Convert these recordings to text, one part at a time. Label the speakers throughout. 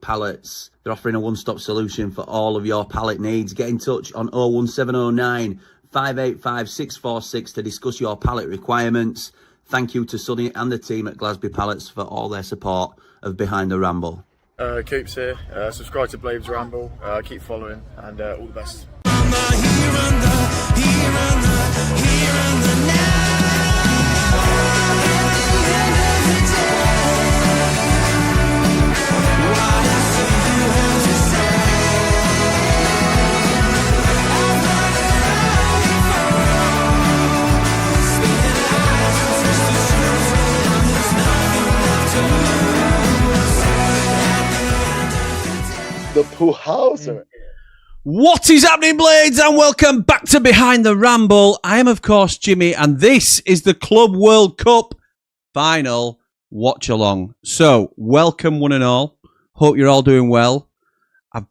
Speaker 1: Pallets. They're offering a one-stop solution for all of your pallet needs. Get in touch on 01709 585 646 to discuss your pallet requirements. Thank you to Sonny and the team at Glasby Pallets for all their support of Behind the Ramble.
Speaker 2: Coops here. Subscribe to Behind The Ramble. Keep following, and all the best.
Speaker 3: The Puhauser.
Speaker 4: What is happening, Blades? And welcome back to Behind the Ramble. I am, of course, Jimmy, and this is the Club World Cup final watch-along. So, welcome one and all. Hope you're all doing well. I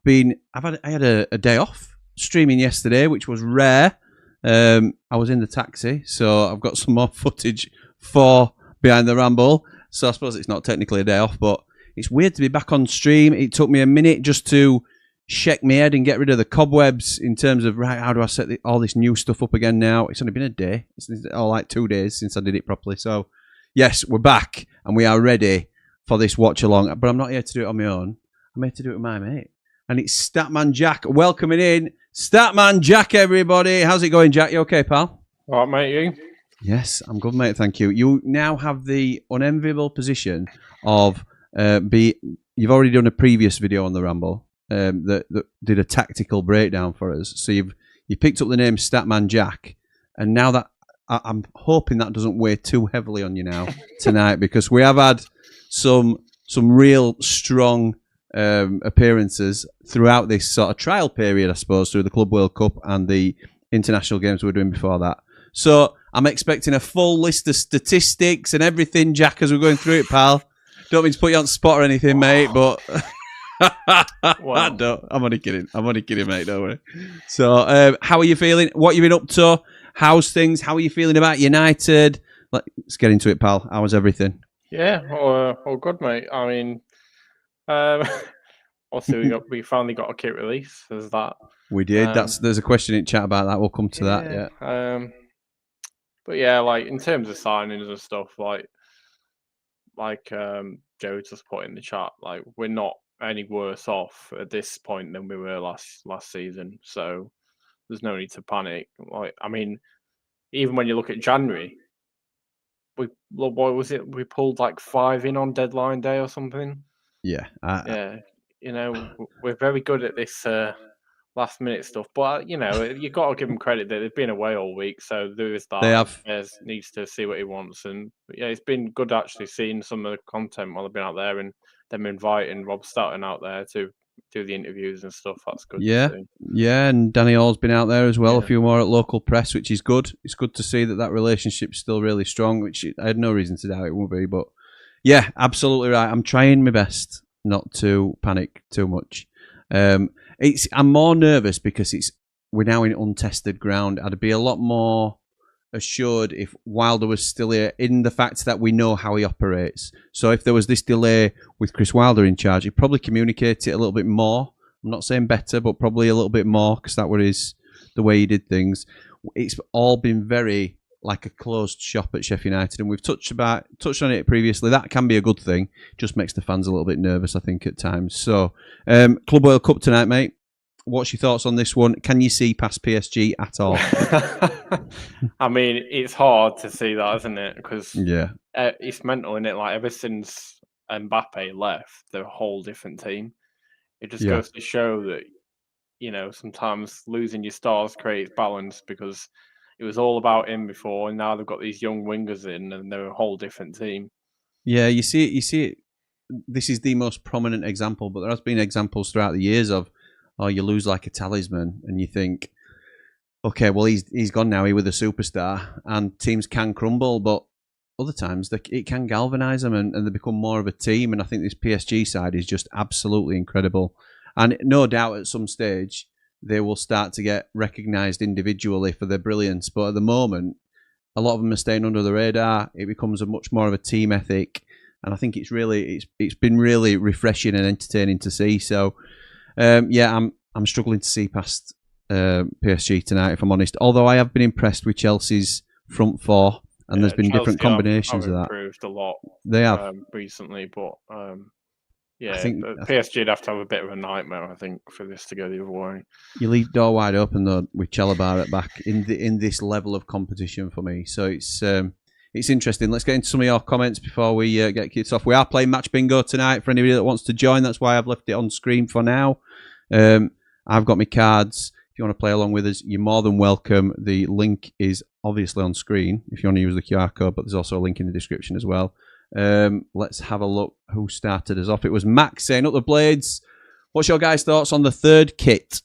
Speaker 4: had a day off streaming yesterday, which was rare. I was in the taxi, so I've got some more footage for Behind the Ramble. So I suppose it's not technically a day off, but it's weird to be back on stream. It took me a minute just to shake my head and get rid of the cobwebs in terms of, right, how do I set all this new stuff up again now? It's only been a day. It's like 2 days since I did it properly. So, yes, we're back and we are ready for this watch-along. But I'm not here to do it on my own. I'm here to do it with my mate. And it's Statman Jack welcoming in. Statman Jack, everybody. How's it going, Jack? You okay, pal?
Speaker 5: All right, mate, you?
Speaker 4: Yes, I'm good, mate. Thank you. You now have the unenviable position of... you've already done a previous video on the Ramble that did a tactical breakdown for us. So you picked up the name Statman Jack, and now that I'm hoping that doesn't weigh too heavily on you now tonight, because we have had some real strong appearances throughout this sort of trial period, I suppose, through the Club World Cup and the international games we were doing before that. So I'm expecting a full list of statistics and everything, Jack, as we're going through it, pal. Don't mean to put you on the spot or anything, mate, but I'm only kidding. I'm only kidding, mate. Don't worry. So, how are you feeling? What have you been up to? How's things? How are you feeling about United? Let's get into it, pal. How was everything?
Speaker 5: Yeah, all good, mate. I mean, also we finally got a kit release. There's that.
Speaker 4: We did. There's a question in chat about that. We'll come to that. Yeah.
Speaker 5: But yeah, like in terms of signings and stuff, like Joe just put in the chat, like we're not any worse off at this point than we were last season. So there's no need to panic. Like, I mean, even when you look at January, what was it? We pulled like 5 in on deadline day or something.
Speaker 4: Yeah.
Speaker 5: Yeah. You know, we're very good at this last minute stuff, but you know, you got to give them credit that they've been away all week, so there is that.
Speaker 4: They have.
Speaker 5: Needs to see what he wants, and yeah, it's been good actually seeing some of the content while they've been out there, and them inviting Rob Staten out there to do the interviews and stuff. That's good.
Speaker 4: Yeah,
Speaker 5: to see.
Speaker 4: Yeah, and Danny Hall's been out there as well. Yeah. A few more at local press, which is good. It's good to see that relationship's still really strong, which I had no reason to doubt it would be. But yeah, absolutely right. I'm trying my best not to panic too much. I'm more nervous because we're now in untested ground. I'd be a lot more assured if Wilder was still here, in the fact that we know how he operates. So if there was this delay with Chris Wilder in charge, he'd probably communicate it a little bit more. I'm not saying better, but probably a little bit more, because that was the way he did things. It's all been very like a closed shop at Sheffield United, and we've touched on it previously. That can be a good thing. Just makes the fans a little bit nervous, I think, at times. So, Club World Cup tonight, mate. What's your thoughts on this one? Can you see past PSG at all?
Speaker 5: I mean, it's hard to see that, isn't it? Because it's mental, isn't it? Like, ever since Mbappe left, they're a whole different team. It just goes to show that, you know, sometimes losing your stars creates balance, because it was all about him before, and now they've got these young wingers in, and they're a whole different team. Yeah,
Speaker 4: you see it. This is the most prominent example, but there has been examples throughout the years of, you lose like a talisman, and you think, okay, well, he's gone now. He was a superstar, and teams can crumble, but other times it can galvanise them, and they become more of a team. And I think this PSG side is just absolutely incredible. And no doubt at some stage they will start to get recognised individually for their brilliance. But at the moment, a lot of them are staying under the radar. It becomes a much more of a team ethic. and I think it's been really refreshing and entertaining to see. So, I'm struggling to see past PSG tonight, if I'm honest. Although I have been impressed with Chelsea's front four, and there's been
Speaker 5: Chelsea
Speaker 4: different combinations
Speaker 5: have
Speaker 4: of that.
Speaker 5: Improved a lot.
Speaker 4: They have
Speaker 5: recently, but
Speaker 4: I think
Speaker 5: PSG would have to have a bit of a nightmare, I think, for this to go the other way.
Speaker 4: you leave the door wide open though with Chalobah at back in this level of competition for me. So it's interesting. Let's get into some of your comments before we get kicked off. We are playing Match Bingo tonight for anybody that wants to join. That's why I've left it on screen for now. I've got my cards. If you want to play along with us, you're more than welcome. The link is obviously on screen if you want to use the QR code, but there's also a link in the description as well. Let's have a look who started us off. It was Max saying, up the blades. What's your guys' thoughts on the third kit?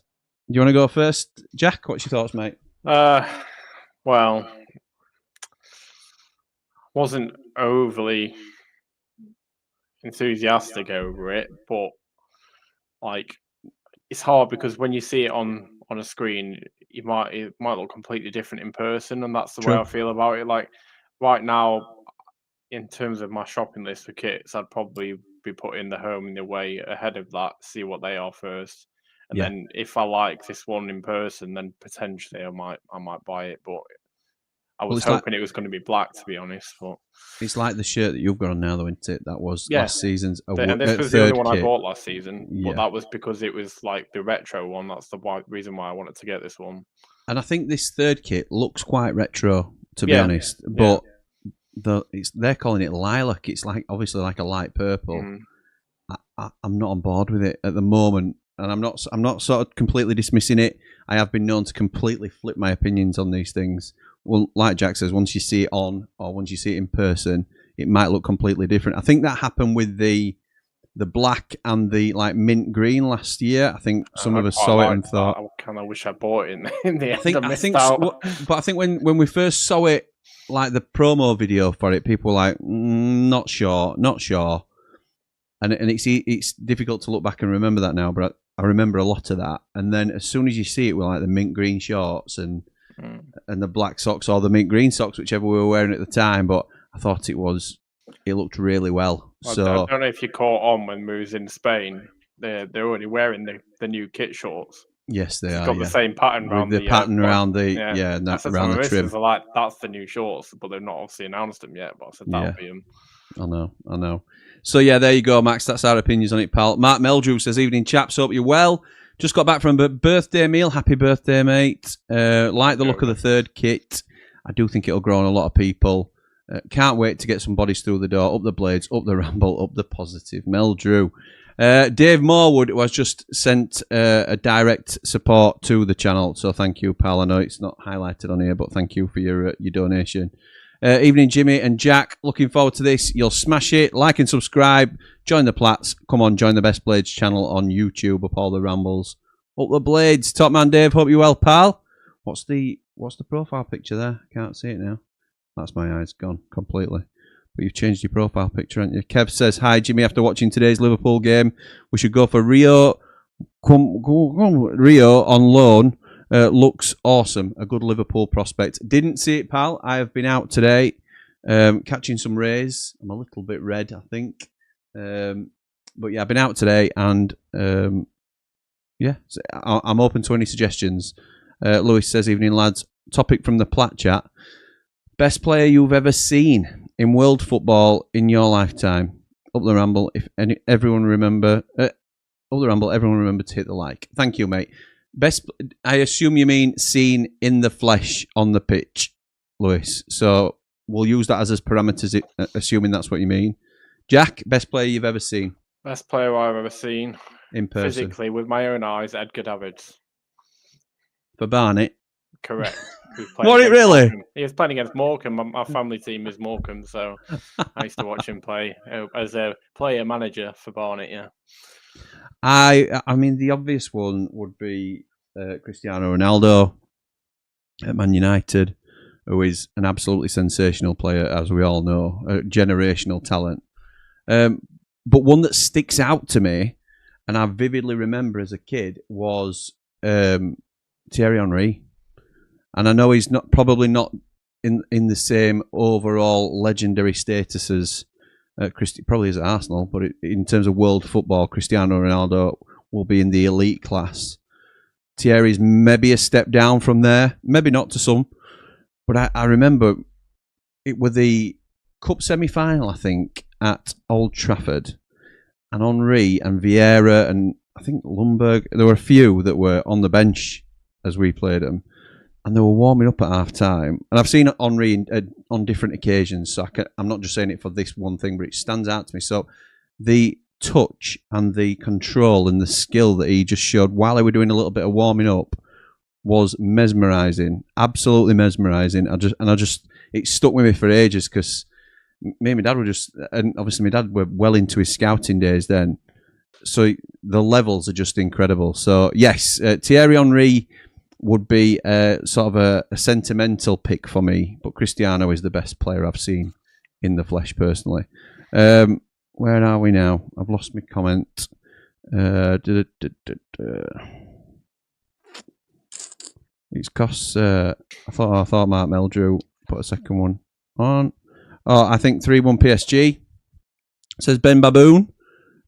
Speaker 4: Do you want to go first, Jack? What's your thoughts, mate?
Speaker 5: Well, wasn't overly enthusiastic over it, but like it's hard because when you see it on a screen, it might look completely different in person, and that's the way I feel about it. Like right now, in terms of my shopping list for kits, I'd probably be putting the home and the away ahead of that, see what they are first, and then if I like this one in person, then potentially I might buy it. But I was hoping it was going to be black, to be honest. But
Speaker 4: it's like the shirt that you've got on now, though, isn't it? That was last season's.
Speaker 5: And this was the only one I bought last season, but that was because it was like the retro one. That's the reason why I wanted to get this one.
Speaker 4: And I think this third kit looks quite retro, to be honest. But they're calling it lilac. It's like obviously like a light purple. I'm not on board with it at the moment, and I'm not sort of completely dismissing it. I have been known to completely flip my opinions on these things. Well, like Jack says, once you see it on or once you see it in person, it might look completely different. I think that happened with the black and the like mint green last year. I think some of us saw it and thought,
Speaker 5: I kind of wish I bought it in the end.
Speaker 4: I think, but I think when we first saw it, like the promo video for it, people were like, not sure, and it's difficult to look back and remember that now, but I remember a lot of that. And then as soon as you see it with like the mint green shorts and the black socks or the mint green socks, whichever we were wearing at the time, but I thought it looked really well. So
Speaker 5: I don't know if you caught on when we was in Spain. They're already wearing the new kit shorts.
Speaker 4: Yes, they are.
Speaker 5: Got the same pattern around
Speaker 4: the pattern around the around the trim.
Speaker 5: Like, that's the new shorts, but they've not obviously announced them yet. But I said that'll be them.
Speaker 4: I know. So yeah, there you go, Max. That's our opinions on it, pal. Mark Meldrew says, "Evening, chaps. Hope you're well. Just got back from a birthday meal. Happy birthday, mate. Like the look of the third kit. I do think it'll grow on a lot of people. Can't wait to get some bodies through the door. Up the blades, up the ramble, up the positive." Meldrew. Dave Morwood was just sent a direct support to the channel, so thank you, pal. I know it's not highlighted on here, but thank you for your donation. Evening, Jimmy and Jack. Looking forward to this. You'll smash it. Like and subscribe. Join the Plats. Come on, join the Best Blades channel on YouTube. Up all the rambles. Up the blades. Top man Dave. Hope you're well, pal. What's the profile picture there? Can't see it now. That's my eyes gone completely. But you've changed your profile picture, haven't you? Kev says, "Hi, Jimmy. After watching today's Liverpool game, we should go for Rio. Rio on loan. Looks awesome. A good Liverpool prospect." Didn't see it, pal. I have been out today catching some rays. I'm a little bit red, I think. But yeah, I've been out today, and I'm open to any suggestions. Lewis says, "Evening, lads. Topic from the Plat chat. Best player you've ever seen in world football in your lifetime." Up the ramble. If everyone remember, up the ramble. Everyone remember to hit the like. Thank you, mate. Best. I assume you mean seen in the flesh on the pitch, Lewis. So we'll use that as parameters, assuming that's what you mean. Jack, best player you've ever seen?
Speaker 5: Best player I've ever seen
Speaker 4: in person,
Speaker 5: physically with my own eyes. Edgar Davids.
Speaker 4: For Barnet.
Speaker 5: Correct.
Speaker 4: What, it really?
Speaker 5: Morecambe. He was playing against Morecambe. My family team is Morecambe, so I used to watch him play as a player manager for Barnet. Yeah.
Speaker 4: I mean, the obvious one would be Cristiano Ronaldo at Man United, who is an absolutely sensational player, as we all know, a generational talent. But one that sticks out to me, and I vividly remember as a kid, was Thierry Henry. And I know he's probably not in the same overall legendary status as Probably is at Arsenal, but in terms of world football, Cristiano Ronaldo will be in the elite class. Thierry's maybe a step down from there, maybe not to some, but I remember it was the Cup semi-final, I think, at Old Trafford, and Henry and Vieira and I think Lundberg, there were a few that were on the bench as we played them, and they were warming up at half-time. And I've seen Henry on different occasions, so I'm not just saying it for this one thing, but it stands out to me. So the touch and the control and the skill that he just showed while they were doing a little bit of warming up was mesmerising, absolutely mesmerising. It stuck with me for ages because me and my dad were and obviously my dad were well into his scouting days then. So the levels are just incredible. So yes, Thierry Henry would be sort of a sentimental pick for me, but Cristiano is the best player I've seen in the flesh personally. Where are we now? I've lost my comment. It's costs. I thought Mark Meldrew put a second one on. Oh, I think 3-1 PSG. Says Ben Baboon.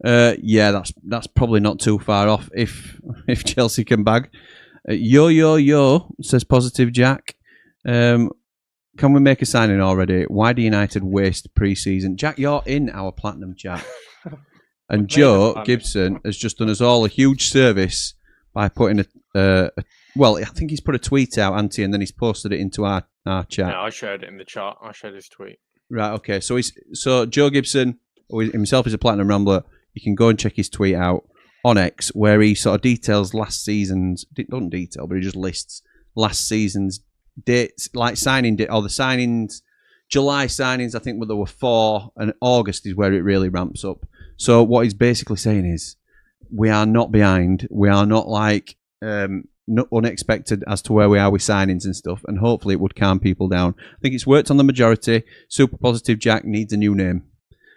Speaker 4: Yeah, that's probably not too far off if Chelsea can bag. Yo, says Positive Jack. Can we make a signing already? Why do United waste pre-season? Jack, you're in our platinum chat. And Joe Gibson has just done us all a huge service by putting well, I think he's put a tweet out, Auntie, and then he's posted it into our chat.
Speaker 5: Yeah, I shared it in the chat. I shared his tweet. Right,
Speaker 4: okay. So Joe Gibson, himself is a platinum rambler. You can go and check his tweet out on X, where he sort of details last season's, doesn't detail, but he just lists last season's dates, like signing date, or the signings, July signings, I think there were 4, and August is where it really ramps up. So what he's basically saying is, we are not behind. We are not like not unexpected as to where we are with signings and stuff, and hopefully it would calm people down. I think it's worked on the majority. Super Positive Jack needs a new name.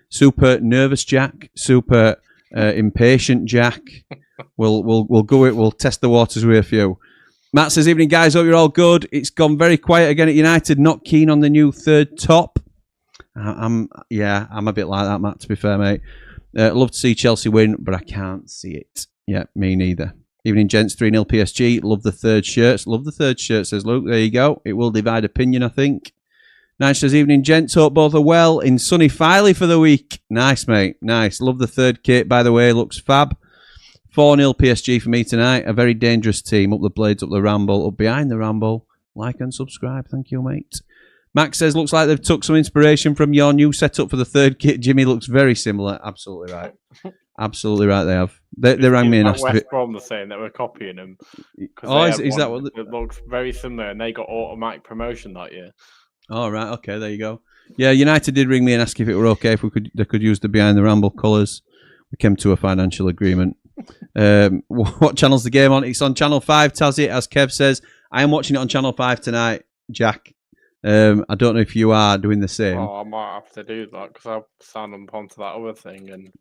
Speaker 4: Super Nervous Jack, Super Impatient Jack. We'll go it. We'll test the waters with a few. Matt says, evening guys, hope you're all good. It's gone very quiet again at United. Not keen on the new third top. I'm a bit like that, Matt, to be fair, mate. Love to see Chelsea win, but I can't see it. Yeah, me neither. Evening gents, 3-0 PSG. Love the third shirts. Love the third shirt, says Luke. There you go. It will divide opinion, I think. Nice says, evening gents. Hope both are well. In sunny Filey for the week. Nice, mate. Nice. Love the third kit, by the way. Looks fab. 4-0 PSG for me tonight. A very dangerous team. Up the blades, up the ramble, up behind the ramble. Like and subscribe. Thank you, mate. Max says, looks like they've took some inspiration from your new setup for the third kit. Jimmy looks very similar. Absolutely right. Absolutely right, they have. They rang me and asked
Speaker 5: West Brom the saying that we're copying them.
Speaker 4: Oh, is that what?
Speaker 5: It looks very similar, and they got automatic promotion that year.
Speaker 4: Oh, right. Okay, there you go. Yeah, United did ring me and ask if it were okay if they could use the Behind the Ramble colours. We came to a financial agreement. What channel's the game on? It's on Channel 5, Tazzy, as Kev says. I am watching it on Channel 5 tonight, Jack. I don't know if you are doing the same.
Speaker 5: Oh, I might have to do that because I've signed up onto that other thing, and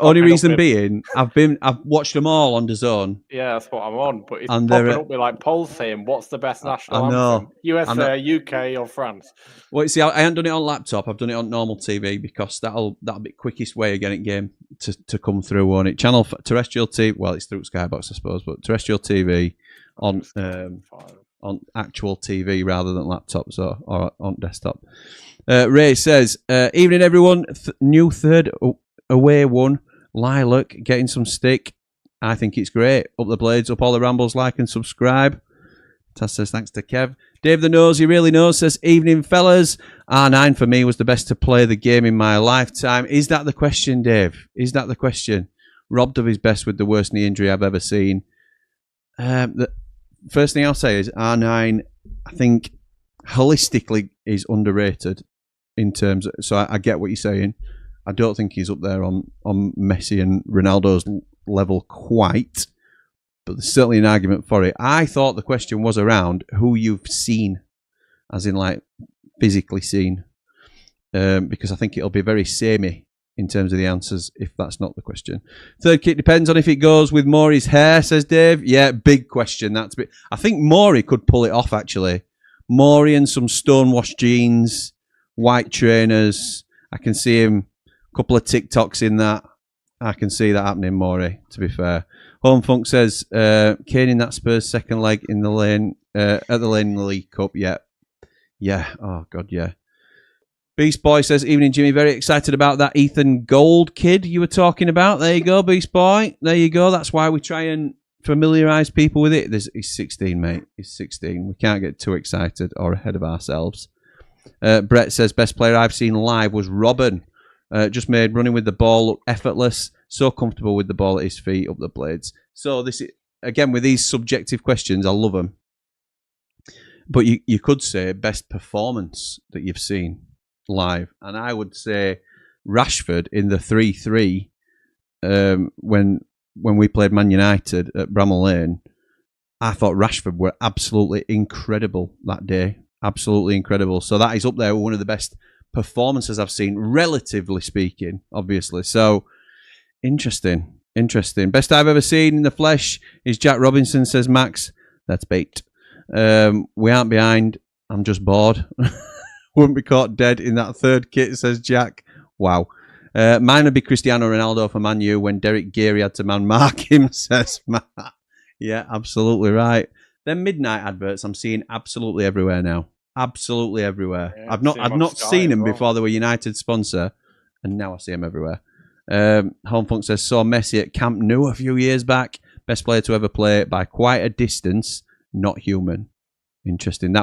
Speaker 4: only reason being, I've watched them all on DAZN.
Speaker 5: Yeah, that's what I'm on. But it's popping up with like polls saying what's the best national anthem? USA, UK, or France?
Speaker 4: Well, see, I haven't done it on laptop. I've done it on normal TV because that'll be the quickest way of getting game to come through on it. Terrestrial TV. Well, it's through Skybox, I suppose, but terrestrial TV on actual TV rather than laptops or on desktop. Ray says, evening everyone. New third away one. Lilac getting some stick. I think it's great. Up the blades, up all the rambles, like and subscribe. Taz says thanks to Kev. Dave the Nose, he really knows, says evening fellas. R9 for me was the best to play the game in my lifetime. Is that the question, Dave? Is that the question? Robbed of his best with the worst knee injury I've ever seen. The first thing I'll say is R9, I think holistically is underrated in terms of, so I get what you're saying. I don't think he's up there on Messi and Ronaldo's level quite, but there's certainly an argument for it. I thought the question was around who you've seen, as in like physically seen, because I think it'll be very samey in terms of the answers if that's not the question. Third kit depends on if it goes with Maury's hair, says Dave. Yeah, big question. That's big. I think Maury could pull it off actually. Maury and some stonewashed jeans, white trainers. I can see him Couple of TikToks in that. I can see that happening, Maury, to be fair. Home Funk says, Kane in that Spurs second leg in the lane, at the lane in the League Cup. Yeah. Yeah. Oh, God, yeah. Beast Boy says, evening, Jimmy. Very excited about that Ethan Gold kid you were talking about. There you go, Beast Boy. There you go. That's why we try and familiarise people with it. He's 16, mate. He's 16. We can't get too excited or ahead of ourselves. Brett says, best player I've seen live was Robben. Just made running with the ball look effortless. So comfortable with the ball at his feet, up the blades. So this, again, with these subjective questions, I love them. But you could say best performance that you've seen live. And I would say Rashford in the 3-3 when we played Man United at Bramall Lane. I thought Rashford were absolutely incredible that day. Absolutely incredible. So that is up there with one of the best performances I've seen, relatively speaking, obviously. So, interesting. Best I've ever seen in the flesh is Jack Robinson, says Max. That's bait. We aren't behind. I'm just bored. Wouldn't be caught dead in that third kit, says Jack. Wow. Mine would be Cristiano Ronaldo for Man U when Derek Geary had to man-mark him, says Matt. Yeah, absolutely right. Them midnight adverts I'm seeing absolutely everywhere now. Absolutely everywhere.
Speaker 5: Yeah,
Speaker 4: I've not seen them before they were United sponsor, and now I see them everywhere. Home Funk says, saw Messi at Camp Nou a few years back. Best player to ever play by quite a distance. Not human. Interesting.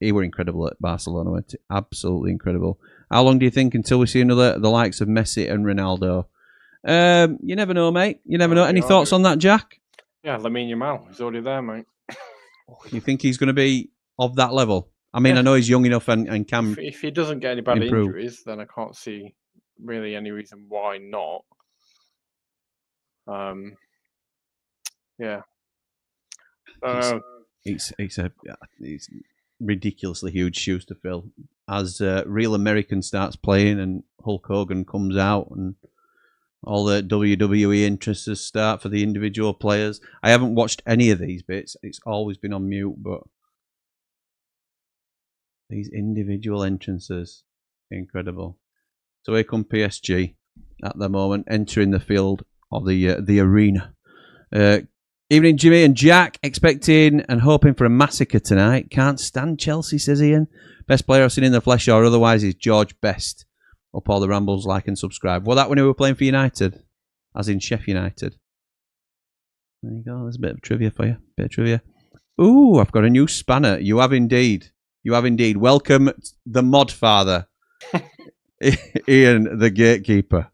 Speaker 4: He were incredible at Barcelona. Weren't he? Absolutely incredible. How long do you think until we see the likes of Messi and Ronaldo? You never know, mate. You never know. Any thoughts on that, Jack?
Speaker 5: Yeah, Lamine Yamal. He's already there, mate.
Speaker 4: You think he's going to be of that level? I mean, I know he's young enough and can.
Speaker 5: If he doesn't get any bad
Speaker 4: improve.
Speaker 5: injuries, then I can't see really any reason why not. Yeah.
Speaker 4: It's ridiculously huge shoes to fill. As Real American starts playing and Hulk Hogan comes out and all the WWE interests start for the individual players. I haven't watched any of these bits. It's always been on mute, but these individual entrances, incredible. So here come PSG at the moment, entering the field of the arena. Evening, Jimmy and Jack. Expecting and hoping for a massacre tonight. Can't stand Chelsea, says Ian. Best player I've seen in the flesh or otherwise is George Best. Up all the rambles, like and subscribe. Well, that when we were playing for United, as in Sheffield United. There you go. There's a bit of trivia for you. Bit of trivia. Ooh, I've got a new spanner. You have indeed. You have indeed. Welcome, the mod father, Ian, the gatekeeper.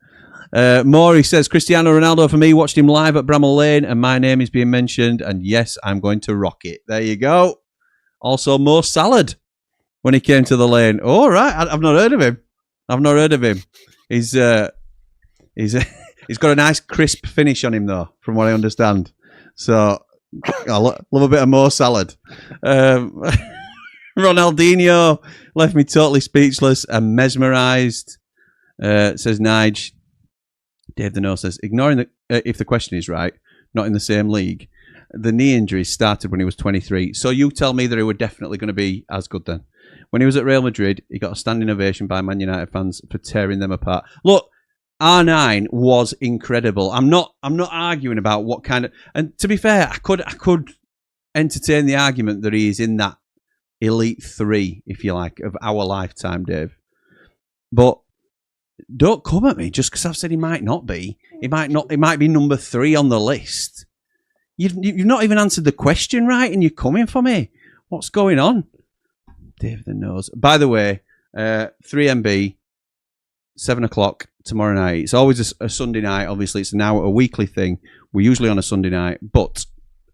Speaker 4: Maury says, Cristiano Ronaldo for me. Watched him live at Bramall Lane, and my name is being mentioned. And yes, I'm going to rock it. There you go. Also, Mo Salad when he came to the lane. Oh, right. I've not heard of him. He's got a nice crisp finish on him, though, from what I understand. So I love a bit of Mo Salad. Ronaldinho left me totally speechless and mesmerised, says Nige. Dave the No says, ignoring if the question is right, not in the same league, the knee injuries started when he was 23. So you tell me that he were definitely going to be as good then. When he was at Real Madrid, he got a standing ovation by Man United fans for tearing them apart. Look, R9 was incredible. I'm not arguing about what kind of, and to be fair, I could entertain the argument that he is in that elite three, if you like, of our lifetime, Dave. But don't come at me just because I've said he might not be. He might be number 3 on the list. You've not even answered the question right, and you're coming for me. What's going on? Dave the Nose. By the way, 3MB, 7 o'clock tomorrow night. It's always a Sunday night. Obviously, it's now a weekly thing. We're usually on a Sunday night, but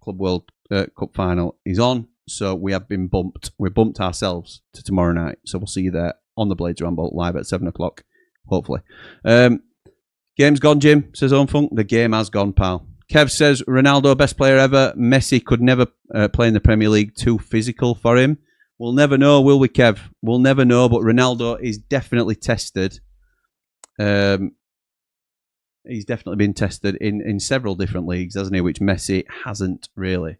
Speaker 4: Club World Cup final is on, so we have been bumped. We bumped ourselves to tomorrow night, so we'll see you there on the Blades Ramble live at 7 o'clock, hopefully. Game's gone, Jim, says Funk. The game has gone, pal. Kev says, Ronaldo, best player ever. Messi could never play in the Premier League. Too physical for him. We'll never know, will we, Kev? We'll never know, but Ronaldo is definitely tested. He's definitely been tested in several different leagues, hasn't he? Which Messi hasn't really,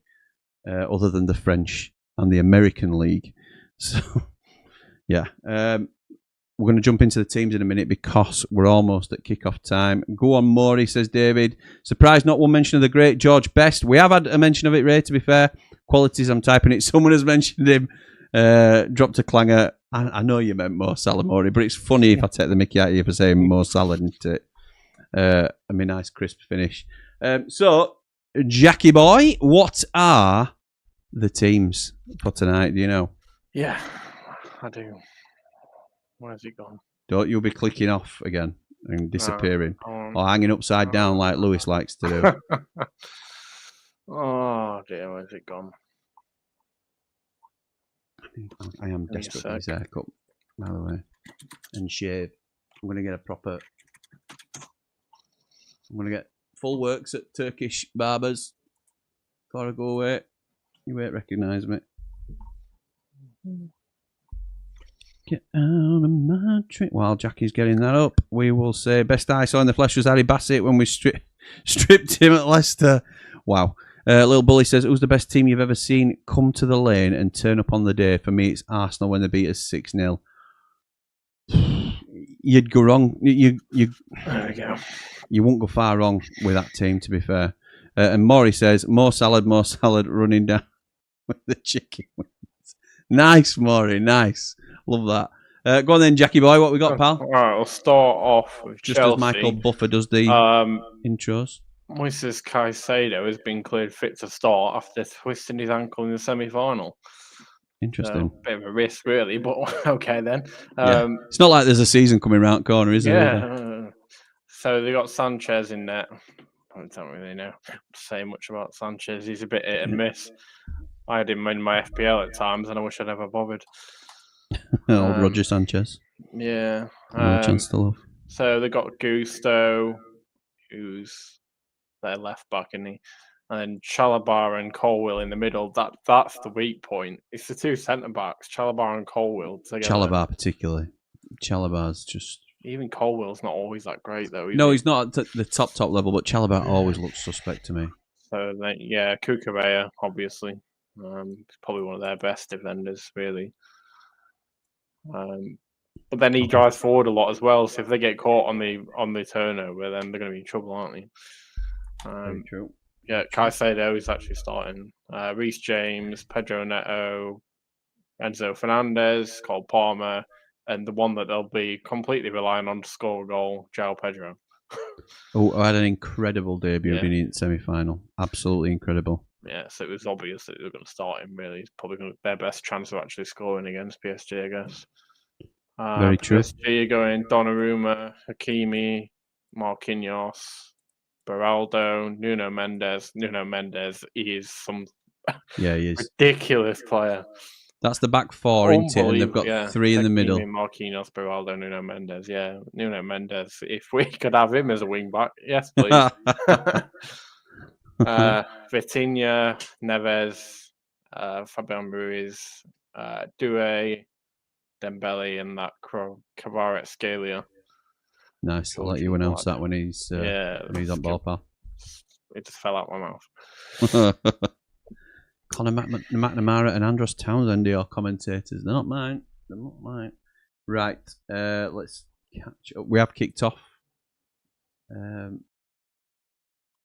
Speaker 4: other than the French and the American League. So, yeah. we're going to jump into the teams in a minute because we're almost at kick-off time. Go on, Maury, says David. Surprised not one mention of the great George Best. We have had a mention of it, Ray, to be fair. Qualities, I'm typing it. Someone has mentioned him. Dropped a clanger. I know you meant Mo Salah, Maury, but it's funny if I take the mickey out of you for saying Mo Salah, isn't it? I mean, nice crisp finish. So, Jackie boy, what are the teams for tonight? Do you know?
Speaker 5: Yeah, I do. Where's it gone?
Speaker 4: Don't you be clicking off again and disappearing
Speaker 5: No,
Speaker 4: or hanging upside down like Lewis likes to do.
Speaker 5: Oh dear, where's it gone?
Speaker 4: I am desperate for this haircut, by the way, and shave. I'm going to get a proper. I'm going to get full works at Turkish barbers before I go away. You won't recognise me. Get out of my tree. While Jackie's getting that up, we will say best I saw in the flesh was Harry Bassett when we stripped him at Leicester. Wow. Little Bully says, who's the best team you've ever seen come to the lane and turn up on the day? For me, it's Arsenal when they beat us 6-0. You'd go wrong. You
Speaker 5: There we go.
Speaker 4: You won't go far wrong with that team, to be fair. And Maury says, more salad running down with the chicken wings. Nice, Maury, nice. Love that. Go on then, Jackie boy. What we got, pal?
Speaker 5: All right, we'll start off with
Speaker 4: Just
Speaker 5: Chelsea.
Speaker 4: as Michael Buffer does the intros.
Speaker 5: Moises Caicedo has been cleared fit to start after twisting his ankle in the semi-final.
Speaker 4: Interesting.
Speaker 5: Bit of a risk, really, but okay then.
Speaker 4: It's not like there's a season coming round corner, is there?
Speaker 5: Yeah. So they got Sanchez in there. I don't really know say much about Sanchez. He's a bit hit and miss. I had him in my FPL at times, and I wish I'd never bothered.
Speaker 4: Old Roger Sanchez.
Speaker 5: Yeah.
Speaker 4: No chance to love.
Speaker 5: So they got Gusto, who's their left back, and then Chalobah and Colwill in the middle. That's the weak point. It's the two centre backs, Chalobah and Colwill together.
Speaker 4: Chalobah particularly. Chalobah's just.
Speaker 5: Even Colwill's not always that great though.
Speaker 4: No, he's not at the top level, but Chalobah always looks suspect to me.
Speaker 5: So then, yeah, Kukureya, obviously, probably one of their best defenders, really. But then he drives forward a lot as well. So if they get caught on the turnover, then they're going to be in trouble, aren't they?
Speaker 4: Very true.
Speaker 5: Yeah, Caicedo is actually starting. Reece James, Pedro Neto, Enzo Fernandez, Cole Palmer, and the one that they'll be completely relying on to score a goal, João Pedro.
Speaker 4: I had an incredible debut in the semi-final. Absolutely incredible.
Speaker 5: Yeah, so it was obvious that they were going to start him, really. It's probably going to be their best chance of actually scoring against PSG, I guess.
Speaker 4: Very true.
Speaker 5: PSG are going Donnarumma, Hakimi, Marquinhos, Beraldo, Nuno Mendes. Nuno Mendes is some
Speaker 4: he is.
Speaker 5: ridiculous player.
Speaker 4: That's the back four, isn't it? And they've got three in the middle.
Speaker 5: Marquinhos, Beraldo, Nuno Mendes. Yeah, Nuno Mendes. If we could have him as a wing back, yes, please. Vitinha, Neves, Fabian Ruiz, Doué, Dembele, and that Kvaratskhelia.
Speaker 4: Nice. I'll let you announce that when he's on ball, pal.
Speaker 5: It just fell out my mouth.
Speaker 4: Conor McNamara and Andros Townsend are your commentators. They're not mine. Right. Let's catch up. We have kicked off.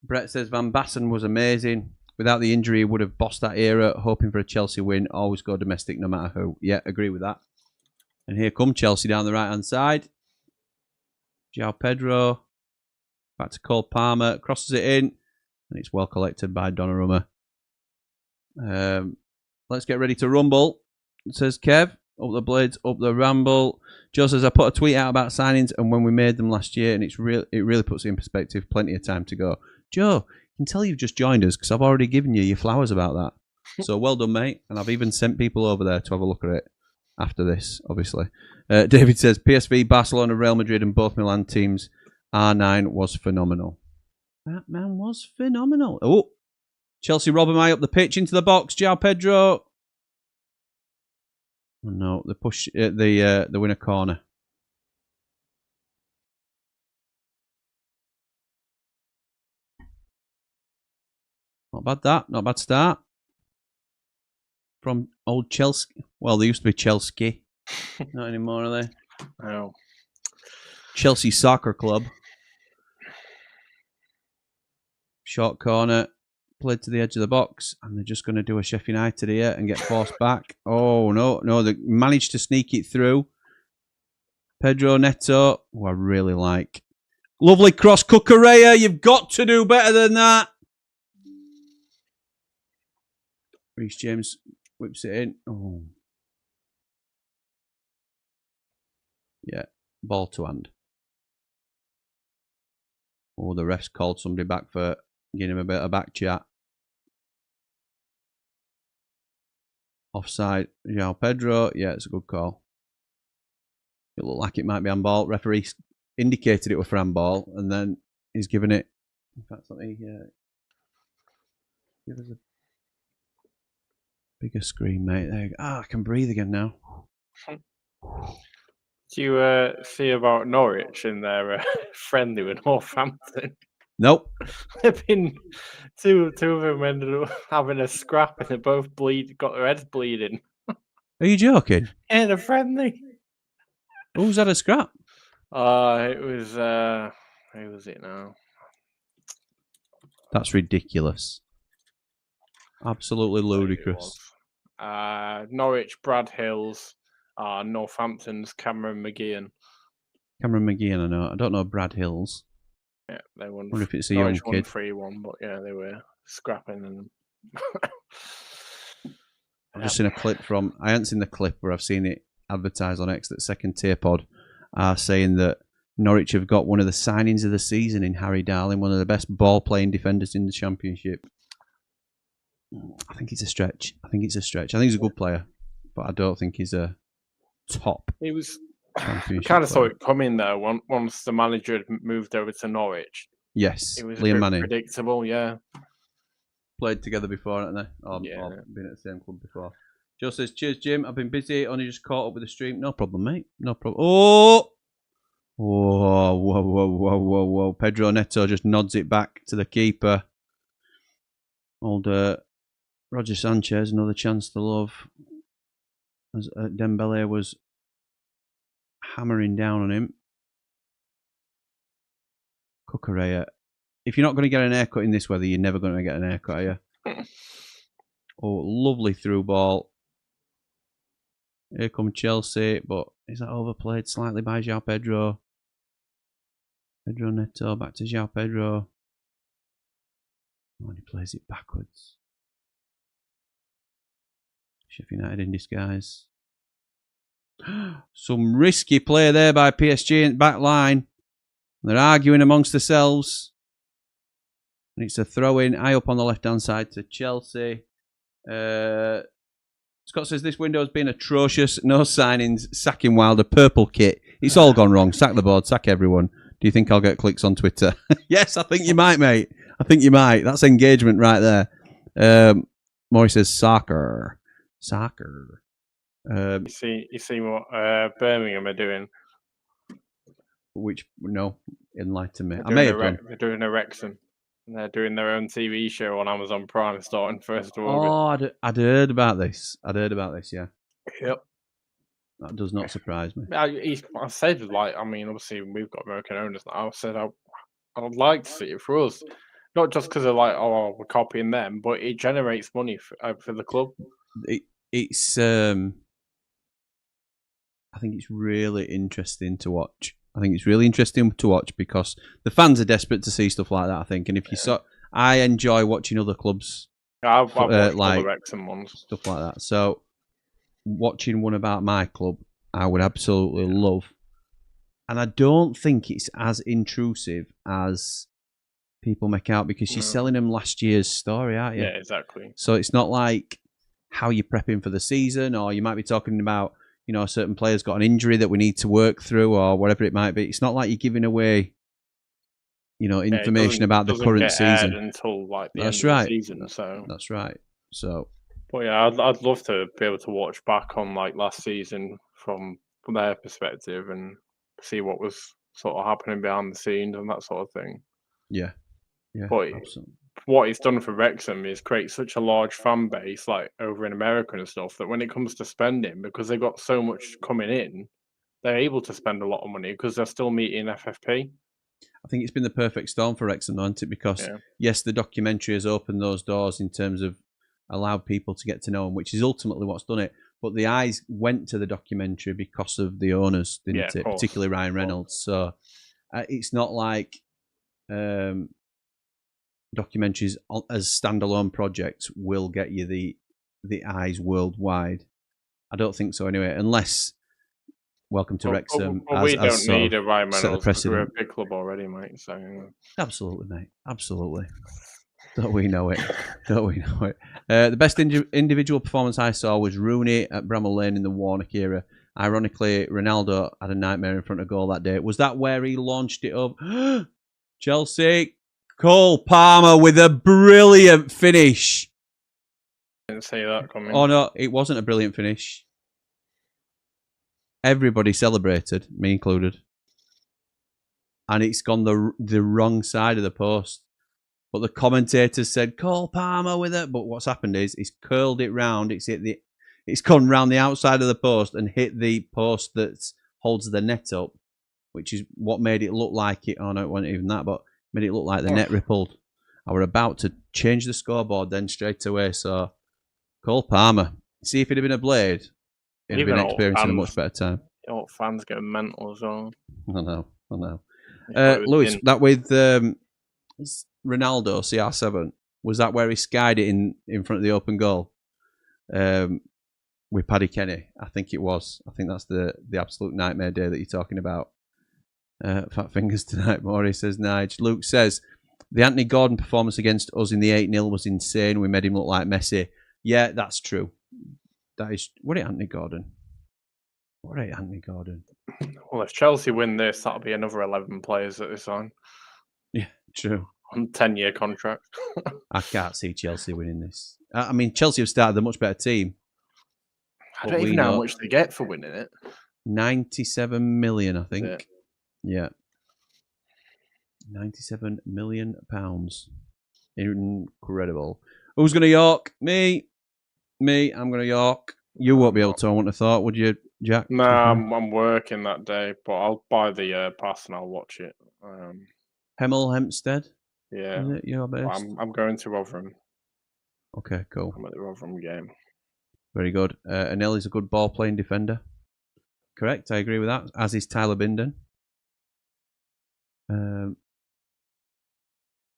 Speaker 4: Brett says Van Basten was amazing. Without the injury, he would have bossed that era. Hoping for a Chelsea win. Always go domestic no matter who. Yeah, agree with that. And here come Chelsea down the right-hand side. João Pedro. Back to Cole Palmer. Crosses it in. And it's well collected by Donnarumma. Let's get ready to rumble. It says Kev. Up the blades, up the ramble. Joe says, I put a tweet out about signings and when we made them last year, and it really puts it in perspective. Plenty of time to go. Joe, you can tell you've just joined us because I've already given you your flowers about that. So well done, mate. And I've even sent people over there to have a look at it after this, obviously. David says, PSV, Barcelona, Real Madrid, and both Milan teams. R9 was phenomenal. That man was phenomenal. Oh, Chelsea rob him high up the pitch into the box. João Pedro. Oh, no, they push the winner corner. Not bad that. Not bad start. From old Chelsea. Well, they used to be Chelsea. Not anymore, are they?
Speaker 5: Oh.
Speaker 4: Chelsea Soccer Club. Short corner, played to the edge of the box, and they're just going to do a Sheffield United here and get forced back. Oh, no, they managed to sneak it through. Pedro Neto, who I really like. Lovely cross, Cucurella. You've got to do better than that. Reece James whips it in. Oh. Yeah, ball to hand. Oh, the ref's called somebody back for giving him a bit of back chat. Offside, João Pedro. Yeah, it's a good call. It looked like it might be handball. Referee indicated it was for handball, and then he's given it. In fact, let me give us a bigger screen, mate. There you go. I can breathe again now.
Speaker 5: Do you see about Norwich in their friendly with Northampton?
Speaker 4: Nope.
Speaker 5: They've been two of them ended up having a scrap, and they both got their heads bleeding.
Speaker 4: Are you joking?
Speaker 5: In a friendly.
Speaker 4: Who's had a scrap?
Speaker 5: It was who was it now?
Speaker 4: That's ridiculous. Absolutely ludicrous.
Speaker 5: Norwich, Brad Hills, Northampton's Cameron McGeehan.
Speaker 4: Cameron McGeehan, I know. I don't know Brad Hills.
Speaker 5: Yeah, they won.
Speaker 4: I wonder if it's a
Speaker 5: Norwich
Speaker 4: young kid.
Speaker 5: 3-1, but yeah, they were scrapping and.
Speaker 4: I've just seen a clip from. I haven't seen the clip where I've seen it advertised on X that Second Tier Pod are saying that Norwich have got one of the signings of the season in Harry Darling, one of the best ball-playing defenders in the Championship. I think it's a stretch. I think he's a good player, but I don't think he's a top.
Speaker 5: He was.
Speaker 4: Championship
Speaker 5: Kind of
Speaker 4: player.
Speaker 5: saw it coming there once the manager had moved over to Norwich.
Speaker 4: Yes,
Speaker 5: It was
Speaker 4: Liam
Speaker 5: a bit
Speaker 4: Manning.
Speaker 5: predictable, yeah.
Speaker 4: Played together before, haven't they? Or been at the same club before. Joe says, cheers, Jim. I've been busy. Only just caught up with the stream. No problem, mate. No problem. Oh! Whoa. Pedro Neto just nods it back to the keeper. Old Roger Sanchez, another chance to love. As Dembele was hammering down on him. Cucurella. If you're not going to get an haircut in this weather, you're never going to get an haircut, are you? Oh, lovely through ball. Here come Chelsea, but is that overplayed slightly by João Pedro? Pedro Neto, back to João Pedro. Oh, and he plays it backwards. Sheffield United in disguise. Some risky play there by PSG in back line. They're arguing amongst themselves. And it's a throw-in high up on the left-hand side to Chelsea. Scott says this window has been atrocious. No signings. Sacking Wilder. Purple kit. It's all gone wrong. Sack the board. Sack everyone. Do you think I'll get clicks on Twitter? Yes, I think you might, mate. I think you might. That's engagement right there. Maury says soccer.
Speaker 5: You see what Birmingham are doing?
Speaker 4: Which, no, enlighten me.
Speaker 5: They're
Speaker 4: I may have done.
Speaker 5: They're doing a Wrexham. And they're doing their own TV show on Amazon Prime starting 1st of August.
Speaker 4: Oh, I'd heard about this. Yeah.
Speaker 5: Yep.
Speaker 4: That does not surprise me.
Speaker 5: I said, obviously we've got American owners now. I said I'd like to see it for us. Not just because they're like, oh, we're copying them, but it generates money for the club.
Speaker 4: It's I think it's really interesting to watch. Because the fans are desperate to see stuff like that, I think. And if you I enjoy watching other clubs.
Speaker 5: I've watched
Speaker 4: like
Speaker 5: all the Wrexham ones.
Speaker 4: Stuff like that. So watching one about my club, I would absolutely love. And I don't think it's as intrusive as people make out because you're selling them last year's story, aren't you?
Speaker 5: Yeah, exactly.
Speaker 4: So it's not like how you're prepping for the season, or you might be talking about, a certain player's got an injury that we need to work through, or whatever it might be. It's not like you're giving away, information about the current season
Speaker 5: until like the
Speaker 4: That's
Speaker 5: end
Speaker 4: right.
Speaker 5: of the season. So
Speaker 4: that's right. So,
Speaker 5: but yeah, I'd love to be able to watch back on like last season from their perspective and see what was sort of happening behind the scenes and that sort of thing.
Speaker 4: Yeah.
Speaker 5: But
Speaker 4: absolutely.
Speaker 5: what he's done for Wrexham is create such a large fan base, like over in America and stuff, that when it comes to spending, because they've got so much coming in, they're able to spend a lot of money because they're still meeting FFP.
Speaker 4: I think it's been the perfect storm for Wrexham, hasn't it? Because yes, the documentary has opened those doors in terms of allowed people to get to know them, which is ultimately what's done it. But the eyes went to the documentary because of the owners, didn't it? Particularly Ryan Reynolds. So it's not like documentaries as standalone projects will get you the eyes worldwide. I don't think so anyway, unless Welcome to Wrexham.
Speaker 5: We don't need a Ryan Reynolds because we're a
Speaker 4: precedent.
Speaker 5: big club already, mate. So
Speaker 4: Absolutely, mate. Absolutely. Don't we know it? Don't we know it? The best individual performance I saw was Rooney at Bramall Lane in the Warnock era. Ironically, Ronaldo had a nightmare in front of goal that day. Was that where he launched it up? Chelsea, Cole Palmer with a brilliant finish.
Speaker 5: Didn't see that coming.
Speaker 4: Oh no, it wasn't a brilliant finish. Everybody celebrated, me included. And it's gone the wrong side of the post. But the commentators said, Cole Palmer with it. But what's happened is he's curled it round. It's gone round the outside of the post and hit the post that holds the net up, which is what made it look like it. Oh no, it wasn't even that, but made it look like the net rippled. I were about to change the scoreboard then straight away. So Cole Palmer, see if it had been a blade, he'd have been experiencing a much better time.
Speaker 5: All fans get mental as well.
Speaker 4: I know. Lewis, that with Ronaldo, CR7, was that where he skied it in front of the open goal with Paddy Kenny? I think it was. I think that's the absolute nightmare day that you're talking about. Fat fingers tonight, Maury says Nige. Luke says, the Anthony Gordon performance against us in the 8-0 was insane. We made him look like Messi. Yeah, that's true. That is. What is Anthony Gordon?
Speaker 5: Well, if Chelsea win this, that'll be another 11 players that they sign.
Speaker 4: Yeah, true.
Speaker 5: On 10-year contract.
Speaker 4: I can't see Chelsea winning this. I mean, Chelsea have started a much better team.
Speaker 5: I don't even know how much they get for winning it.
Speaker 4: 97 million, I think. Yeah. 97 million pounds. Incredible. Who's going to York? Me. I'm going to York. You won't be able to, I wouldn't have thought, would you, Jack?
Speaker 5: No, I'm working that day, but I'll buy the pass and I'll watch it.
Speaker 4: Hempstead?
Speaker 5: Yeah.
Speaker 4: Is it your base?
Speaker 5: I'm going to Rotherham.
Speaker 4: Okay, cool.
Speaker 5: I'm at the Rotherham game.
Speaker 4: Very good. Anelli's a good ball-playing defender. Correct, I agree with that. As is Tyler Binden.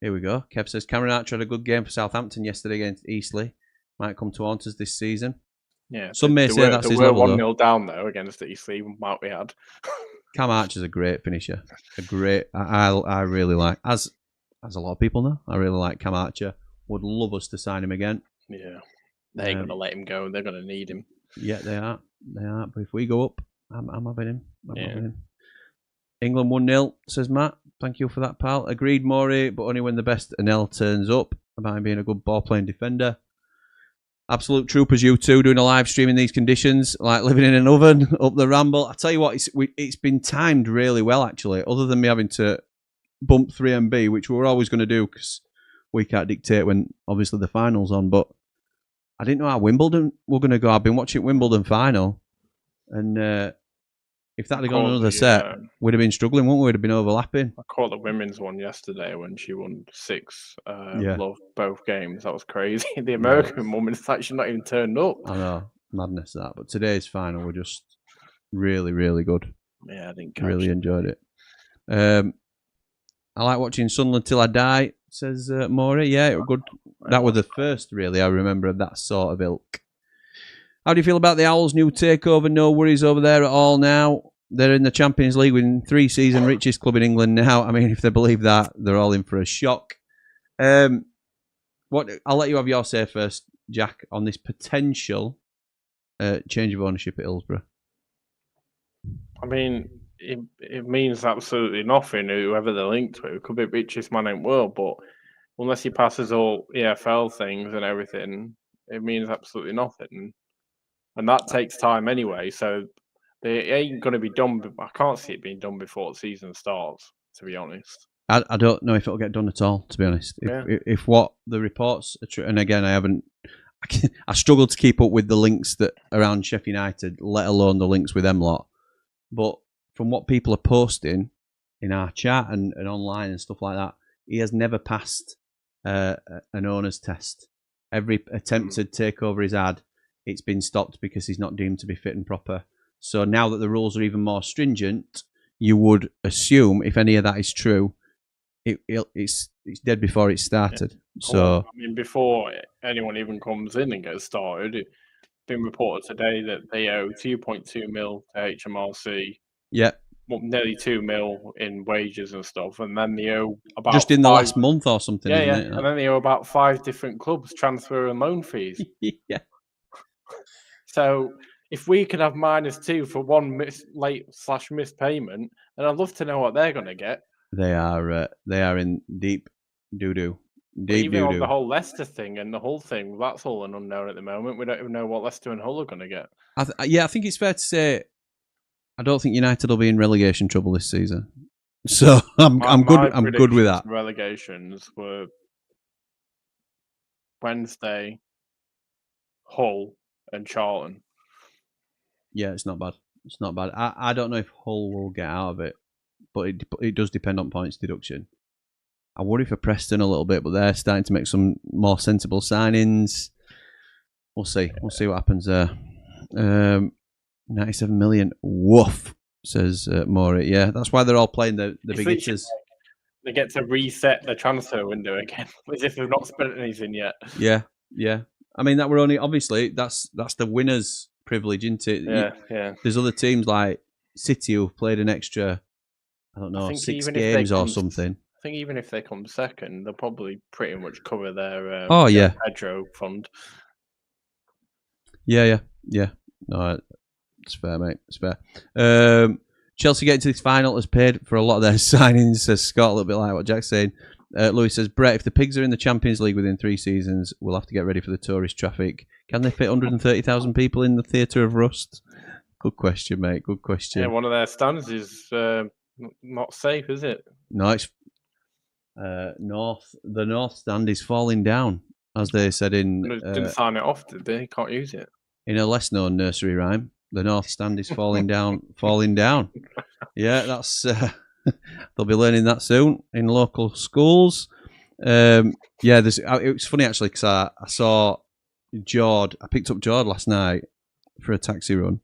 Speaker 4: Here we go. Kev says, Cameron Archer had a good game for Southampton yesterday against Eastleigh. Might come to haunt us this season.
Speaker 5: Yeah.
Speaker 4: Some may say that's his level,
Speaker 5: 1-0 down, though, against Eastleigh. Might we had.
Speaker 4: Cam Archer's a great finisher. I really like, as a lot of people know, I really like Cam Archer. Would love us to sign him again.
Speaker 5: Yeah. They ain't going to let him go. They're going to need him.
Speaker 4: Yeah, they are. But if we go up, I'm having him. Having him. England 1-0, says Matt. Thank you for that, pal. Agreed, Maury, but only when the best Anel turns up. About him being a good ball-playing defender. Absolute troopers, you two, doing a live stream in these conditions, like living in an oven up the Ramble. I tell you what, it's been timed really well, actually, other than me having to bump 3MB, which we're always going to do because we can't dictate when, obviously, the final's on. But I didn't know how Wimbledon were going to go. I've been watching Wimbledon final, and if that had gone another set, we'd have been struggling, wouldn't we? We'd have been overlapping.
Speaker 5: I caught the women's one yesterday when she won 6 love both games. That was crazy. The American woman's actually not even turned up.
Speaker 4: I know, madness that. But today's final were just really, really good.
Speaker 5: Yeah, I didn't
Speaker 4: really enjoyed it. I like watching Sunderland Till I Die, says Maury. Yeah, it was good. That was the first, really, I remember, of that sort of ilk. How do you feel about the Owls' new takeover? No worries over there at all now. They're in the Champions League with 3-season richest club in England now. I mean, if they believe that, they're all in for a shock. I'll let you have your say first, Jack, on this potential change of ownership at Hillsborough.
Speaker 5: I mean, it means absolutely nothing, whoever they're linked to. It could be richest man in the world, but unless he passes all EFL things and everything, it means absolutely nothing. And that takes time anyway, so they ain't going to be done. I can't see it being done before the season starts, to be honest.
Speaker 4: I don't know if it'll get done at all, to be honest. If what the reports are true, and again, I struggle to keep up with the links that around Sheffield United, let alone the links with them lot. But from what people are posting in our chat and online and stuff like that, he has never passed an owner's test. Every attempted takeover he's had, it's been stopped because he's not deemed to be fit and proper. So now that the rules are even more stringent, you would assume, if any of that is true, it's dead before it started. Yeah. So
Speaker 5: I mean, before anyone even comes in and gets started, it's been reported today that they owe 2.2 mil to HMRC.
Speaker 4: Yeah.
Speaker 5: Nearly 2 mil in wages and stuff, and then they owe about
Speaker 4: just in the last month or something.
Speaker 5: Yeah,
Speaker 4: isn't
Speaker 5: yeah,
Speaker 4: it?
Speaker 5: And then they owe about 5 different clubs transfer and loan fees.
Speaker 4: Yeah.
Speaker 5: So if we could have -2 for one late/missed payment, then I'd love to know what they're going to get.
Speaker 4: They are in deep doo-doo.
Speaker 5: Even on the whole Leicester thing and the whole thing, that's all an unknown at the moment. We don't even know what Leicester and Hull are going to get.
Speaker 4: I think it's fair to say I don't think United will be in relegation trouble this season. So I'm good. I'm good with that.
Speaker 5: Relegations were Wednesday, Hull, and Charlton.
Speaker 4: Yeah, it's not bad. It's not bad. I don't know if Hull will get out of it, but it does depend on points deduction. I worry for Preston a little bit, but they're starting to make some more sensible signings. We'll see. We'll see what happens there. 97 million. Woof, says Maury. Yeah, that's why they're all playing the big hitters.
Speaker 5: They get to reset the transfer window again, as if they've not spent anything yet.
Speaker 4: Yeah, yeah. I mean, that we're only obviously that's the winner's privilege, isn't it?
Speaker 5: Yeah.
Speaker 4: There's other teams like City who've played an extra, I don't know, 6 games or something.
Speaker 5: I think even if they come second, they'll probably pretty much cover their Pedro fund.
Speaker 4: Yeah. No, it's fair, mate. It's fair. Chelsea getting to this final has paid for a lot of their signings, says Scott, a little bit like what Jack's saying. Louis says, Brett, if the Pigs are in the Champions League within 3 seasons, we'll have to get ready for the tourist traffic. Can they fit 130,000 people in the Theatre of Rust? Good question, mate. Good question.
Speaker 5: Yeah, one of their stands is not safe, is it?
Speaker 4: No, it's north. The north stand is falling down, as they said in...
Speaker 5: didn't sign it off, did they? Can't use it.
Speaker 4: In a less-known nursery rhyme, the north stand is falling down, falling down. Yeah, that's... they'll be learning that soon in local schools. It was funny, actually, because I saw Jord. I picked up Jord last night for a taxi run,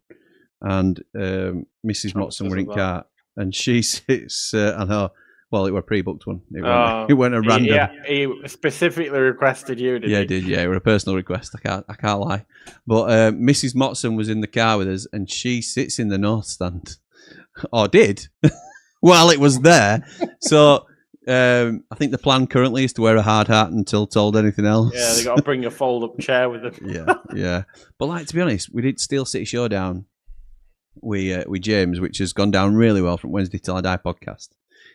Speaker 4: and Mrs. Motson were in car, and she sits... I know... Well, it were a pre-booked one. It went a random.
Speaker 5: Yeah, he specifically requested you, did he?
Speaker 4: Yeah, he did. Yeah, it was a personal request. I can't lie. But Mrs. Motson was in the car with us, and she sits in the north stand, or did, while it was there. So I think the plan currently is to wear a hard hat until told anything else.
Speaker 5: Yeah, they got to bring a fold-up chair with them.
Speaker 4: Yeah. But like, to be honest, we did Steel City Showdown with James, which has gone down really well from Wednesday Till I Die podcast.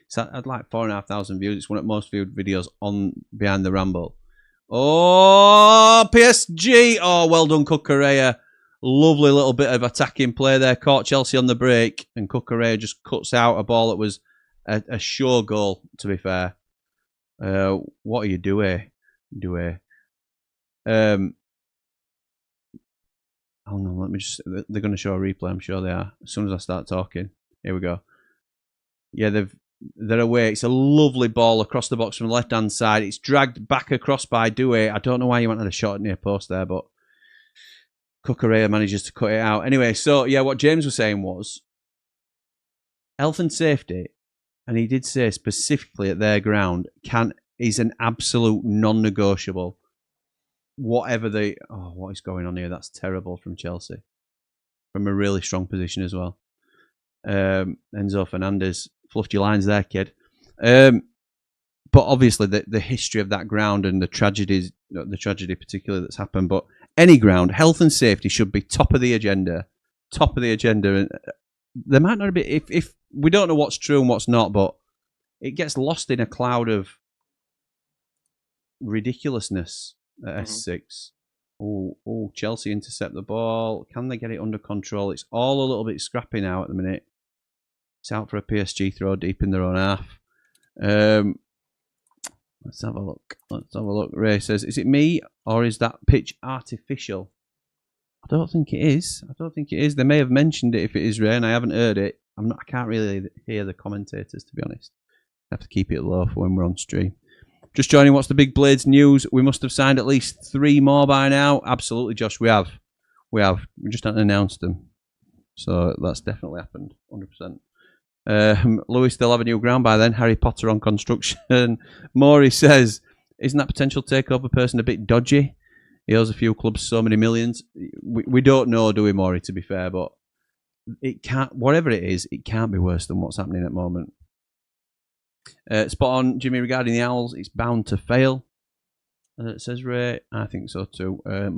Speaker 4: So I had like 4,500 views. It's one of the most viewed videos on Behind the Ramble. Oh, PSG. Oh, well done, Cucurella. Lovely little bit of attacking play there. Caught Chelsea on the break. And Cucurella just cuts out a ball that was a sure goal, to be fair. What are you doing? Hold on, let me just... They're going to show a replay, I'm sure they are. As soon as I start talking. Here we go. Yeah, they're away. It's a lovely ball across the box from the left-hand side. It's dragged back across by Doué. I don't know why he went at a shot near post there, but Cucurella manages to cut it out. Anyway, so, yeah, what James was saying was health and safety, and he did say specifically at their ground, is an absolute non-negotiable. Whatever what is going on here? That's terrible from Chelsea. From a really strong position as well. Enzo Fernandez, fluffed your lines there, kid. But obviously the history of that ground and the tragedy particularly that's happened. But any ground, health and safety should be top of the agenda. And there might not be, if we don't know what's true and what's not, but it gets lost in a cloud of ridiculousness at S6. Oh, Chelsea intercept the ball. Can they get it under control? It's all a little bit scrappy now at the minute. It's out for a PSG throw deep in their own half. Let's have a look. Ray says, is it me or is that pitch artificial? I don't think it is. They may have mentioned it if it is Ray and I haven't heard it. I can't really hear the commentators, to be honest. I have to keep it low for when we're on stream. Just joining, what's the big Blades news? We must have signed at least 3 more by now. Absolutely, Josh, we have. We just haven't announced them. So that's definitely happened, 100%. Louis still have a new ground by then. Harry Potter on construction. Maury says, isn't that potential takeover person a bit dodgy? He owes a few clubs so many millions. We don't know, do we, Maury, to be fair, but it can't, whatever it is, it can't be worse than what's happening at the moment. Spot on, Jimmy, regarding the Owls, it's bound to fail. Says Ray. I think so too. Dave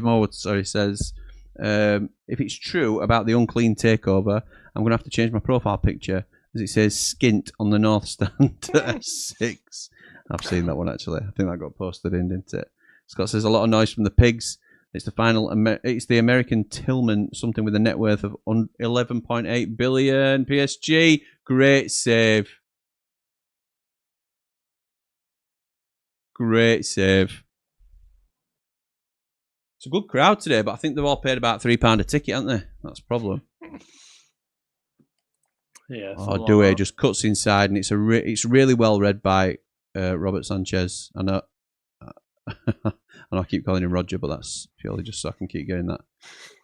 Speaker 4: Morwood, says, if it's true about the unclean takeover, I'm going to have to change my profile picture as it says skint on the north stand at 6. I've seen that one actually. I think that got posted in, didn't it? Scott says a lot of noise from the pigs. It's the final. It's the American Tillman, something with a net worth of 11.8 billion. PSG, great save. Great save. It's a good crowd today, but I think they've all paid about £3 a ticket, haven't they? That's the problem.
Speaker 5: Yeah.
Speaker 4: Oh, Douay just cuts inside, and it's really well read by Robert Sanchez. I know. And I keep calling him Roger, but that's purely just so I can keep getting that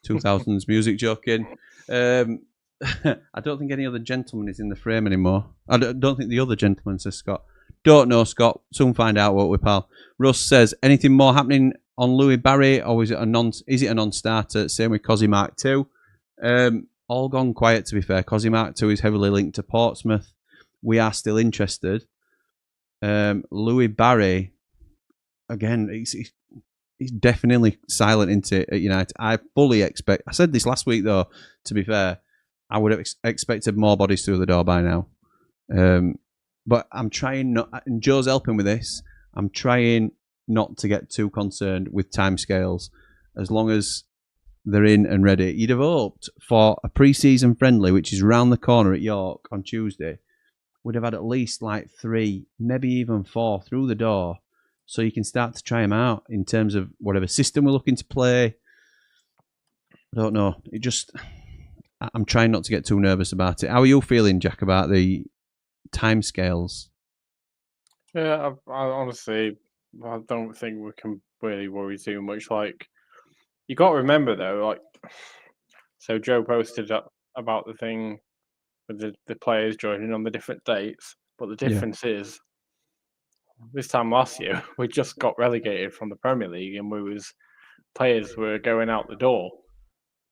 Speaker 4: 2000s music joke in. I don't think any other gentleman is in the frame anymore. I don't think the other gentleman, says Scott. Don't know, Scott. Soon find out, won't we, pal? Russ says, anything more happening on Louis Barry, or is it a non-starter? Same with Cosy Mark 2. All gone quiet, to be fair. Cosy Mark 2 is heavily linked to Portsmouth. We are still interested. Louis Barry, again, he's definitely silent into it at United. I fully expect... I said this last week, though, to be fair. I would have expected more bodies through the door by now. But I'm trying not... And Joe's helping with this. I'm trying not to get too concerned with timescales. As long as they're in and ready. You'd have hoped for a pre-season friendly, which is round the corner at York on Tuesday, would have had at least like 3, maybe even 4 through the door, so you can start to try them out in terms of whatever system we're looking to play. I don't know. I'm trying not to get too nervous about it. How are you feeling, Jack, about the timescales?
Speaker 5: Yeah, I honestly, I don't think we can really worry too much. Like, you got to remember though, like, so Joe posted about the thing with the players joining on the different dates, but the difference is, this time last year we just got relegated from the Premier League, and players were going out the door,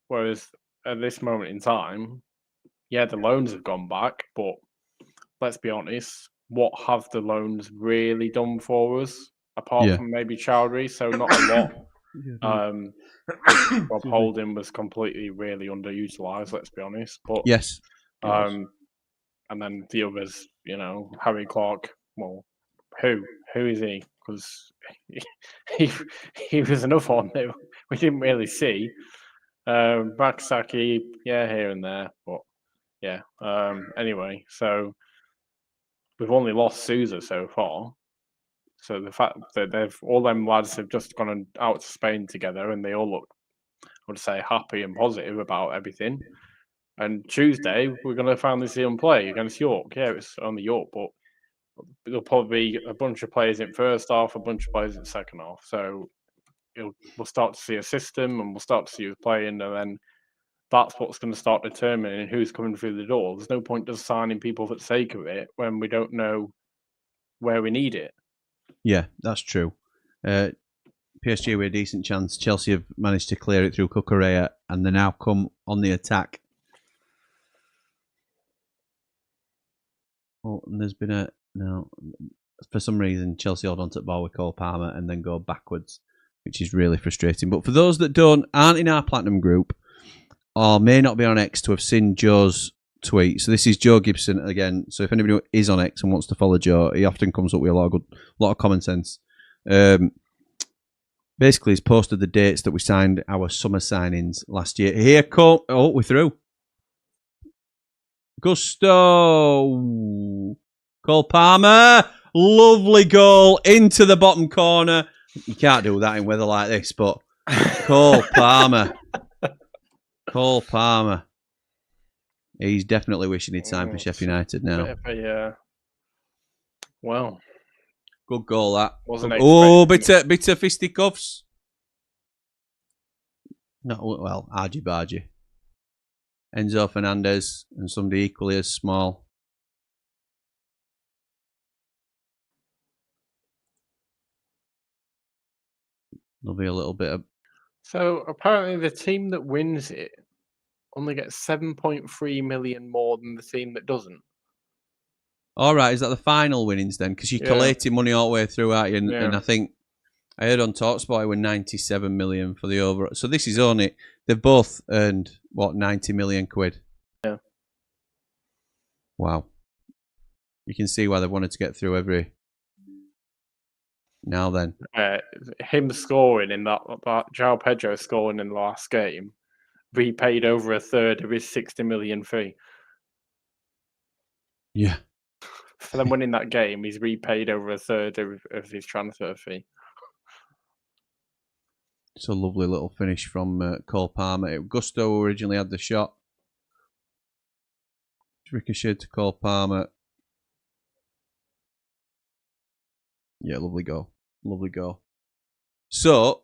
Speaker 5: whereas at this moment in time, yeah, the loans have gone back, but let's be honest, what have the loans really done for us apart from maybe Chowdhury? So not a lot. Rob Holding was completely really underutilized, let's be honest. But
Speaker 4: yes,
Speaker 5: and then the others, Harry Clark. Well, who is he? Because he was another one that we didn't really see. Bakasaki, here and there, but anyway, so we've only lost Sousa so far. So the fact that all them lads have just gone out to Spain together, and they all look, I would say, happy and positive about everything. And Tuesday we're going to finally see them play against York. Yeah, it's only York, but there'll probably be a bunch of players in first half, a bunch of players in second half. So we'll start to see a system, and we'll start to see who's playing, and then that's what's going to start determining who's coming through the door. There's no point just signing people for the sake of it when we don't know where we need it.
Speaker 4: Yeah, that's true. PSG with a decent chance. Chelsea have managed to clear it through Cucurella, and they now come on the attack. Oh, and there's been for some reason, Chelsea hold on to the ball with Cole Palmer and then go backwards, which is really frustrating. But for those that aren't in our Platinum group, or may not be on X to have seen Joe's tweet. So this is Joe Gibson again. So if anybody is on X and wants to follow Joe, he often comes up with a lot of common sense. Basically, he's posted the dates that we signed our summer signings last year. Here, Cole. Oh, we're through. Gusto. Cole Palmer. Lovely goal into the bottom corner. You can't do that in weather like this, but Cole Palmer. Cole Palmer. He's definitely wishing he'd signed for Sheffield United now.
Speaker 5: Well,
Speaker 4: good goal that.
Speaker 5: Wasn't
Speaker 4: Bitter fisticuffs. No, well, argy bargy. Enzo Fernandez and somebody equally as small. There'll be a little bit of.
Speaker 5: So apparently, the team that wins it only gets 7.3 million more than the team that doesn't.
Speaker 4: All right, is that the final winnings then? Because you're collating money all the way through, aren't you? And I think I heard on TalkSport it were 97 million for the overall. So this is only they've both earned what 90 million quid.
Speaker 5: Yeah.
Speaker 4: Wow. You can see why they wanted to get through every. Now then,
Speaker 5: him scoring in that João Pedro scoring in the last game repaid over a third of his 60 million fee.
Speaker 4: Yeah.
Speaker 5: For them winning that game, he's repaid over a third of his transfer fee.
Speaker 4: It's a lovely little finish from Cole Palmer. Gusto originally had the shot. Ricocheted to Cole Palmer. Yeah, lovely goal. Lovely goal. So,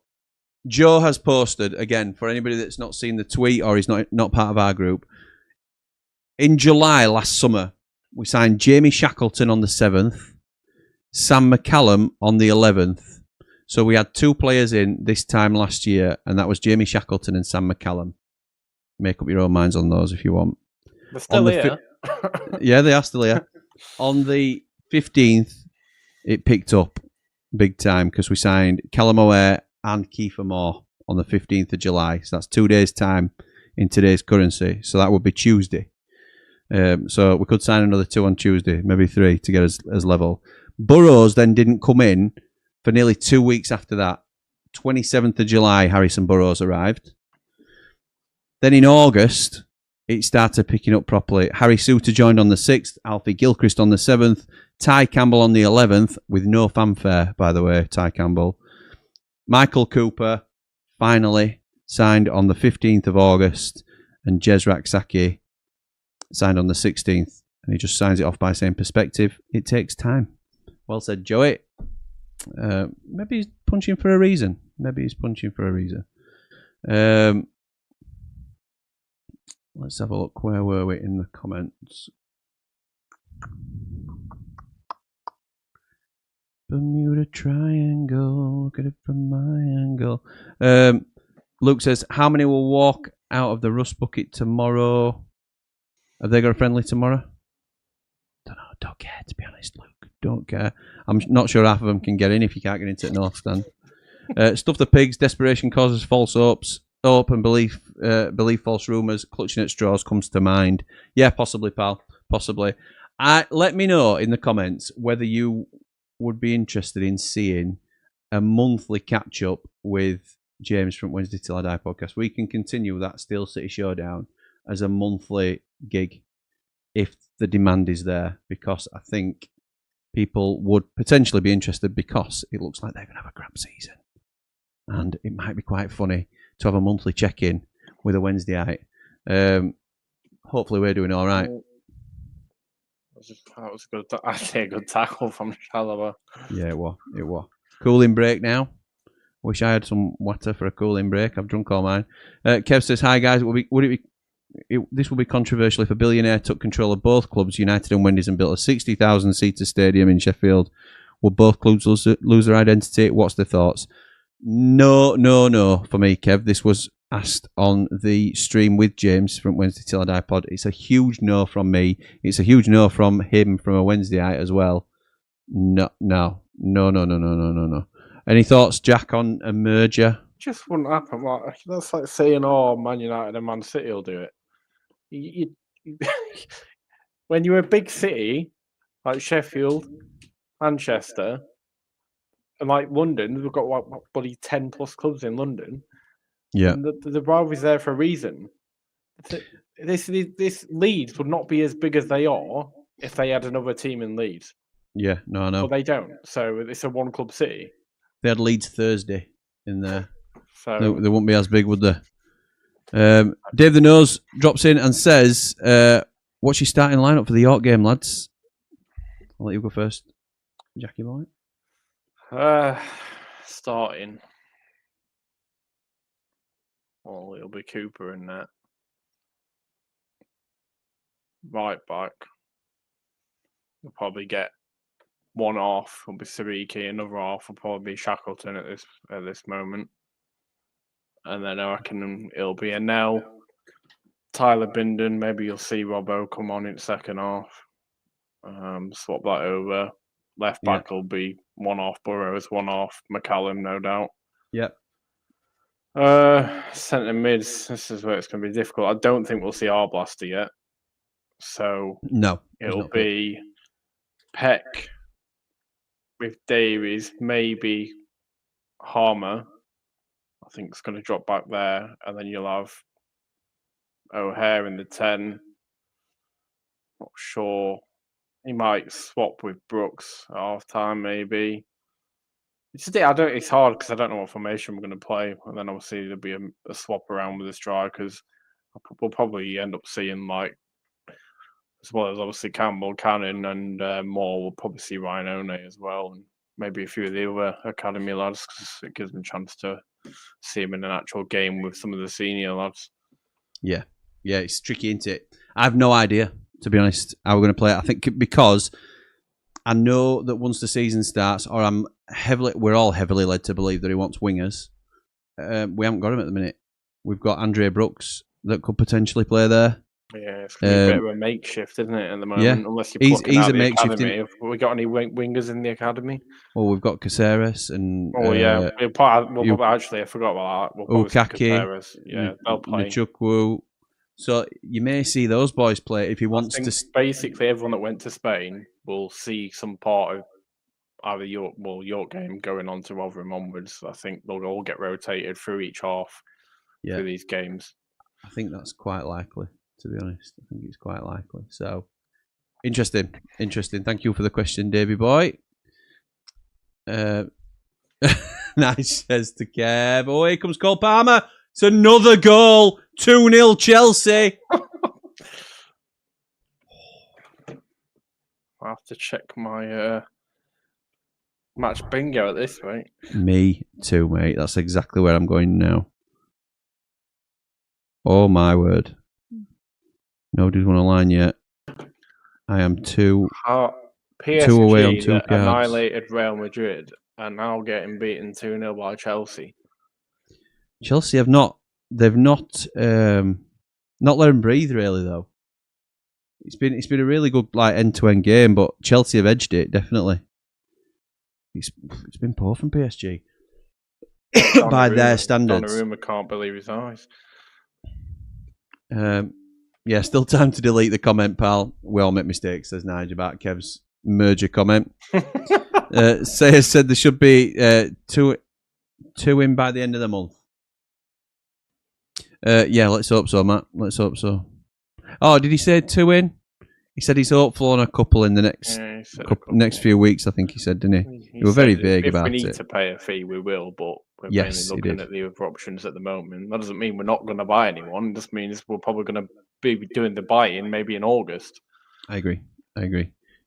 Speaker 4: Joe has posted, again, for anybody that's not seen the tweet or is not part of our group, in July last summer, we signed Jamie Shackleton on the 7th, Sam McCallum on the 11th. So we had 2 players in this time last year, and that was Jamie Shackleton and Sam McCallum. Make up your own minds on those if you want.
Speaker 5: They're still here.
Speaker 4: Yeah, they are still here. On the 15th, it picked up big time because we signed Callum O'Hare and Kiefer Moore on the 15th of July. So that's 2 days' time in today's currency. So that would be Tuesday. So we could sign another 2 on Tuesday, maybe 3 to get us as level. Burrows then didn't come in for nearly 2 weeks after that. 27th of July, Harrison Burrows arrived. Then in August, it started picking up properly. Harry Souttar joined on the 6th, Alfie Gilchrist on the 7th, Ty Campbell on the 11th, with no fanfare, by the way, Ty Campbell. Michael Cooper finally signed on the 15th of August, and Jezrak Saki signed on the 16th. And he just signs it off by saying, perspective, it takes time. Well said, Joey. Maybe he's punching for a reason. Let's have a look. Where were we in the comments? Bermuda Triangle. Look at it from my angle. Luke says, how many will walk out of the Rust Bucket tomorrow? Have they got a friendly tomorrow? Don't care, to be honest, Luke. Don't care. I'm not sure half of them can get in if you can't get into the North Stand. Stuff the pigs. Desperation causes false hopes. Hope and belief false rumours. Clutching at straws comes to mind. Yeah, possibly, pal. Possibly. Let me know in the comments whether you would be interested in seeing a monthly catch-up with James from Wednesday Till I Die podcast. We can continue that Steel City Showdown as a monthly gig if the demand is there, because I think people would potentially be interested because it looks like they're going to have a crap season. And it might be quite funny to have a monthly check-in with a Wednesdayite. Hopefully we're doing all right.
Speaker 5: That was good. Actually, a good tackle from Chalobah.
Speaker 4: Yeah, it was. Cooling break now. Wish I had some water for a cooling break. I've drunk all mine. Kev says, hi guys, this will be controversial if a billionaire took control of both clubs, United and Wendy's, and built a 60,000 seater stadium in Sheffield. Would both clubs lose their identity? What's the thoughts? No for me, Kev. This was asked on the stream with James from Wednesday Till I Die pod. It's a huge no from me. It's a huge no from him from a Wednesdayite as well. No. Any thoughts, Jack, on a merger?
Speaker 5: Just wouldn't happen. That's like saying, Man United and Man City will do it. When you're a big city like Sheffield, Manchester, and like London, we've got bloody 10 plus clubs in London.
Speaker 4: Yeah,
Speaker 5: and the rivalry's there for a reason. This Leeds would not be as big as they are if they had another team in Leeds.
Speaker 4: Yeah, no, I know.
Speaker 5: But they don't. So it's a one club city.
Speaker 4: They had Leeds Thursday in there.
Speaker 5: So
Speaker 4: they wouldn't be as big, would they? Dave the Nose drops in and says, what's your starting lineup for the York game, lads? I'll let you go first, Jackie boy.
Speaker 5: Starting. Well, it'll be Cooper in that. Right back. We'll probably get one half. Will be Sariki. Another half will probably be Shackleton at this moment. And then I reckon it'll be a Nell, Tyler Binden. Maybe you'll see Robbo come on in the second half. Swap that over. Left back will be one half Burrows, one half McCallum, no doubt.
Speaker 4: Yep.
Speaker 5: Centre mids. This is where it's going to be difficult. I don't think we'll see Arblaster yet. So
Speaker 4: no,
Speaker 5: it'll be Peck with Davies, maybe Harmer. I think it's going to drop back there, and then you'll have O'Hare in the 10. Not sure. He might swap with Brooks at half time, maybe. It's hard because I don't know what formation we're going to play, and then obviously there'll be a swap around with the strikers. We'll probably end up seeing as well as obviously Campbell, Cannon, and Moore. We'll probably see Ryan One as well, and maybe a few of the other academy lads because it gives them a chance to see him in an actual game with some of the senior lads.
Speaker 4: Yeah, it's tricky, isn't it? I have no idea, to be honest, how we're going to play it. I think because I know that once the season starts, or we're all heavily led to believe that he wants wingers. We haven't got him at the minute. We've got Andre Brooks that could potentially play there.
Speaker 5: Yeah, it's going to be a bit of a makeshift, isn't it, at the moment?
Speaker 4: Yeah.
Speaker 5: Unless you're
Speaker 4: He's
Speaker 5: out
Speaker 4: a
Speaker 5: the
Speaker 4: makeshift.
Speaker 5: academy. Have we got any wingers in the academy?
Speaker 4: Well, we've got Caceres and...
Speaker 5: yeah. Actually, I forgot about that. We'll
Speaker 4: Ukaki,
Speaker 5: yeah, they'll play.
Speaker 4: Nachukwu. So you may see those boys play if he wants to...
Speaker 5: Basically, everyone that went to Spain will see some part of either York game going on to Rotherham onwards. I think they'll all get rotated through each half through these games.
Speaker 4: I think that's quite likely, to be honest. I think it's quite likely. So, interesting. Thank you for the question, Davey boy. Nice, says to Kev. Oh, here comes Cole Palmer. It's another goal. 2-0 Chelsea.
Speaker 5: I have to check my match bingo at this rate.
Speaker 4: Me too, mate. That's exactly where I'm going now. Oh, my word. Nobody's won a line yet. I am two away on 2 cards.
Speaker 5: Annihilated Real Madrid and now getting beaten 2-0 by Chelsea.
Speaker 4: Chelsea have not. They've not let them breathe really though. It's been a really good end-to-end game, but Chelsea have edged it definitely. It's been poor from PSG by their standards.
Speaker 5: Donnarumma can't believe his eyes.
Speaker 4: Yeah, still time to delete the comment, pal. We all make mistakes, says Nigel about Kev's merger comment. Sayer said there should be two in by the end of the month. Yeah, let's hope so, Matt. Let's hope so. Oh, did he say 2 in? He said he's hopeful on a couple in the next few weeks, I think he said, didn't he? You were very vague about it.
Speaker 5: If we need to pay a fee, we will, but we're mainly looking at the other options at the moment. That doesn't mean we're not going to buy anyone. It just means we're probably going to be doing the buy-in maybe in August. I agree.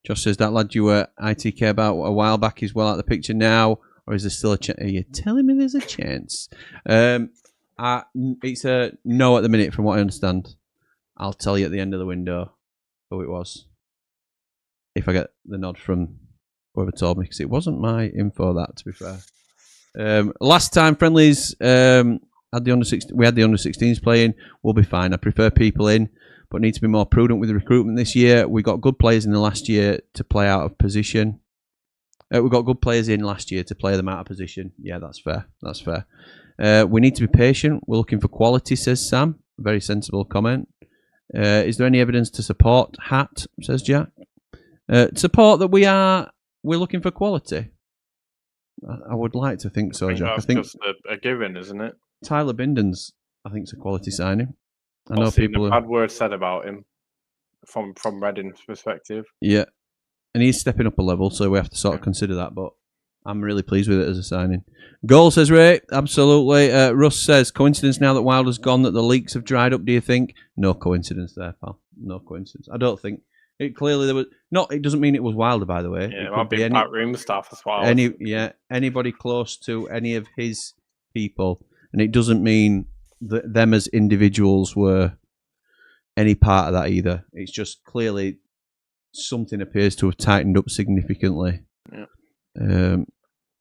Speaker 5: Josh says that lad you were ITK about a while back is well out of the picture now, or is there still a chance? Are you telling me there's a chance? It's a no at the minute from what I understand. I'll tell you at the end of the window who it was. If I get the nod from whoever told me, because it wasn't my info that, to be fair. Last time friendlies had the we had the under-16s playing. We'll be fine. I prefer people in, but need to be more prudent with the recruitment this year. We got good players in the last year to play out of position. We got good players in last year to play them out of position. Yeah, that's fair. We need to be patient. We're looking for quality, says Sam. Very sensible comment. Is there any evidence to support Hat, says Jack? Support that we're looking for quality. I would like to think so, Jack. I think just a given, isn't it?
Speaker 4: Tyler Binden's, I think, is a quality signing. I
Speaker 5: know
Speaker 4: people
Speaker 5: a bad word said about him from Reading's perspective.
Speaker 4: Yeah, and he's stepping up a level, so we have to sort of consider that. But I'm really pleased with it as a signing. Goal, says Ray. Absolutely. Russ says, coincidence now that Wilder's gone that the leaks have dried up, do you think? No coincidence there, pal. No coincidence. I don't think. It clearly there was... It doesn't mean it was Wilder, by the way.
Speaker 5: Yeah, it might be backroom stuff as well.
Speaker 4: Anybody close to any of his people. And it doesn't mean that them as individuals were any part of that either. It's just clearly something appears to have tightened up significantly.
Speaker 5: Yeah.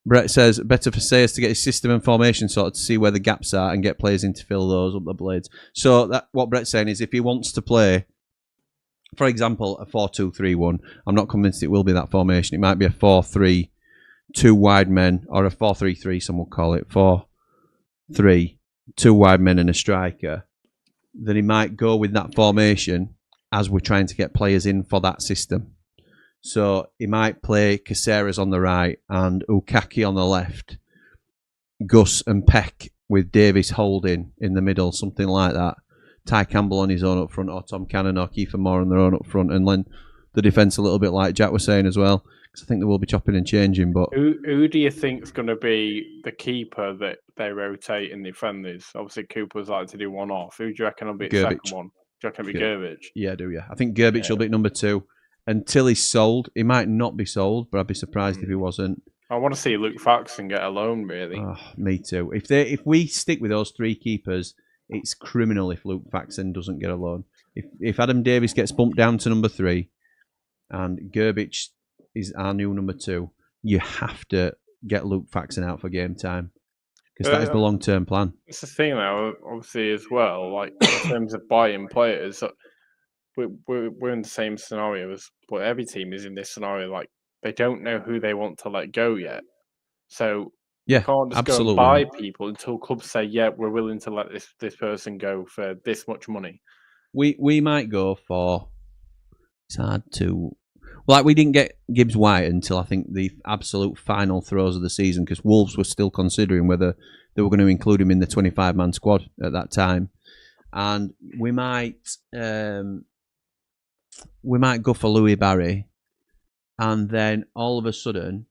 Speaker 4: Brett says, better for Sayers to get his system and formation sorted to see where the gaps are and get players in to fill those up the blades. So what Brett's saying is if he wants to play, for example, a 4-2-3-1, I'm not convinced it will be that formation. It might be a 4-3, 2 wide men, or a 4-3-3, some will call it, 4-3, 2 wide men and a striker. Then he might go with that formation as we're trying to get players in for that system. So he might play Caceres on the right and Ukaki on the left, Gus and Peck with Davis holding in the middle, something like that. Ty Campbell on his own up front, or Tom Cannon or Kiefer Moore on their own up front, and then the defence a little bit like Jack was saying as well, because I think they will be chopping and changing. But
Speaker 5: who do you think is going to be the keeper that they rotate in the friendlies? Obviously, Cooper's like to do one off. Who do you reckon will be the second one? Do you reckon it'll be Gerbich?
Speaker 4: Yeah, I do, yeah. I think Gerbich will be number 2. Until he's sold. He might not be sold, but I'd be surprised if he wasn't.
Speaker 5: I want to see Luke Faxon get a loan, really.
Speaker 4: Oh, me too. If we stick with those 3 keepers, it's criminal if Luke Faxon doesn't get a loan. If Adam Davis gets bumped down to number 3 and Gerbich is our new number 2, you have to get Luke Faxon out for game time. Because that is the long-term plan.
Speaker 5: It's the thing, though, obviously, as well, like in terms of buying players, we're in the same scenario as every team is in this scenario. Like, they don't know who they want to let go yet. So you can't just go and buy people until clubs say, yeah, we're willing to let this person go for this much money.
Speaker 4: We might go for... It's hard to... Like, we didn't get Gibbs White until, I think, the absolute final throes of the season, because Wolves were still considering whether they were going to include him in the 25-man squad at that time. And we might go for Louis Barry, and then all of a sudden,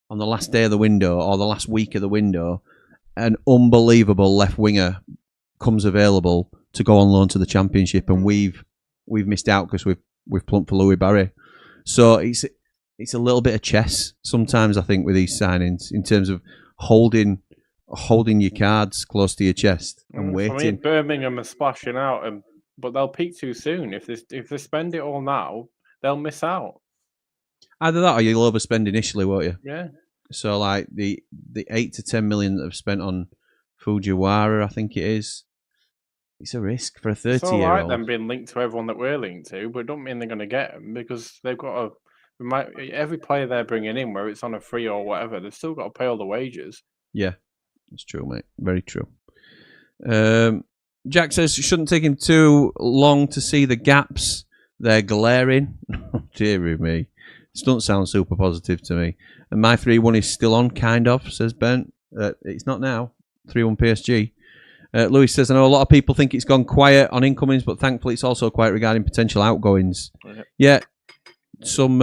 Speaker 4: on the last day of the window, or the last week of the window, an unbelievable left winger comes available to go on loan to the Championship, and we've missed out because we've plumped for Louis Barry. So it's a little bit of chess sometimes, I think, with these signings in terms of holding your cards close to your chest and waiting.
Speaker 5: I mean, Birmingham are splashing out, but they'll peak too soon. If they spend it all now, they'll miss out.
Speaker 4: Either that, or you'll overspend initially, won't you?
Speaker 5: Yeah.
Speaker 4: So, like the 8 to 10 million that they've spent on Fujiwara, I think it is. It's a risk for a 30-year-old.
Speaker 5: It's all right them being linked to everyone that we're linked to, but it don't mean they're going to get them, because they've got every player they're bringing in, where it's on a free or whatever, they've still got to pay all the wages.
Speaker 4: Yeah, that's true, mate. Very true. Jack says it shouldn't take him too long to see the gaps. They're glaring. Dear me. This doesn't sound super positive to me. And my 3-1 is still on, kind of, says Ben. It's not now. 3-1 PSG. Louis says, I know a lot of people think it's gone quiet on incomings, but thankfully it's also quiet regarding potential outgoings. Yeah, some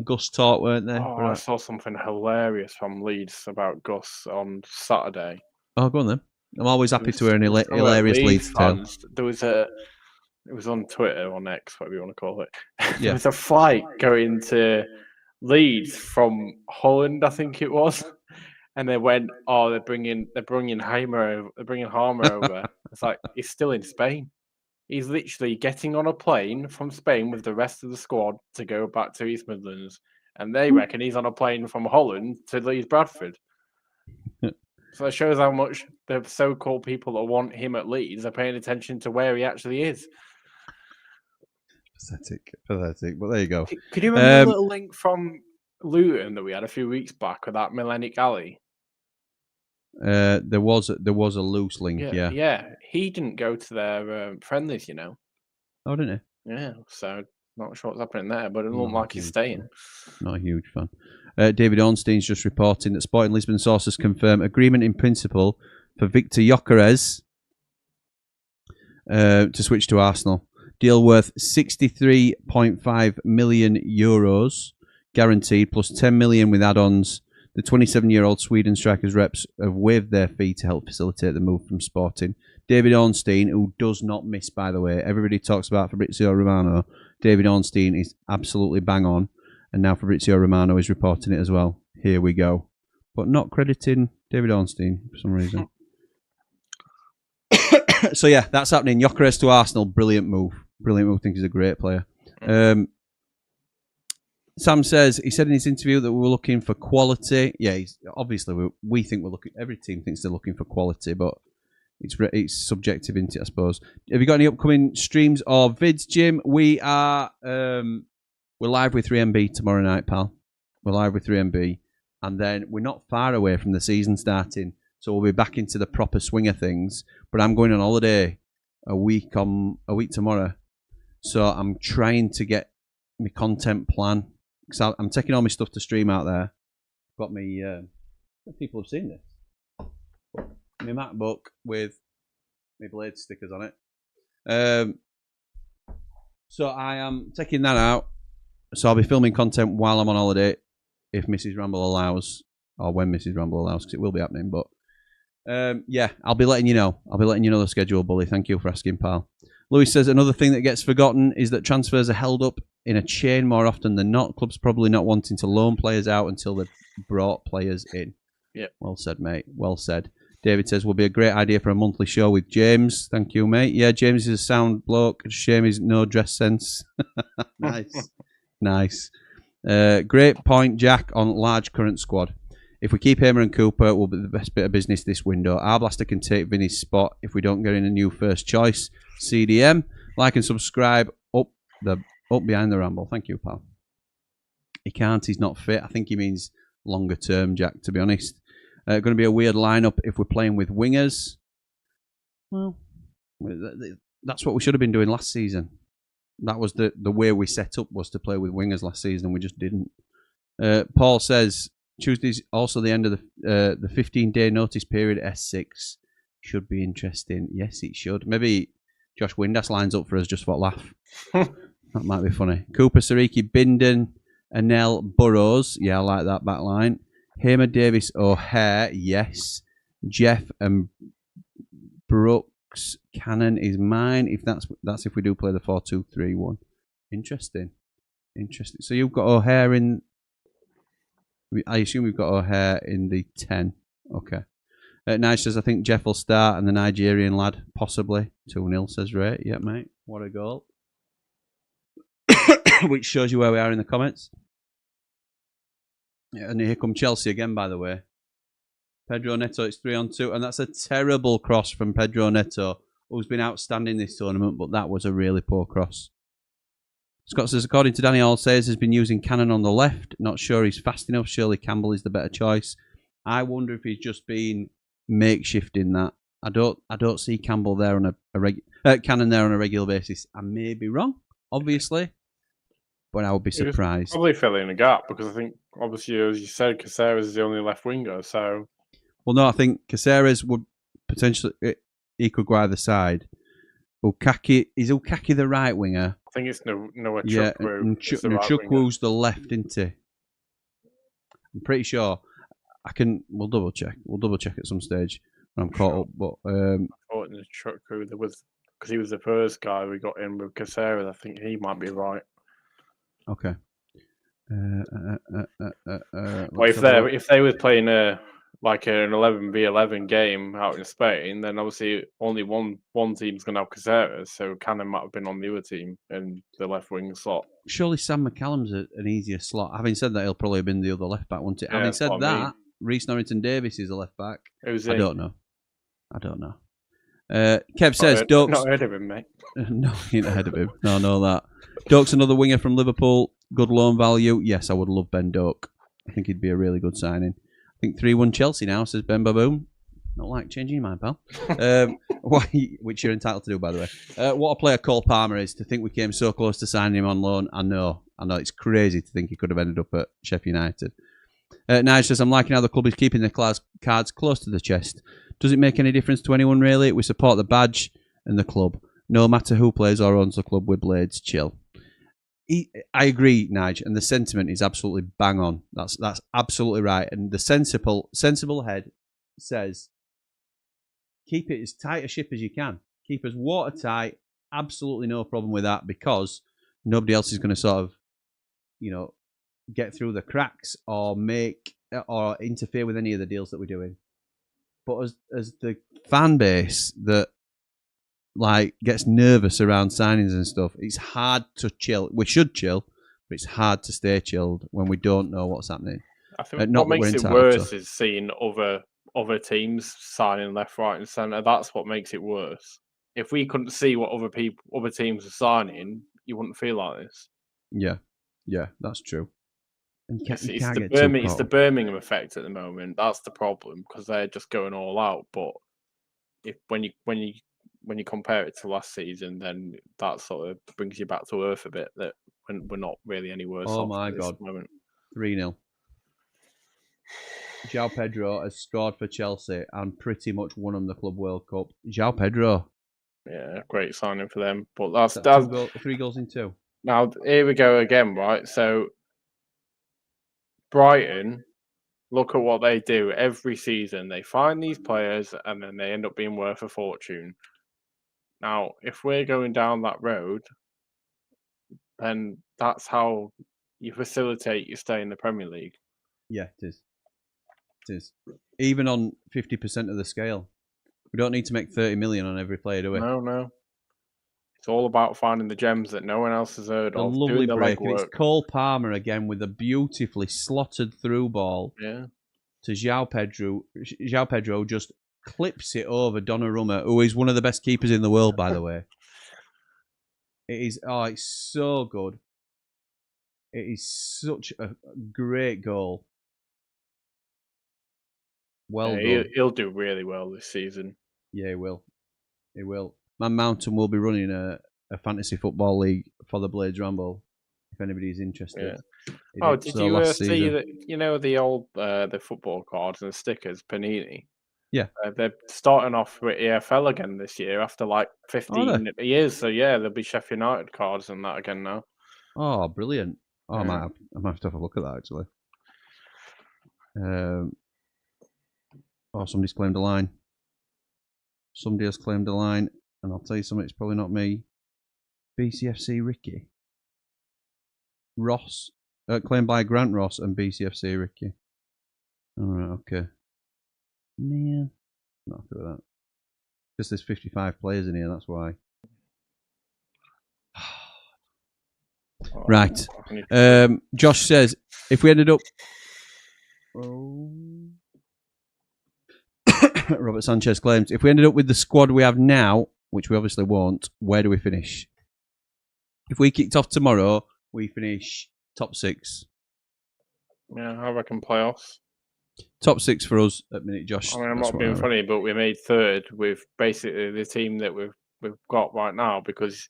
Speaker 4: Gus talk, weren't there?
Speaker 5: Oh, I saw something hilarious from Leeds about Gus on Saturday.
Speaker 4: Oh, go on then. I'm always happy to hear an hilarious Leeds tale.
Speaker 5: It was on Twitter, on X, whatever you want to call it.
Speaker 4: Yeah.
Speaker 5: There was a flight going to Leeds from Holland, I think it was. And they went, they're bringing Harmer over. It's like, he's still in Spain. He's literally getting on a plane from Spain with the rest of the squad to go back to East Midlands. And they reckon he's on a plane from Holland to Leeds Bradford. So it shows how much the so-called people that want him at Leeds are paying attention to where he actually is.
Speaker 4: Pathetic. But there you go.
Speaker 5: Could you remember the little link from Luton that we had a few weeks back with that Milenic Ali?
Speaker 4: There was a loose link. Yeah.
Speaker 5: He didn't go to their friendlies, you know.
Speaker 4: Oh, didn't he?
Speaker 5: Yeah. So not sure what's happening there, but it doesn't look like he's staying.
Speaker 4: Not a huge fan. David Ornstein's just reporting that Sporting Lisbon sources confirm agreement in principle for Victor Gyökeres to switch to Arsenal. Deal worth €63.5 million guaranteed, plus 10 million with add-ons The 27-year-old Sweden striker's reps have waved their fee to help facilitate the move from Sporting. David Ornstein, who does not miss, by the way. Everybody talks about Fabrizio Romano. David Ornstein is absolutely bang on. And now Fabrizio Romano is reporting it as well. Here we go. But not crediting David Ornstein for some reason. So yeah, that's happening. Gyökeres to Arsenal. Brilliant move. Brilliant move. I think he's a great player. Sam says, he said in his interview that we were looking for quality. Yeah, obviously we think we're looking, every team thinks they're looking for quality, but it's subjective, isn't it, I suppose. Have you got any upcoming streams or vids, Jim? We are, we're live with 3MB tomorrow night, pal. We're live with 3MB. And then we're not far away from the season starting. So we'll be back into the proper swing of things. But I'm going on holiday a week tomorrow. So I'm trying to get my content plan. Because I'm taking all my stuff to stream out there. Got me, people have seen this. My MacBook with my Blade stickers on it. So I am taking that out. So I'll be filming content while I'm on holiday, if Mrs. Ramble allows, or when Mrs. Ramble allows, because it will be happening. But yeah, I'll be letting you know. I'll be letting you know the schedule, Bully. Thank you for asking, pal. Louis says another thing that gets forgotten is that transfers are held up in a chain more often than not. Clubs probably not wanting to loan players out until they've brought players in.
Speaker 5: Yeah.
Speaker 4: Well said, mate. Well said. David says, will be a great idea for a monthly show with James. Thank you, mate. Yeah, James is a sound bloke. Shame he's no dress sense. Nice. Nice. Great point, Jack, on large current squad. If we keep Hamer and Cooper, we'll be the best bit of business this window. Our Blaster can take Vinny's spot if we don't get in a new first choice. CDM. Like and subscribe. Up Behind the Ramble. Thank you, pal. He can't. He's not fit. I think he means longer term, Jack, to be honest. Going to be a weird lineup if we're playing with wingers. Well, that's what we should have been doing last season. That was the way we set up, was to play with wingers last season. We just didn't. Paul says Tuesday's also the end of the 15-day notice period at S6. Should be interesting. Yes, it should. Maybe Josh Windass lines up for us just for a laugh. That might be funny. Cooper, Sariki, Binden, Anel, Burrows. Yeah, I like that back line. Hamer, Davis, O'Hare. Yes. Jeff and Brooks. Cannon is mine. If that's if we do play the 4-2-3-1. Interesting. So you've got O'Hare in. I assume we've got O'Hare in the 10. Okay. Nice says, I think Jeff will start and the Nigerian lad, possibly. 2-0 says Ray. Yeah, mate. What a goal. Which shows you where we are in the comments. Yeah, and here come Chelsea again, by the way. Pedro Neto, it's 3-on-2. And that's a terrible cross from Pedro Neto, who's been outstanding this tournament, but that was a really poor cross. Scott says, according to Danny Allsays, has been using Cannon on the left. Not sure he's fast enough. Surely Campbell is the better choice. I wonder if he's just been makeshifting that. I don't see Campbell there on Cannon there on a regular basis. I may be wrong, obviously, but I would be surprised.
Speaker 5: Probably filling a gap because I think, obviously, as you said, Caceres is the only left winger. So,
Speaker 4: well, no, I think Caceres would potentially he could go either side. Is Ukaki the right winger?
Speaker 5: I think it's Noah Chukwu.
Speaker 4: Yeah, Chukwu's the left, isn't he? I'm pretty sure. We'll double check. We'll double check at some stage when I'm caught up. But
Speaker 5: I thought in the Chukwu there was, because he was the first guy we got in with Caceres. I think he might be right.
Speaker 4: Okay.
Speaker 5: Well, if they were playing an 11v11 game out in Spain, then obviously only one team's going to have Caceres, so Cannon might have been on the other team in the left wing slot.
Speaker 4: Surely Sam McCallum's an easier slot. Having said that, he'll probably have been the other left back, wouldn't it? Yeah, having said that, Reece Norrington-Davis is a left back.
Speaker 5: Who's he?
Speaker 4: I don't know. Kev says, Dokes...
Speaker 5: Not heard of him, mate.
Speaker 4: No, he ain't heard of him. No, know that. Dokes, another winger from Liverpool. Good loan value. Yes, I would love Ben Doak. I think he'd be a really good signing. I think 3-1 Chelsea now, says Ben Baboon. Not like changing your mind, pal. Which you're entitled to do, by the way. What a player Cole Palmer is. To think we came so close to signing him on loan. I know. It's crazy to think he could have ended up at Sheffield United. Nige says, I'm liking how the club is keeping their cards close to the chest. Does it make any difference to anyone, really? We support the badge and the club. No matter who plays or owns the club with Blades, chill. I agree, Nige, and the sentiment is absolutely bang on. That's absolutely right. And the sensible head says, keep it as tight a ship as you can. Keep us watertight. Absolutely no problem with that, because nobody else is going to sort of, get through the cracks or interfere with any of the deals that we're doing. But as the fan base that gets nervous around signings and stuff, it's hard to chill. We should chill, but it's hard to stay chilled when we don't know what's happening.
Speaker 5: I think what makes it worse is seeing other teams signing left, right, and centre. That's what makes it worse. If we couldn't see what other teams are signing, you wouldn't feel like this.
Speaker 4: Yeah, that's true. And
Speaker 5: it's the Birmingham effect at the moment. That's the problem, because they're just going all out. But when you compare it to last season, then that sort of brings you back to earth a bit. That we're not really any worse.
Speaker 4: Oh my God! 3-0. João Pedro has scored for Chelsea and pretty much won them the Club World Cup. João Pedro.
Speaker 5: Yeah, great signing for them. But that's
Speaker 4: 3 goals in 2.
Speaker 5: Now here we go again, right? So Brighton, look at what they do every season. They find these players and then they end up being worth a fortune. Now, if we're going down that road, then that's how you facilitate your stay in the Premier League.
Speaker 4: Yeah, it is. Even on 50% of the scale. We don't need to make 30 million on every player, do we?
Speaker 5: No. It's all about finding the gems that no one else has heard of.
Speaker 4: Lovely break. And it's Cole Palmer again with a beautifully slotted through ball.
Speaker 5: Yeah.
Speaker 4: To João Pedro. João Pedro just clips it over Donnarumma, who is one of the best keepers in the world, by the way. It's so good. It is such a great goal. Well done.
Speaker 5: He'll do really well this season.
Speaker 4: Yeah, he will. Man Mountain will be running a fantasy football league for the Blades Ramble, if anybody's interested.
Speaker 5: Yeah. Did you see that? The old the football cards and the stickers, Panini?
Speaker 4: Yeah.
Speaker 5: They're starting off with EFL again this year after 15 years. So yeah, there'll be Sheffield United cards and that again now.
Speaker 4: Oh, brilliant! Oh, yeah. I might have to have a look at that actually. Somebody's claimed a line. Somebody has claimed a line, and I'll tell you something, it's probably not me. BCFC Ricky. Ross. Claimed by Grant Ross and BCFC Ricky. Alright, okay. Man. Not happy with that. Because there's 55 players in here, that's why. Right. Josh says, if we ended up... Robert Sanchez claims, if we ended up with the squad we have now, which we obviously won't, where do we finish? If we kicked off tomorrow, we finish top 6.
Speaker 5: Yeah, I reckon playoffs.
Speaker 4: Top 6 for us at minute, Josh.
Speaker 5: I mean, I'm not being funny, but we made 3rd with basically the team that we've got right now because,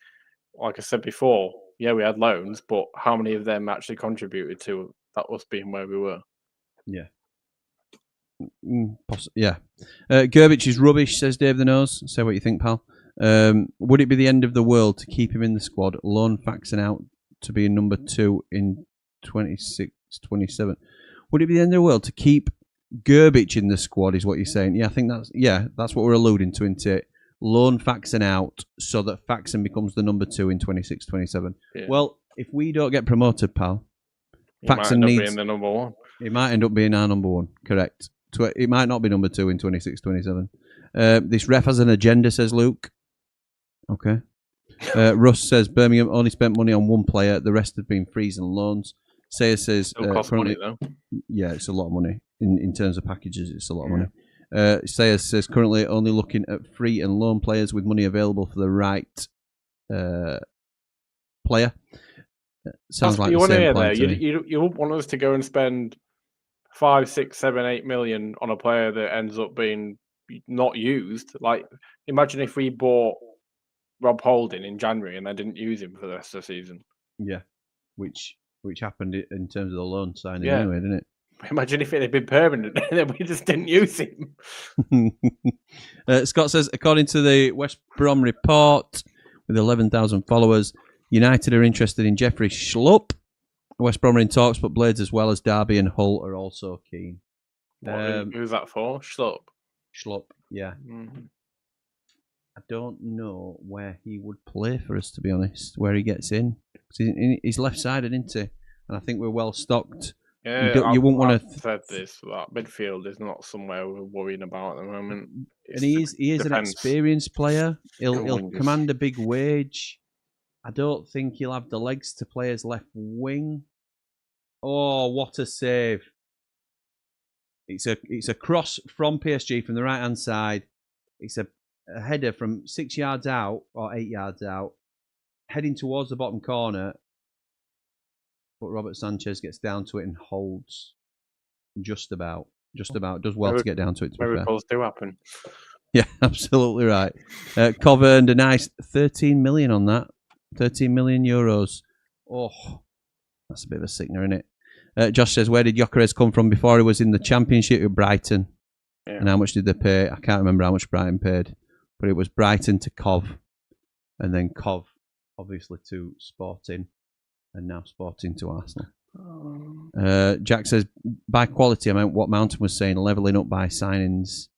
Speaker 5: like I said before, yeah, we had loans, but how many of them actually contributed to that us being where we were?
Speaker 4: Yeah. Yeah. Gerbich is rubbish, says Dave the Nose. Say what you think, pal. Would it be the end of the world to keep him in the squad, loan Faxon out to be number 2 in 26-27? Would it be the end of the world to keep Gerbich in the squad, is what you're saying? Yeah, I think that's what we're alluding to, isn't it? Loan Faxon out so that Faxon becomes the number 2 in 26-27. Yeah. Well, if we don't get promoted, pal,
Speaker 5: Faxon might end up being the number 1.
Speaker 4: It might end up being our number 1, correct. It might not be number 2 in 26-27. This ref has an agenda, says Luke. Okay. Russ says Birmingham only spent money on one player. The rest have been frees and loans. Sayers says...
Speaker 5: cost money, though.
Speaker 4: Yeah, it's a lot of money. In terms of packages, it's a lot of money. Sayers says currently only looking at free and loan players with money available for the right player. Sounds like the same plan to me.
Speaker 5: You wouldn't want us to go and spend 5, 6, 7, 8 million on a player that ends up being not used. Like, imagine if we bought Rob Holding in January and they didn't use him for the rest of the season.
Speaker 4: Yeah, which happened in terms of the loan signing anyway, didn't it?
Speaker 5: Imagine if it had been permanent and then we just didn't use him.
Speaker 4: Scott says, according to the West Brom report, with 11,000 followers, United are interested in Jeffrey Schlupp. West Brom are in talks, but Blades as well as Derby and Hull are also keen.
Speaker 5: Who's that for? Schlupp.
Speaker 4: Schlupp, yeah.
Speaker 5: Mm.
Speaker 4: I don't know where he would play for us, to be honest, where he gets in. He's left-sided, isn't he? And I think we're well stocked.
Speaker 5: Yeah,
Speaker 4: you wouldn't want
Speaker 5: I've
Speaker 4: to
Speaker 5: said this. That midfield is not somewhere we're worrying about at the moment.
Speaker 4: And he is an experienced player. He'll command a big wage. I don't think he'll have the legs to play as left wing. Oh, what a save! It's a cross from PSG from the right hand side. It's a header from 6 yards out or 8 yards out, heading towards the bottom corner. But Robert Sanchez gets down to it and holds just about. Does well to get down to it.
Speaker 5: Miracles do happen.
Speaker 4: Yeah, absolutely right. Cov earned a nice 13 million on that. 13 million euros. Oh, that's a bit of a sickener, isn't it? Josh says, where did Gyökeres come from before he was in the Championship with Brighton? Yeah. And how much did they pay? I can't remember how much Brighton paid. But it was Brighton to Cov. And then Cov, obviously, to Sporting. And now Sporting to Arsenal. Jack says, by quality, I meant what Mountain was saying, levelling up by signings.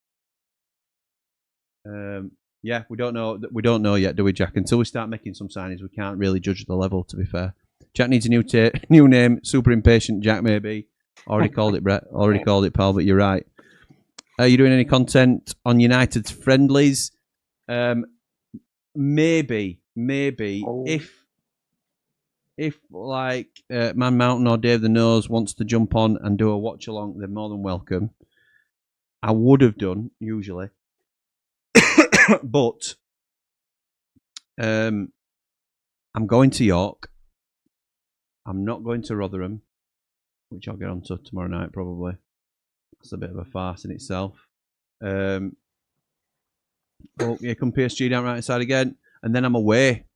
Speaker 4: Yeah, we don't know. We don't know yet, do we, Jack? Until we start making some signings, we can't really judge the level. To be fair, Jack needs a new name. Super impatient Jack, maybe. Already called it, Brett. Already called it, pal. But you're right. Are you doing any content on United's friendlies? Maybe. Oh. If like Man Mountain or Dave the Nose wants to jump on and do a watch along, they're more than welcome. I would have done usually. But I'm going to York. I'm not going to Rotherham, which I'll get onto tomorrow night probably. That's a bit of a farce in itself. Oh, here come PSG down right side again, and then I'm away.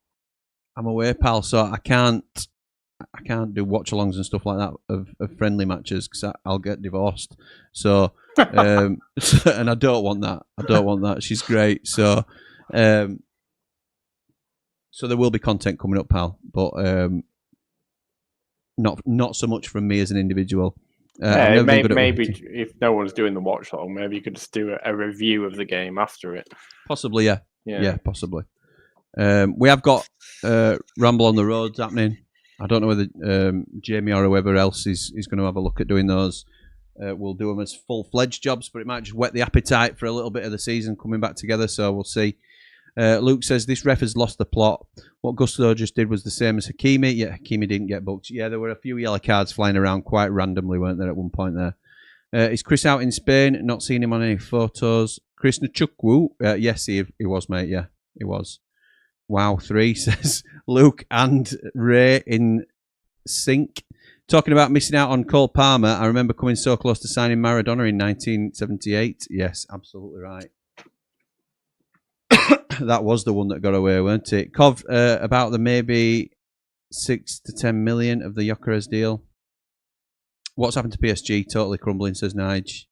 Speaker 4: I'm away, pal. So I can't do watch-alongs and stuff like that of friendly matches because I'll get divorced. So, and I don't want that. I don't want that. She's great. So, so there will be content coming up, pal. But not so much from me as an individual.
Speaker 5: Maybe if no one's doing the watch-along, maybe you could just do a review of the game after it.
Speaker 4: Possibly, yeah. Yeah, possibly. We have got Ramble on the Roads happening. I don't know whether Jamie or whoever else is going to have a look at doing those. We'll do them as full-fledged jobs, but it might just whet the appetite for a little bit of the season coming back together, so we'll see. Luke says, this ref has lost the plot. What Gusto just did was the same as Hakimi, yet Hakimi didn't get booked. Yeah, there were a few yellow cards flying around quite randomly, weren't there, at one point there. Is Chris out in Spain? Not seen him on any photos. Chris Nachukwu? Yes, he was, mate, yeah, he was. Wow, 3 says Luke and Ray in sync. Talking about missing out on Cole Palmer, I remember coming so close to signing Maradona in 1978. Yes, absolutely right. That was the one that got away, weren't it? Cov, about the maybe 6 to 10 million of the Gyökeres deal. What's happened to PSG? Totally crumbling, says Nige.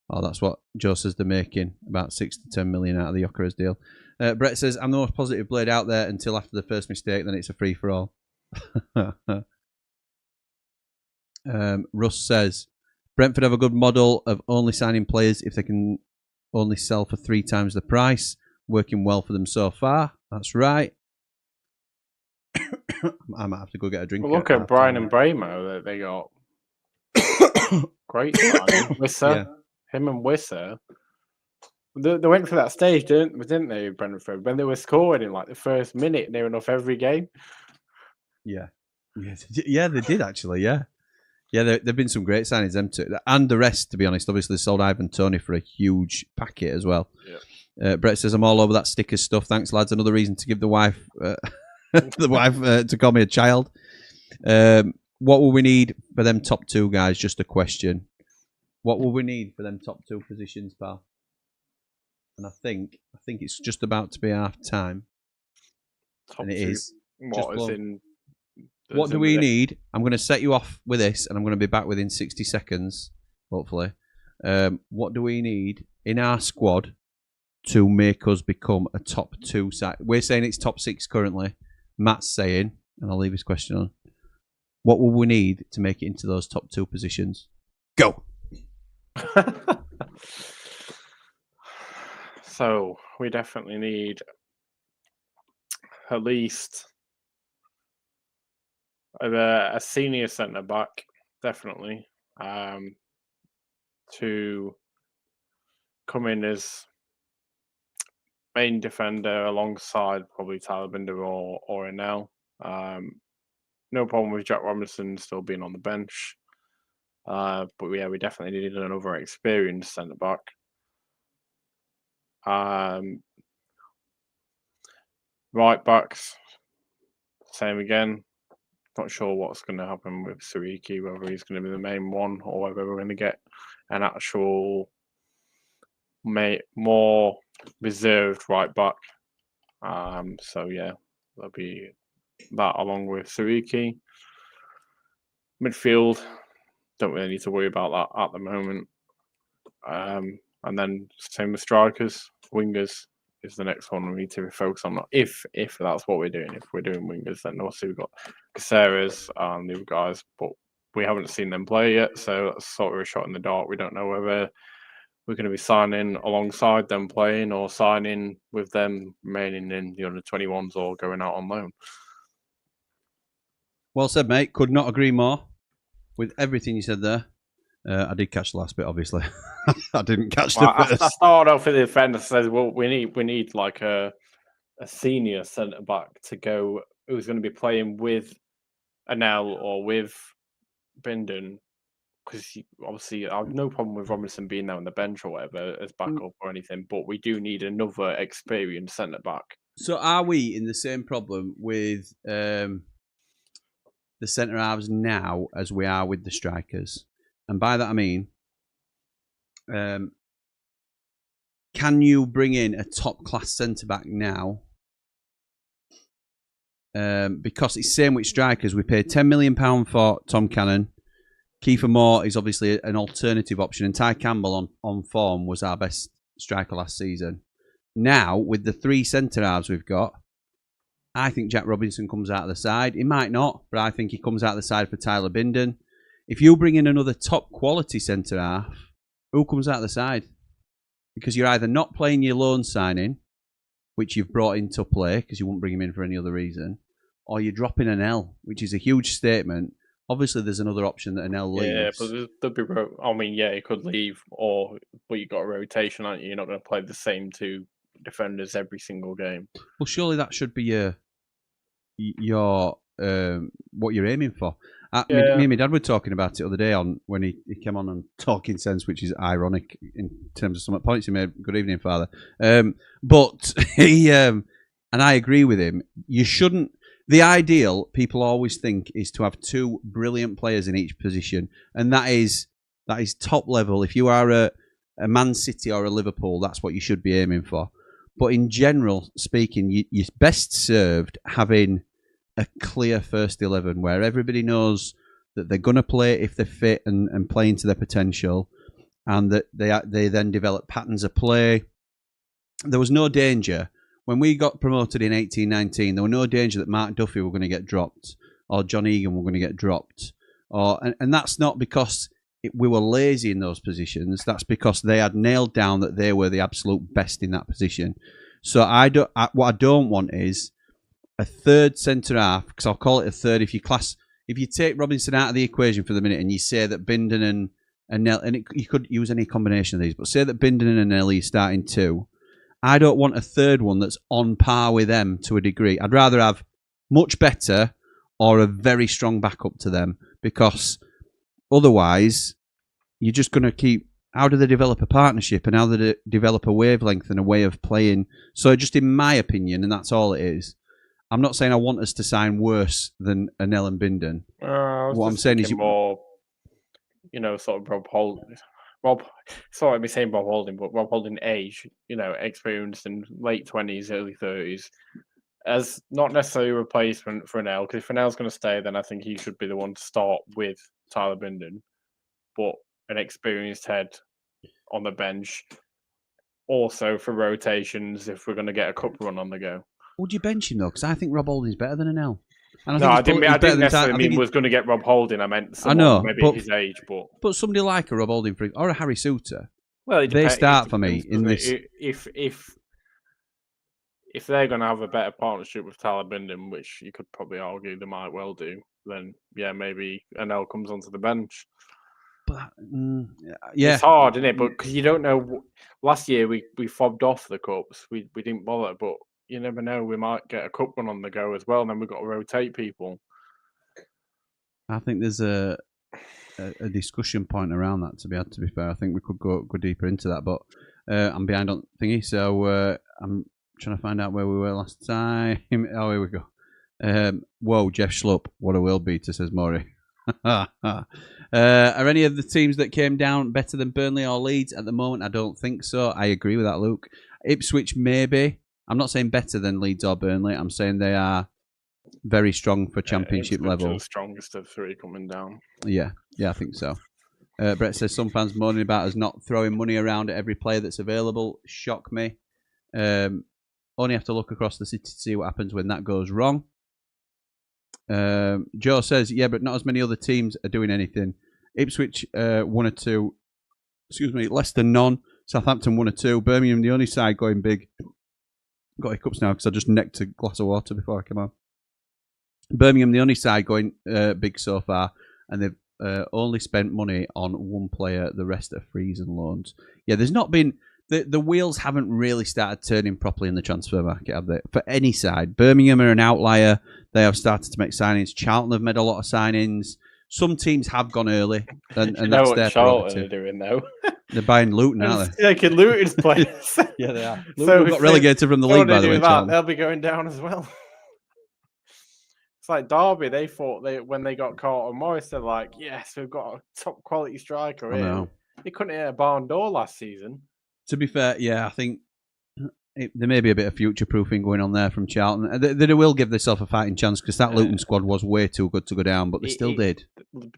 Speaker 4: Oh, that's what Joe says they're making. About 6 to 10 million out of the Gyökeres deal. Brett says, I'm the most positive blade out there until after the first mistake, then it's a free-for-all. Russ says, Brentford have a good model of only signing players if they can only sell for 3 times the price. Working well for them so far. That's right. I might have to go get a drink.
Speaker 5: Well, look at Brian and Bramo that they got. Great signing. Wisser. Yeah. Him and Wisser. They went for that stage, didn't they, Brentford? When they were scoring in like the first minute, near enough every game.
Speaker 4: Yeah. Yeah, they did actually, yeah. Yeah, there have been some great signings, them too. And the rest, to be honest. Obviously, they sold Ivan Toney for a huge packet as well.
Speaker 5: Yeah.
Speaker 4: Brett says, I'm all over that stickers stuff. Thanks, lads. Another reason to give the wife to call me a child. What will we need for them top 2 guys? Just a question. What will we need for them top 2 positions, pal? And I think it's just about to be half time. And it is. What do we need? I'm going to set you off with this, and I'm going to be back within 60 seconds, hopefully. What do we need in our squad to make us become a top 2 side? We're saying it's top 6 currently. Matt's saying and I'll leave this question on. What will we need to make it into those top 2 positions? Go.
Speaker 5: So we definitely need at least a senior centre back, definitely, to come in as main defender alongside probably Tyler Binder or Enel. No problem with Jack Robinson still being on the bench. But yeah, we definitely needed another experienced centre back. Right backs, same again. Not sure what's going to happen with Sariki, whether he's going to be the main one or whether we're going to get an actual more reserved right back. So yeah, there'll be that along with Sariki. Midfield, don't really need to worry about that at the moment. And then same with strikers, wingers is the next one we need to focus on. If that's what we're doing. If we're doing wingers, then also we've got Caceres and the other guys, but we haven't seen them play yet, so that's sort of a shot in the dark. We don't know whether we're going to be signing alongside them playing or signing with them remaining in the under 21s or going out on loan.
Speaker 4: Well said, mate. Could not agree more with everything you said there. I did catch the last bit, obviously. I didn't catch the first.
Speaker 5: I started off with the defender. Says, well, we need like a senior centre back to go who's going to be playing with Enel or with Binden, because obviously I have no problem with Robinson being there on the bench or whatever as backup or anything, but we do need another experienced centre back.
Speaker 4: So are we in the same problem with the centre halves now as we are with the strikers? And by that I mean, can you bring in a top class centre back now? Because it's same with strikers. We paid £10 million for Tom Cannon. Kiefer Moore is obviously an alternative option, and Ty Campbell on form was our best striker last season. Now, with the 3 centre halves we've got, I think Jack Robinson comes out of the side. He might not, but I think he comes out of the side for Tyler Binden. If you bring in another top quality centre half, who comes out of the side? Because you're either not playing your loan signing, which you've brought into play because you wouldn't bring him in for any other reason, or you're dropping an L, which is a huge statement. Obviously, there's another option that an L leaves.
Speaker 5: Yeah, but there'll be. I mean, yeah, he could leave, but you've got a rotation, aren't you? You're not going to play the same 2 defenders every single game.
Speaker 4: Well, surely that should be your what you're aiming for. Me and my dad were talking about it the other day when he came on Talking Sense, which is ironic in terms of some points he made. Good evening, Father. But he and I agree with him. You shouldn't. The ideal, people always think, is to have 2 brilliant players in each position, and that is top level. If you are a Man City or a Liverpool, that's what you should be aiming for. But in general speaking, you're best served having a clear first 11 where everybody knows that they're going to play if they're fit and playing to their potential, and that they then develop patterns of play. There was no danger. When we got promoted in 18-19, there was no danger that Mark Duffy were going to get dropped or John Egan were going to get dropped. And that's not because we were lazy in those positions. That's because they had nailed down that they were the absolute best in that position. So what I don't want is a third centre half, because I'll call it a third if you take Robinson out of the equation for the minute and you say that Binden and Nell, and you could use any combination of these, but say that Binden and Nelly starting 2. I don't want a third one that's on par with them to a degree. I'd rather have much better or a very strong backup to them, because otherwise you're just going to keep... How do they develop a partnership and how do they develop a wavelength and a way of playing? So just in my opinion, and that's all it is, I'm not saying I want us to sign worse than Anel and Binden. What I'm saying is...
Speaker 5: more, sort of Rob, sorry, I'm saying Rob Holding, but Rob Holding age, experienced in late 20s, early 30s, as not necessarily a replacement for Enel, because if Enel's going to stay, then I think he should be the one to start with Tyler Binden, but an experienced head on the bench, also for rotations if we're going to get a cup run on the go.
Speaker 4: Would you bench him, though? Because I think Rob Holding's better than Enel. And
Speaker 5: No, I
Speaker 4: think
Speaker 5: didn't
Speaker 4: he's
Speaker 5: necessarily mean
Speaker 4: he
Speaker 5: was going to get Rob Holding. I meant
Speaker 4: I
Speaker 5: someone
Speaker 4: know,
Speaker 5: maybe
Speaker 4: but-
Speaker 5: his age,
Speaker 4: But somebody like a Rob Holding or a Harry Suter,
Speaker 5: well,
Speaker 4: they start for me in this.
Speaker 5: If they're going to have a better partnership with Tyler Bindon, which you could probably argue they might well do, then yeah, maybe Anel comes onto the bench.
Speaker 4: But, yeah,
Speaker 5: It's hard, isn't it? But because you don't know. Last year we fobbed off the cups. We didn't bother, but you never know. We might get a cup run on the go as well, and then we've got to rotate people.
Speaker 4: I think there's a discussion point around that. To be fair, I think we could go deeper into that, but I'm behind on thingy, so I'm trying to find out where we were last time. Oh, here we go. Whoa, Jeff Schlupp, what a world beater, says Maury. Are any of the teams that came down better than Burnley or Leeds at the moment? I don't think so. I agree with that, Luke. Ipswich, maybe. I'm not saying better than Leeds or Burnley. I'm saying they are very strong for championship level.
Speaker 5: The strongest of three coming down.
Speaker 4: Yeah, I think so. Brett says some fans moaning about us not throwing money around at every player that's available. Shock me. Only have to look across the city to see what happens when that goes wrong. Joe says, yeah, but not as many other teams are doing anything. Ipswich 1 or 2. Excuse me, Leicester none. Southampton 1 or 2. Birmingham the only side going big. Got hiccups now because I just necked a glass of water before I came on. Birmingham the only side going big so far, and they've only spent money on one player. The rest are frees and loans. Yeah, there's not been the wheels haven't really started turning properly in the transfer market, have they? For any side, Birmingham are an outlier. They have started to make signings. Charlton have made a lot of signings. Some teams have gone early, and that's their
Speaker 5: Charlton
Speaker 4: prerogative.
Speaker 5: are doing though.
Speaker 4: They're buying Luton, aren't they?
Speaker 5: Taking Luton's players.
Speaker 4: Yeah, they are.
Speaker 5: So
Speaker 4: Luton got relegated from the league, by the way.
Speaker 5: They'll be going down as well. It's like Derby. They thought when they got caught on Morris, they're like, yes, we've got a top quality striker here.
Speaker 4: know.
Speaker 5: They couldn't hit a barn door last season.
Speaker 4: To be fair, yeah, I think there may be a bit of future-proofing going on there from Charlton. They will give themselves a fighting chance because that Luton squad was way too good to go down, but they still did.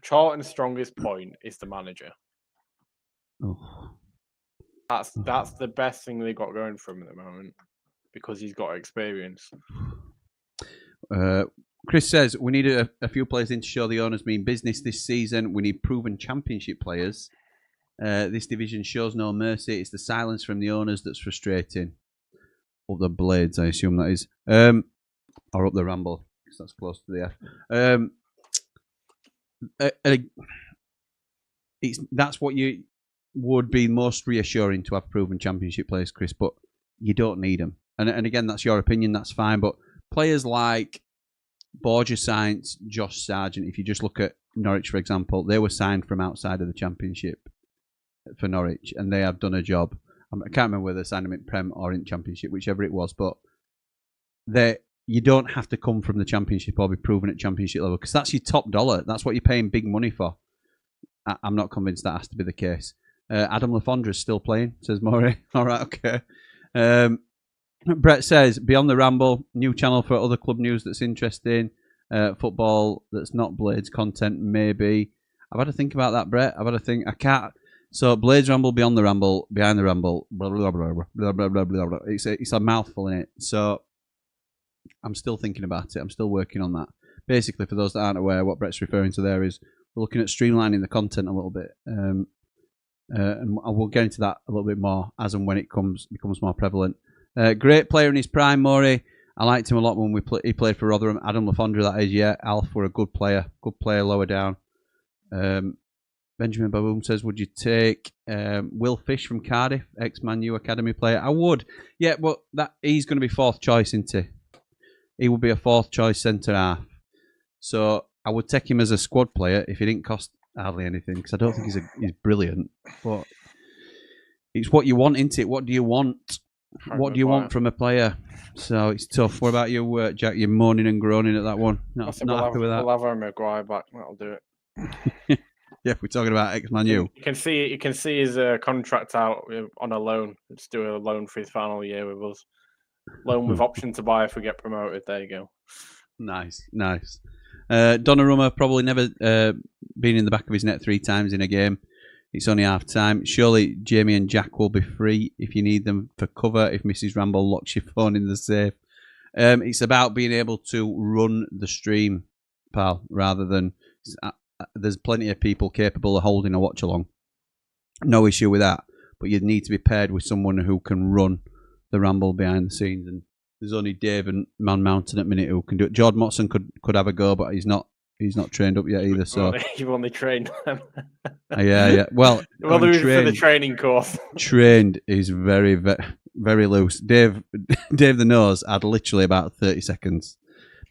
Speaker 5: Charlton's strongest point is the manager.
Speaker 4: Oh.
Speaker 5: That's the best thing they got going for him at the moment because he's got experience.
Speaker 4: Chris says, we need a few players in to show the owners mean business this season. We need proven championship players. This division shows no mercy. It's the silence from the owners that's frustrating. Up the Blades, I assume that is. Or up the Ramble, because that's close to the F. That's what you would be most reassuring to have proven championship players, Chris, but you don't need them. And again, that's your opinion, that's fine. But players like Borja Sainz, Josh Sargent, if you just look at Norwich, for example, they were signed from outside of the championship for Norwich, and they have done a job. I can't remember whether they signed them in Prem or in Championship, whichever it was, but you don't have to come from the Championship or be proven at Championship level, because that's your top dollar. That's what you're paying big money for. I'm not convinced that has to be the case. Adam Lafondra is still playing, says Maury. All right, okay. Brett says, Beyond the Ramble, new channel for other club news that's interesting. Football that's not Blades content, maybe. I've had to think about that, Brett. I've had to think. I can't. So, Blades Ramble, Beyond the Ramble, Behind the Ramble, blah, blah, blah, blah, blah, blah, blah, blah. It's a mouthful in it. So, I'm still thinking about it. I'm still working on that. Basically, for those that aren't aware, what Brett's referring to there is we're looking at streamlining the content a little bit. And we'll get into that a little bit more as and when it becomes more prevalent. Great player in his prime, Maury. I liked him a lot when he played for Rotherham. Adam Lafondra, that is, yeah. Alf were a good player lower down. Benjamin Baboom says, would you take Will Fish from Cardiff, ex-Man U Academy player? I would. Yeah, but he's going to be fourth choice, isn't he? He would be a fourth choice centre-half. So I would take him as a squad player if he didn't cost hardly anything, because I don't think he's brilliant. But it's what you want, isn't it? What do you want? What do you want from a player? So it's tough. What about you, Jack? You're moaning and groaning at that one. Not happy with that.
Speaker 5: We'll have our Maguire back. That'll do it.
Speaker 4: Yeah, if we're talking about ex-Man U.
Speaker 5: You can see his contract out on a loan. Let's do a loan for his final year with us. Loan with option to buy if we get promoted. There you go.
Speaker 4: Nice. Donnarumma probably never been in the back of his net 3 times in a game. It's only half time. Surely Jamie and Jack will be free if you need them for cover if Mrs. Ramble locks your phone in the safe. It's about being able to run the stream, pal, rather than there's plenty of people capable of holding a watch along. No issue with that, but you'd need to be paired with someone who can run the ramble behind the scenes. And there's only Dave and Man Mountain at the minute who can do it. Jordan Motson could have a go, but he's not trained up yet either. So
Speaker 5: you've only trained them.
Speaker 4: yeah. Well,
Speaker 5: they're for the training course.
Speaker 4: Trained is very, very, very loose. Dave the Nose had literally about 30 seconds.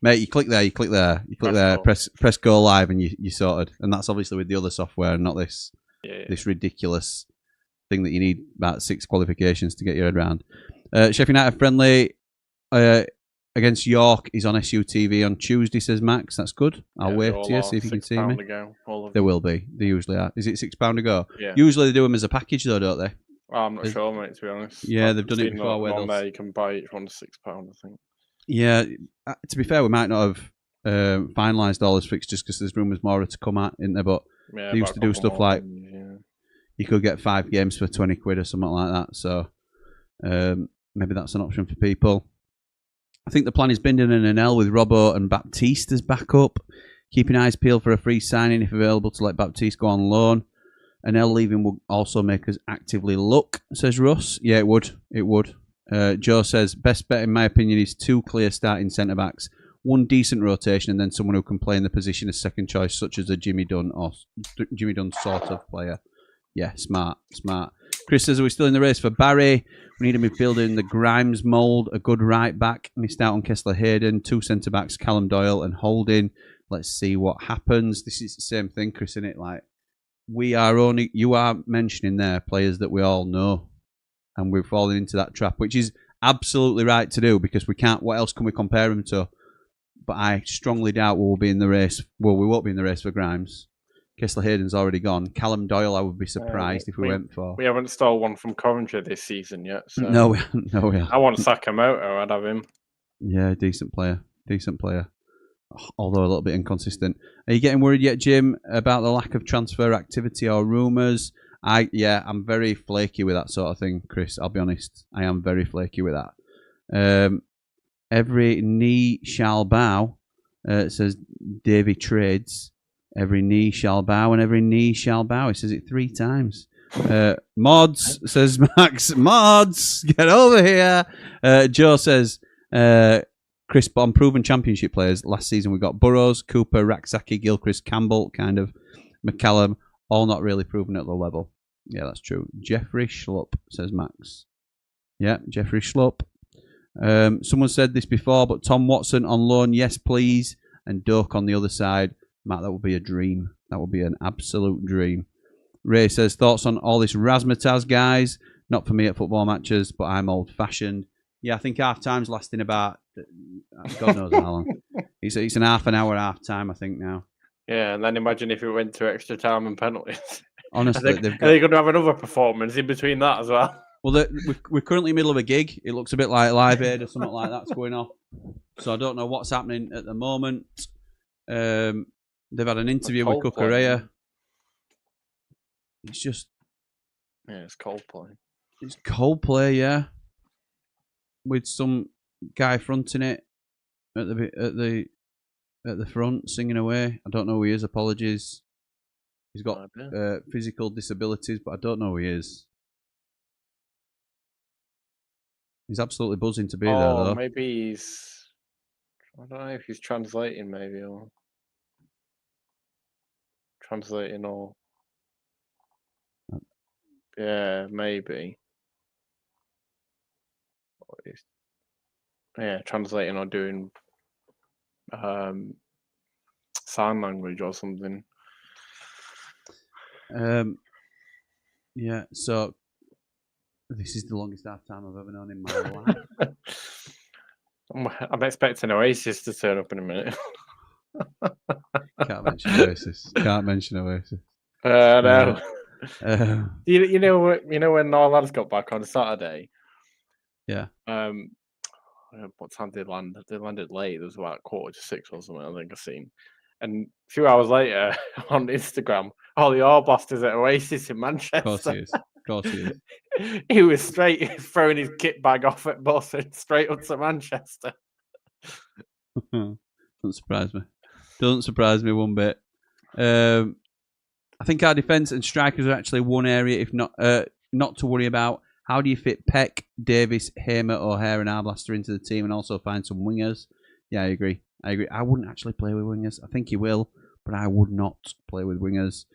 Speaker 4: Mate, you click there, press go live, and you sorted. And that's obviously with the other software, and not this this ridiculous thing that you need about 6 qualifications to get your head around. Sheffield United friendly against York is on SUTV on Tuesday, says Max. That's good. I'll wave to you, see if you can see me. There will be. They usually are. Is it £6 to go?
Speaker 5: Yeah.
Speaker 4: Usually they do them as a package, though, don't they?
Speaker 5: Well, I'm not sure, mate, to be honest.
Speaker 4: Yeah, they've done it before. Where
Speaker 5: on there, you can buy each one for £6, I think.
Speaker 4: Yeah, to be fair, we might not have finalised all those fixtures because there's rumours more to come out, isn't there? But they used to do stuff like you could get 5 games for 20 quid or something like that. So maybe that's an option for people. I think the plan is Bindon and Anel with Robbo and Baptiste as backup. Keeping eyes peeled for a free signing if available to let Baptiste go on loan. Anel leaving will also make us actively look, says Russ. Yeah, it would. It would. Joe says, best bet in my opinion is 2 clear starting centre-backs, 1 decent rotation, and then someone who can play in the position as second choice, such as a Jimmy Dunn sort of player. Yeah, smart. Chris says, are we still in the race for Barry? We need a midfielder in the Grimes mould, a good right back. Missed out on Kessler Hayden, 2 centre-backs, Callum Doyle and Holding. Let's see what happens. This is the same thing, Chris, isn't it? Like, you are mentioning there players that we all know. And we're falling into that trap, which is absolutely right to do because we can't. What else can we compare them to? But I strongly doubt we will be in the race. Well, we won't be in the race for Grimes. Kessler Hayden's already gone. Callum Doyle, I would be surprised if we went for.
Speaker 5: We haven't stole one from Coventry this season yet. So.
Speaker 4: No, we haven't.
Speaker 5: I want Sakamoto. I'd have him.
Speaker 4: Yeah, decent player. Although a little bit inconsistent. Are you getting worried yet, Jim, about the lack of transfer activity or rumours? I'm very flaky with that sort of thing, Chris. I'll be honest. I am very flaky with that. Every knee shall bow, says Davy Trades. Every knee shall bow and every knee shall bow. He says it 3 times. Mods, says Max. Mods, get over here. Joe says, Chris, on proven championship players, last season we got Burrows, Cooper, Raksaki, Gilchrist, Campbell, kind of, McCallum. All not really proven at the level. Yeah, that's true. Jeffrey Schlupp, says Max. Yeah, Jeffrey Schlupp. Someone said this before, but Tom Watson on loan, yes, please. And Doak on the other side. Matt, that would be a dream. That would be an absolute dream. Ray says, thoughts on all this razzmatazz, guys? Not for me at football matches, but I'm old-fashioned. Yeah, I think half-time's lasting about, God knows how long. It's an half an hour half-time, I think, now.
Speaker 5: Yeah, and then imagine if it went to extra time and penalties.
Speaker 4: Honestly,
Speaker 5: are they going to have another performance in between that as well?
Speaker 4: Well, we're currently in the middle of a gig. It looks a bit like Live Aid or something like that's going on. So I don't know what's happening at the moment. They've had an interview with Cucurella. It's just...
Speaker 5: Yeah, it's Coldplay.
Speaker 4: It's Coldplay, yeah. With some guy fronting it at the front, singing away. I don't know who he is. Apologies. He's got physical disabilities, but I don't know who he is. He's absolutely buzzing to be there, though.
Speaker 5: Maybe he's... I don't know if he's translating, maybe, or... Translating, or... Yeah, maybe. Yeah, translating or doing sign language or something.
Speaker 4: Yeah, so this is the longest half time I've ever known in my life.
Speaker 5: I'm expecting Oasis to turn up in a minute.
Speaker 4: Can't mention Oasis.
Speaker 5: No. You know when our lads got back on Saturday.
Speaker 4: Yeah.
Speaker 5: What time did they land? They landed late. It was about 5:45 or something. I think I've seen. And a few hours later on Instagram, the All-Blasters at Oasis in Manchester.
Speaker 4: Of course he is.
Speaker 5: He was straight throwing his kit bag off at bus and straight up to Manchester.
Speaker 4: Doesn't surprise me. Doesn't surprise me one bit. I think our defence and strikers are actually one area, if not to worry about. How do you fit Peck, Davis, Hamer, O'Hare, and Arblaster into the team, and also find some wingers? Yeah, I agree. I wouldn't actually play with wingers. I think he will, but I would not play with wingers.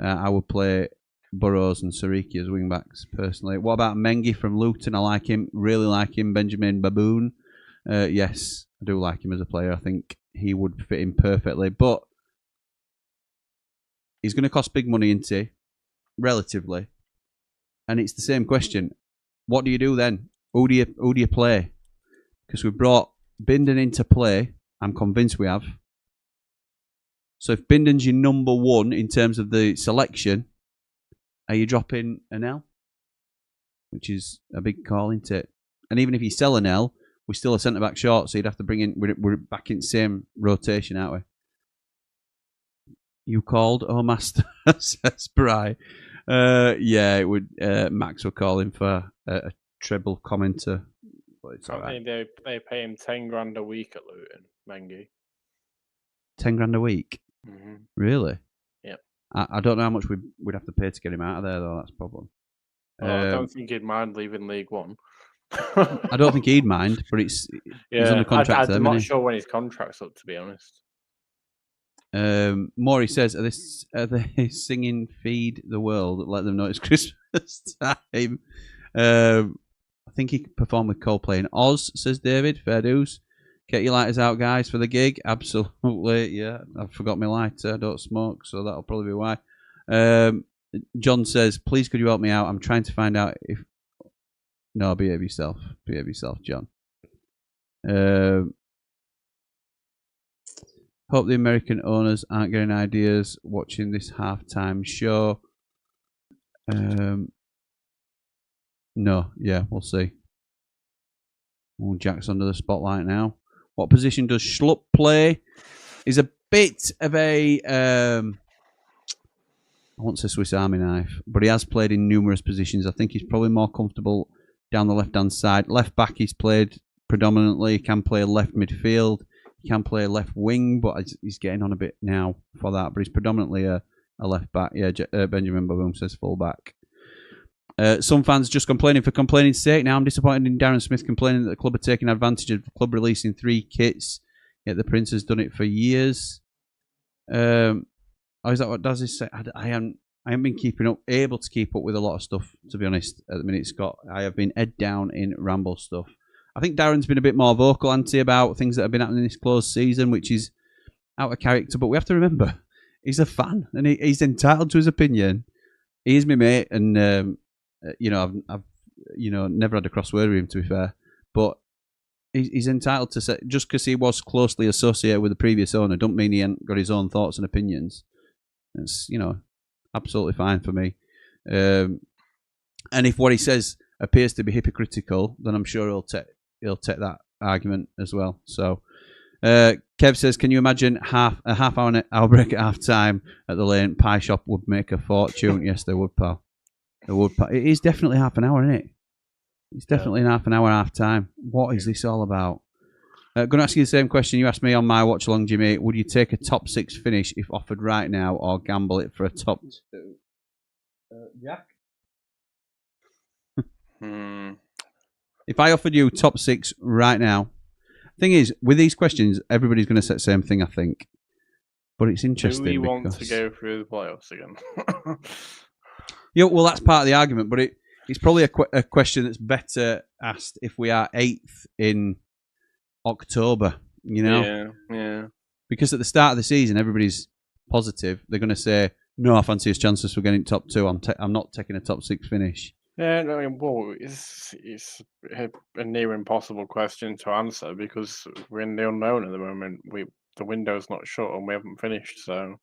Speaker 4: I would play Burrows and Sariki as wingbacks personally. What about Mengi from Luton? I like him. Really like him. Benjamin Baboon. Yes, I do like him as a player. I think he would fit in perfectly, but he's going to cost big money, isn't he? Relatively. And it's the same question. What do you do then? Who do you play? Because we've brought Bindon into play. I'm convinced we have. So if Bindon's your number one in terms of the selection, are you dropping an L? Which is a big call, isn't it? And even if you sell an L, we're still a centre-back short, so you'd have to bring in... We're back in the same rotation, aren't we? You called, oh master, says Bry. Yeah, it would. Max were calling for a treble commenter. But it's all right.
Speaker 5: They pay him 10 grand a week at Luton, Mengi.
Speaker 4: 10 grand a week?
Speaker 5: Mm-hmm.
Speaker 4: Really?
Speaker 5: Yep.
Speaker 4: I don't know how much we'd have to pay to get him out of there, though. That's the problem.
Speaker 5: I don't think he'd mind leaving League One.
Speaker 4: I don't think he'd mind, but he's on the contract.
Speaker 5: I'm not sure when his contract's up, to be honest.
Speaker 4: Maury says, are they singing Feed the World? Let them know it's Christmas time. I think he could perform with Coldplay in Oz, says David. Fair dues. Get your lighters out, guys, for the gig. Absolutely, yeah. I forgot my lighter. I don't smoke, so that'll probably be why. John says, please could you help me out? I'm trying to find out if... No, behave yourself. Behave yourself, John. Hope the American owners aren't getting ideas watching this halftime show. No, yeah, we'll see. Oh, Jack's under the spotlight now. What position does Schlupp play? He's a bit of a... I won't say Swiss Army knife, but he has played in numerous positions. I think he's probably more comfortable down the left-hand side. Left back he's played predominantly. He can play left midfield. He can play left wing, but he's getting on a bit now for that. But he's predominantly a left back. Yeah, Benjamin Baboom says full back. Some fans just complaining for complaining's sake. Now I'm disappointed in Darren Smith complaining that the club are taking advantage of the club releasing 3 kits. Yet the Prince has done it for years. Oh, is that what does this say? I haven't been able to keep up with a lot of stuff, to be honest, at the minute, Scott. I have been head down in Ramble stuff. I think Darren's been a bit more vocal, Auntie, about things that have been happening this closed season, which is out of character. But we have to remember, he's a fan, and he's entitled to his opinion. He is my mate, and I've never had a cross word with him, to be fair. But he's entitled to say, just because he was closely associated with the previous owner, don't mean he hasn't got his own thoughts and opinions. It's absolutely fine for me. And if what he says appears to be hypocritical, then I'm sure he'll take that argument as well. So Kev says, can you imagine a half hour break at half time at the Lane Pie Shop would make a fortune? Yes, they would, pal. They would, pal. It is definitely half an hour, isn't it? It's definitely half an hour half time. What is this all about? Going to ask you the same question you asked me on my watch along, Jimmy. Would you take a top 6 finish if offered right now, or gamble it for a top 2? Jack? If I offered you top 6 right now, thing is, with these questions, everybody's going to say the same thing, I think. But it's interesting.
Speaker 5: Do we want to go through the playoffs again?
Speaker 4: Yeah, well, that's part of the argument, but it's probably a question that's better asked if we are 8th in October,
Speaker 5: Yeah.
Speaker 4: Because at the start of the season, everybody's positive. They're going to say, no, I fancy his chances for getting top 2. I'm not taking a top 6 finish.
Speaker 5: Yeah, well, it's a near impossible question to answer because we're in the unknown at the moment. The window's not shut and we haven't finished, so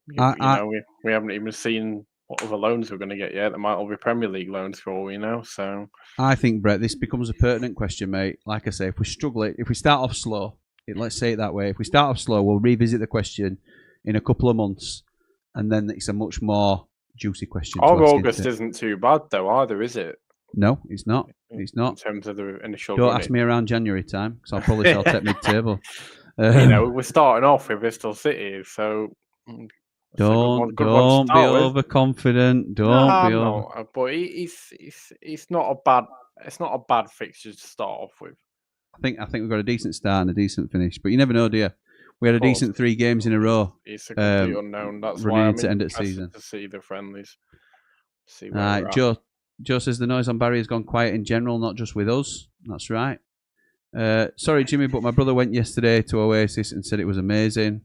Speaker 5: we haven't even seen what other loans we're going to get yet. There might all be Premier League loans for all we know. So
Speaker 4: I think, Brett, this becomes a pertinent question, mate. Like I say, if we struggle, if we start off slow, let's say it that way. If we start off slow, we'll revisit the question in a couple of months, and then it's a much more juicy question.
Speaker 5: August isn't too bad though either, is it?
Speaker 4: No, it's not. It's
Speaker 5: In
Speaker 4: not.
Speaker 5: terms of the initial.
Speaker 4: Don't
Speaker 5: running.
Speaker 4: ask me around January time because I'll probably sell tech mid-table.
Speaker 5: We're starting off with Bristol City, so that's a good one to
Speaker 4: Don't be
Speaker 5: start with.
Speaker 4: overconfident.
Speaker 5: No,
Speaker 4: Don't be
Speaker 5: I'm
Speaker 4: over.
Speaker 5: not. But it's not a bad. It's not a bad fixture to start off with.
Speaker 4: I think we've got a decent start and a decent finish, but you never know, do you? We had a decent 3 games in a row.
Speaker 5: It's a complete unknown. That's
Speaker 4: running
Speaker 5: why I'm
Speaker 4: into end of
Speaker 5: interested
Speaker 4: season.
Speaker 5: to see the friendlies. See
Speaker 4: All
Speaker 5: where
Speaker 4: right,
Speaker 5: we're at.
Speaker 4: Joe says the noise on Barry has gone quiet in general, not just with us. That's right. Sorry, Jimmy, but my brother went yesterday to Oasis and said it was amazing.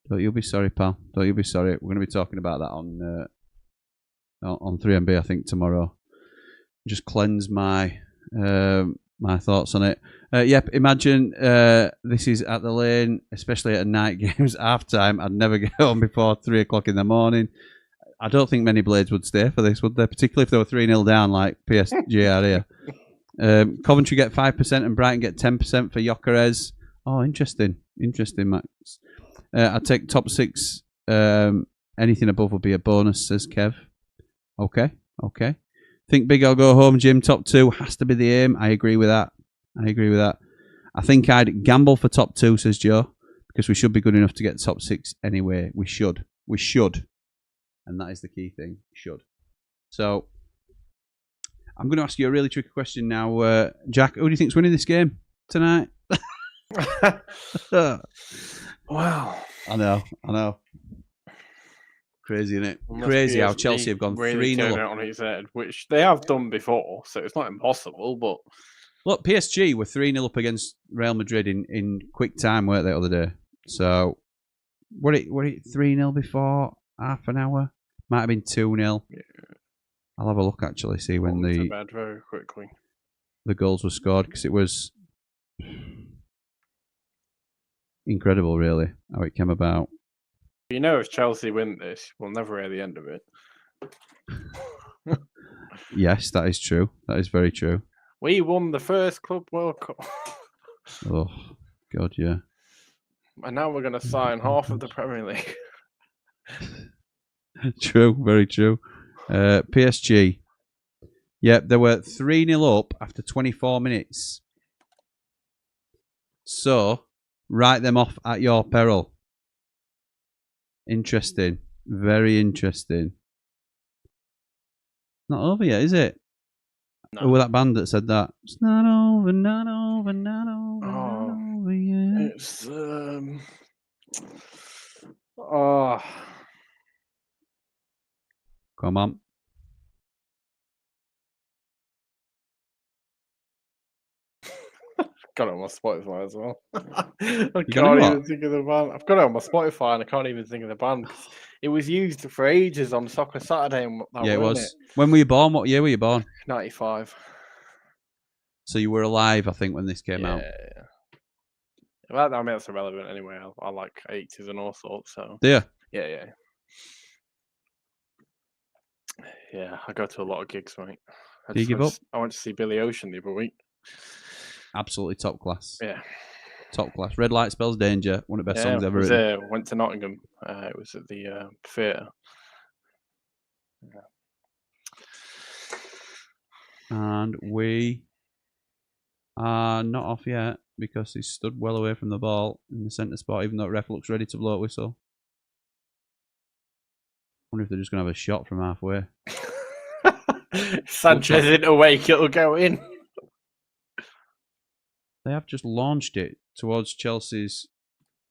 Speaker 4: Don't you be sorry, pal. Don't you be sorry. We're going to be talking about that on 3MB, I think, tomorrow. Just cleanse my my thoughts on it. Yep, imagine this is at the Lane, especially at night games, half time. I'd never get home before 3 o'clock in the morning. I don't think many Blades would stay for this, would they? Particularly if they were 3-0 down like PSG are here. Coventry get 5% and Brighton get 10% for Gyökeres. Oh, interesting. Interesting, Max. I'd take top 6. Anything above will be a bonus, says Kev. Okay. Think big, I'll go home, Jim. Top 2 has to be the aim. I agree with that. I think I'd gamble for top 2, says Joe, because we should be good enough to get top 6 anyway. We should. And that is the key thing. Should. So, I'm going to ask you a really tricky question now. Jack, who do you think's winning this game tonight?
Speaker 5: Wow.
Speaker 4: I know. Crazy, isn't it? Crazy how Chelsea have gone 3-0
Speaker 5: on his head, which they have done before, so it's not impossible, but...
Speaker 4: Look, PSG were 3-0 up against Real Madrid in quick time, weren't they, the other day? So, were it 3-0 before half an hour? Might have been 2-0.
Speaker 5: Yeah.
Speaker 4: I'll have a look, actually, see when
Speaker 5: to bed very quickly.
Speaker 4: The goals were scored, because it was incredible, really, how it came about.
Speaker 5: If Chelsea win this, we'll never hear the end of it.
Speaker 4: Yes, that is true. That is very true.
Speaker 5: We won the first Club World Cup.
Speaker 4: Oh, God, yeah.
Speaker 5: And now we're going to sign half of the Premier League.
Speaker 4: True, very true. PSG. Yep, they were 3-0 up after 24 minutes. So, write them off at your peril. Interesting. Very interesting. Not over yet, is it?
Speaker 5: No.
Speaker 4: Who was that band that said that? It's not over, not over, not over, not over yet.
Speaker 5: It's
Speaker 4: Come on.
Speaker 5: got it on my Spotify as well. I
Speaker 4: got it
Speaker 5: can't even
Speaker 4: what?
Speaker 5: think of the band. I've got it on my Spotify and I can't even think of the band. It was used for ages on Soccer Saturday. And that,
Speaker 4: Yeah, it was. When were you born? What year were you born?
Speaker 5: 95.
Speaker 4: So you were alive, I think, when this came out.
Speaker 5: Yeah. Well, I mean, that's irrelevant anyway. I like 80s and all sorts. So.
Speaker 4: Do you?
Speaker 5: Yeah. Yeah, I go to a lot of gigs, mate.
Speaker 4: Do you give up?
Speaker 5: I went to see Billy Ocean the other week.
Speaker 4: Absolutely top class.
Speaker 5: Yeah.
Speaker 4: Top class. Red Light Spells Danger. One of the best songs ever written.
Speaker 5: Went to Nottingham. It was at the theatre. Yeah.
Speaker 4: And we are not off yet because he stood well away from the ball in the centre spot, even though ref looks ready to blow a whistle. Wonder if they're just going to have a shot from halfway.
Speaker 5: Sanchez isn't awake, it'll go in.
Speaker 4: They have just launched it towards Chelsea's,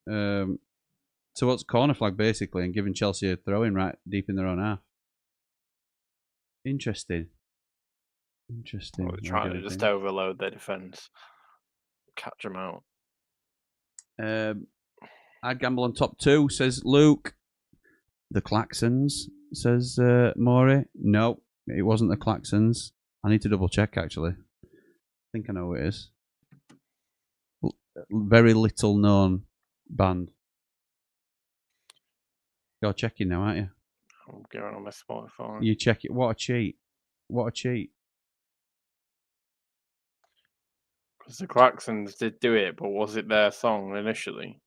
Speaker 4: towards corner flag basically, and given Chelsea a throw in right deep in their own half. Interesting.
Speaker 5: Well, they're trying to just overload their defence, catch them out.
Speaker 4: I'd gamble on top 2, says Luke. The Claxons, says Maury. No, it wasn't the Claxons. I need to double check actually. I think I know who it is. Very little known band. You're checking now, aren't you?
Speaker 5: I'm going on my Spotify.
Speaker 4: You check it. What a cheat. What a cheat.
Speaker 5: Because the Claxons did do it, but was it their song initially?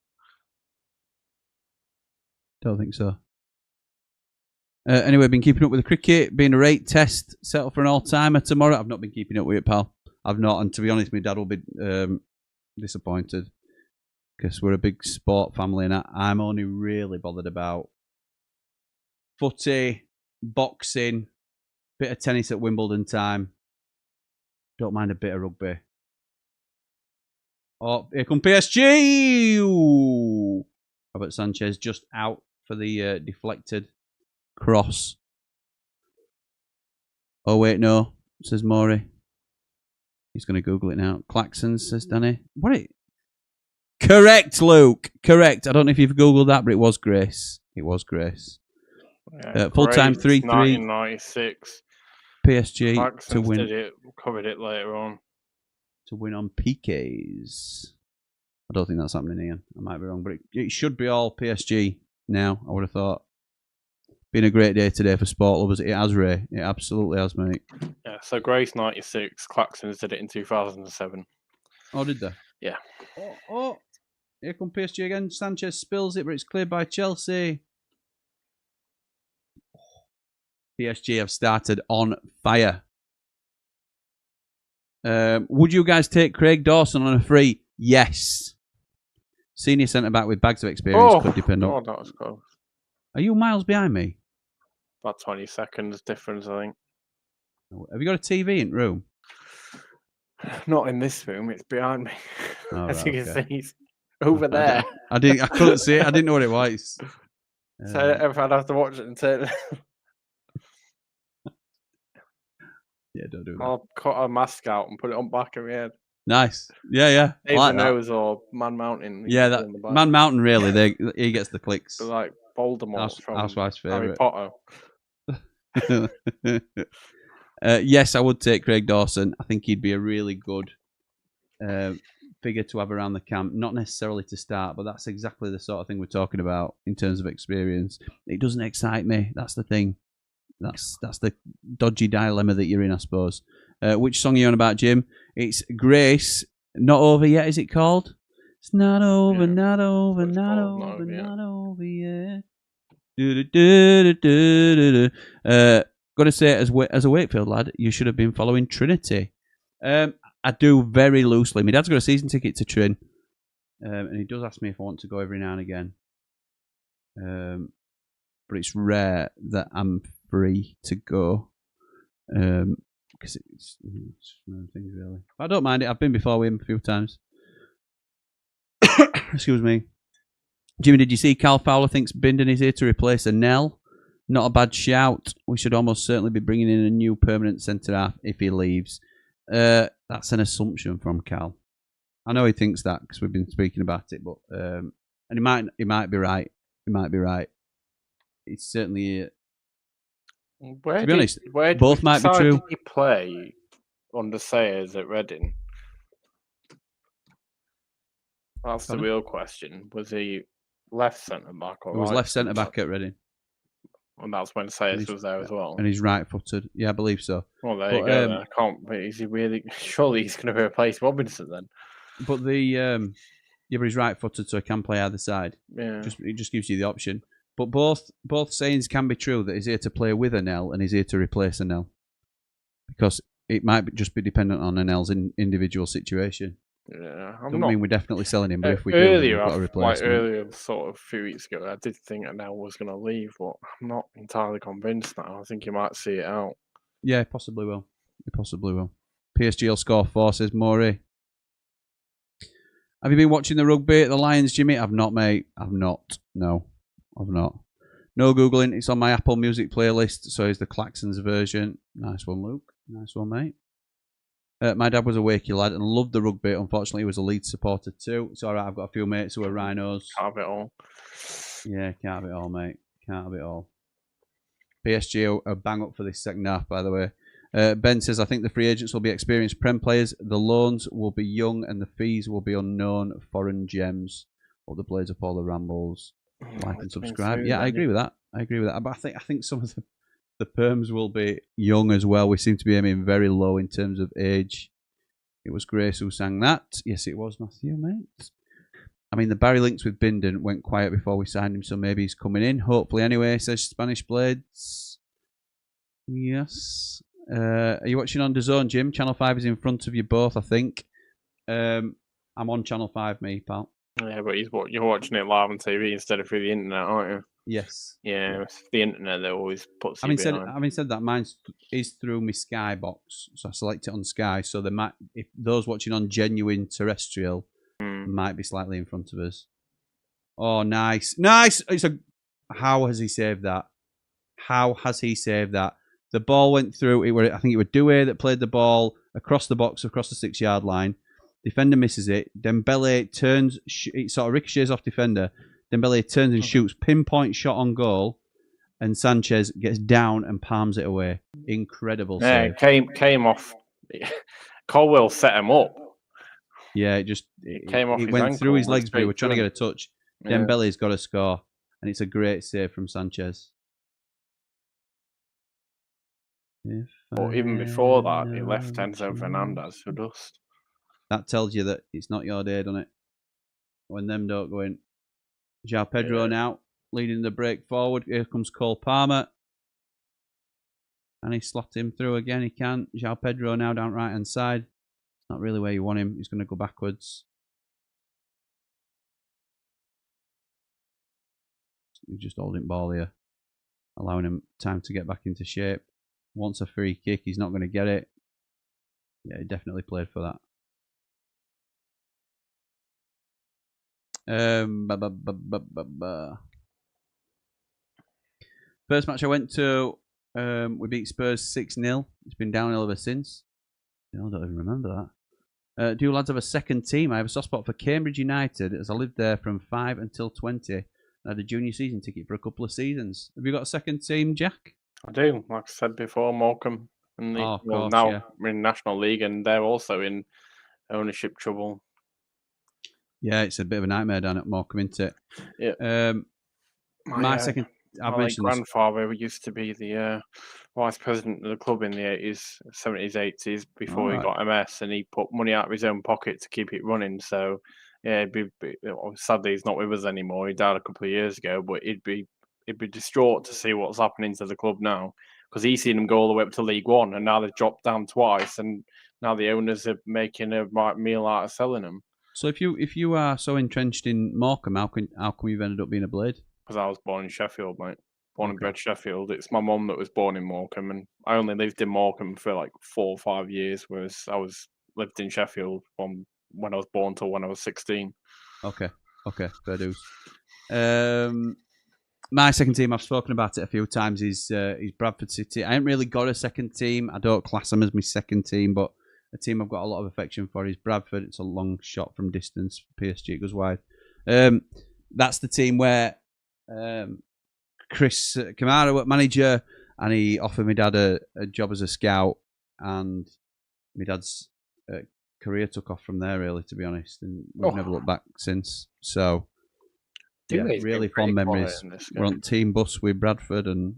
Speaker 4: Don't think so. Anyway, been keeping up with the cricket. Been a rate test settled for an all-timer tomorrow. I've not been keeping up with it, pal. I've not, and to be honest, my dad will be disappointed because we're a big sport family, and I'm only really bothered about footy, boxing, bit of tennis at Wimbledon time. Don't mind a bit of rugby. Oh, here come PSG! Ooh. Robert Sanchez just out for the deflected cross. Oh, wait, no, says Maury. He's going to Google it now. Claxons, says Danny. What? Correct, Luke. Correct. I don't know if you've Googled that, but it was Grace. It was Grace.
Speaker 5: Yeah,
Speaker 4: Full-time 3-3.
Speaker 5: 1996.
Speaker 4: PSG
Speaker 5: Claxons
Speaker 4: to win.
Speaker 5: did it. Covered it later on.
Speaker 4: To win on PKs. I don't think that's happening, Ian. I might be wrong, but it should be all PSG now, I would have thought. Been a great day today for sport lovers. It has, Ray. It absolutely has, mate.
Speaker 5: Yeah, so Grace 96, Claxons did it in 2007.
Speaker 4: Oh, did they?
Speaker 5: Yeah.
Speaker 4: Oh. Here come PSG again. Sanchez spills it, but it's cleared by Chelsea. PSG have started on fire. Would you guys take Craig Dawson on a free? Yes. Senior centre-back with bags of experience could depend on...
Speaker 5: Oh, that was close.
Speaker 4: Are you miles behind me?
Speaker 5: About 20 seconds difference, I think.
Speaker 4: Have you got a TV in the room?
Speaker 5: Not in this room, it's behind me.
Speaker 4: Oh,
Speaker 5: As
Speaker 4: right,
Speaker 5: you can
Speaker 4: okay.
Speaker 5: see, it's over there.
Speaker 4: I couldn't see it. I didn't know what it was.
Speaker 5: So I'd have to watch it and turn it.
Speaker 4: Yeah, don't do that.
Speaker 5: I'll cut a mask out and put it on back of my head.
Speaker 4: Nice. Yeah. I
Speaker 5: Even
Speaker 4: like that.
Speaker 5: nose or Man Mountain.
Speaker 4: Yeah, that Man Mountain, really. He gets the clicks.
Speaker 5: They're like Voldemort from
Speaker 4: Housewife's
Speaker 5: Harry
Speaker 4: favourite.
Speaker 5: Potter.
Speaker 4: Yes, I would take Craig Dawson. I think he'd be a really good figure to have around the camp. Not necessarily to start, but that's exactly the sort of thing we're talking about in terms of experience. It doesn't excite me. That's the thing. That's the dodgy dilemma that you're in, I suppose. Which song are you on about, Jim? It's Grace. Not Over Yet, is it called? It's not over, not over, not over, not over yet. Got to say, as a Wakefield lad, you should have been following Trinity. I do very loosely. My dad's got a season ticket to Trin, and he does ask me if I want to go every now and again. But it's rare that I'm free to go, because it's one of the things, really. But I don't mind it. I've been before with him a few times. Excuse me. Jimmy, did you see Cal Fowler thinks Bindon is here to replace a Nell? Not a bad shout. We should almost certainly be bringing in a new permanent centre-half if he leaves. That's an assumption from Cal. I know he thinks that because we've been speaking about it, but and he might be right. He might be right. It's certainly... to be honest, both might be true.
Speaker 5: Did he play under Sayers at Reading? That's the real question. Was he left centre back or
Speaker 4: He was
Speaker 5: right
Speaker 4: left centre back at Reading.
Speaker 5: And that's when Sayers was there as well.
Speaker 4: And he's right-footed. Yeah, I believe so.
Speaker 5: Well, there you go. Then. I can't. Is he really? Surely he's going to replace Robinson then.
Speaker 4: But but he's right-footed, so he can play either side.
Speaker 5: Yeah.
Speaker 4: It just gives you the option. But both sayings can be true, that he's here to play with Anel and he's here to replace Anel. Because it might just be dependent on Anel's individual situation.
Speaker 5: Yeah,
Speaker 4: I mean we're definitely selling him, but if we do, we've got to replace him.
Speaker 5: Earlier, sort of a few weeks ago, I did think Anel was going to leave, but I'm not entirely convinced now. I think he might see it out.
Speaker 4: Yeah, possibly will. He possibly will. PSG will score 4, says Maury. Have you been watching the rugby at the Lions, Jimmy? I've not, mate. I've not. No, I've not. No Googling. It's on my Apple Music playlist, so it's the Claxons version. Nice one, Luke. Nice one, mate. My dad was a Wakey lad and loved the rugby. Unfortunately, he was a Leeds supporter too. It's all right. I've got a few mates who are Rhinos.
Speaker 5: Can't have it all.
Speaker 4: Yeah, can't have it all, mate. Can't have it all. PSG are bang up for this second half, by the way. Ben says, I think the free agents will be experienced Prem players. The loans will be young and the fees will be unknown. Foreign gems. Or the Blazer Paula Rambles. Like and subscribe. Yeah, I agree with that. But I think some of the perms will be young as well. We seem to be aiming very low in terms of age. It was Grace who sang that. Yes, it was, Matthew, mate. I mean, the Barry links with Bindon went quiet before we signed him, so maybe he's coming in. Hopefully, anyway, says Spanish Blades. Yes. Are you watching on DAZN, Jim? Channel 5 is in front of you both, I think. I'm on Channel 5, me, pal.
Speaker 5: Yeah, but you're watching it live on TV instead of through the internet, aren't you?
Speaker 4: Yes.
Speaker 5: Yeah, it's the internet that always puts you
Speaker 4: Having said that, mine is through my Sky box, so I select it on Sky. So they might, if those watching on genuine terrestrial, might be slightly in front of us. Oh, nice. How has he saved that? How has he saved that? The ball went through. I think it was Doué that played the ball across the box, across the 6-yard line. Defender misses it. Dembele turns. It sort of ricochets off defender. Dembele turns and shoots. Pinpoint shot on goal. And Sanchez gets down and palms it away. Incredible save.
Speaker 5: Came off. Colwell set him up.
Speaker 4: Yeah, it came off. It went through his legs, but we were trying to get a touch. Yeah. Dembele's got a score, and it's a great save from Sanchez.
Speaker 5: But even before that, he left Enzo Fernandez for dust.
Speaker 4: That tells you that it's not your day, doesn't it? When them don't go in. João Pedro now leading the break forward. Here comes Cole Palmer. And he slot him through again. He can. João Pedro now down right hand side. Not really where you want him. He's going to go backwards. He's just holding ball here. Allowing him time to get back into shape. Wants a free kick. He's not going to get it. Yeah, he definitely played for that. First match I went to, we beat Spurs 6-0. It's been downhill ever since. I don't even remember that. Do you lads have a second team? I have a soft spot for Cambridge United as I lived there from 5 until 20. I had a junior season ticket for a couple of seasons. Have you got a second team, Jack?
Speaker 5: I do. Like I said before, Morecambe. And we're in National League and they're also in ownership trouble.
Speaker 4: Yeah, it's a bit of a nightmare down at Morecambe, isn't it?
Speaker 5: Yeah.
Speaker 4: My second...
Speaker 5: My grandfather used to be the vice president of the club in the 80s, 70s, 80s before he got MS, and he put money out of his own pocket to keep it running. So, yeah, sadly he's not with us anymore. He died a couple of years ago, but he'd be distraught to see what's happening to the club now because he's seen them go all the way up to League One, and now they've dropped down twice, and now the owners are making a meal out of selling them.
Speaker 4: So if you are so entrenched in Morecambe, how come you've ended up being a Blade?
Speaker 5: Because I was born in Sheffield, mate. Born and bred Sheffield. It's my mum that was born in Morecambe, and I only lived in Morecambe for like 4 or 5 years, whereas I lived in Sheffield from when I was born till when I was 16.
Speaker 4: Okay, fair dues. My second team, I've spoken about it a few times, is Bradford City. I haven't really got a second team. I don't class them as my second team, but a team I've got a lot of affection for is Bradford. It's a long shot from distance. PSG, it goes wide. That's the team where Chris Kamara was manager, and he offered my dad a job as a scout, and my dad's career took off from there, really, to be honest, and we've never looked back since. So, yeah, really fond memories. We're on team bus with Bradford and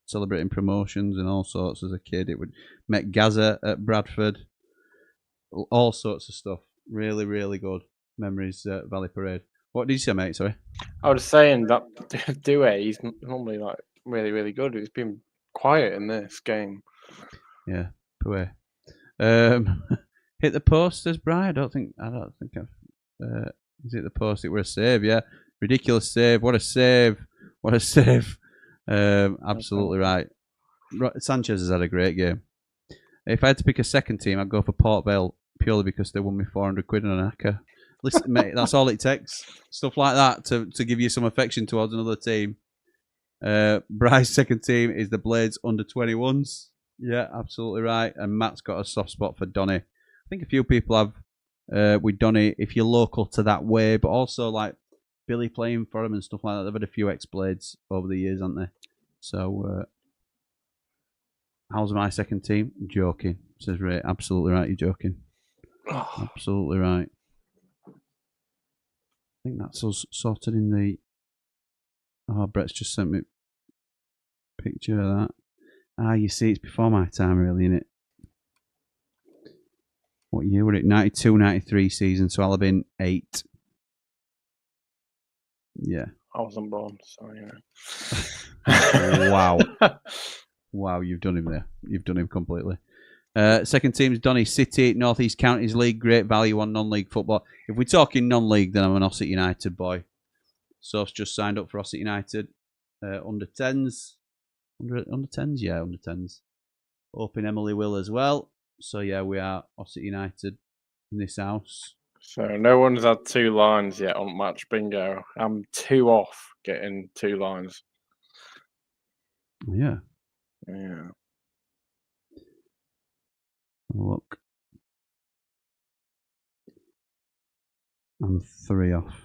Speaker 4: celebrating promotions and all sorts as a kid. Met Gaza at Bradford. All sorts of stuff. Really, really good memories at Valley Parade. What did you say, mate? Sorry.
Speaker 5: I was saying that Doué, he's normally like really, really good. He's been quiet in this game.
Speaker 4: Yeah, Doué. Hit the post, says Brian. I don't think I've. Is it the post? It was a save. Yeah, ridiculous save. What a save! What a save! Absolutely right. Sanchez has had a great game. If I had to pick a second team, I'd go for Port Vale purely because they won me 400 quid on an acca. Listen, mate, that's all it takes. Stuff like that to give you some affection towards another team. Bryce's second team is the Blades under 21s. Yeah, absolutely right. And Matt's got a soft spot for Donny. I think a few people have with Donny if you're local to that way, but also like Billy playing for him and stuff like that. They've had a few ex-Blades over the years, haven't they? So, how's my second team? I'm joking, says Ray. Absolutely right, you're joking. Absolutely right. I think that's us sorted in the... Oh, Brett's just sent me a picture of that. You see, it's before my time, really, innit? What year were it? 92, 93 season, so I'll have been 8. Yeah.
Speaker 5: I wasn't born, so yeah.
Speaker 4: Wow. Wow, you've done him there. You've done him completely. Second team is Donny City, North East Counties League. Great value on non-league football. If we're talking non-league, then I'm an Ossett United boy. Soph's just signed up for Ossett United. Under 10s. Under 10s? Yeah, under 10s. Hoping Emily will as well. So yeah, we are Ossett United in this house.
Speaker 5: So no one's had 2 lines yet on match bingo. I'm 2 off getting 2 lines.
Speaker 4: Yeah.
Speaker 5: Yeah.
Speaker 4: Look. I'm 3 off.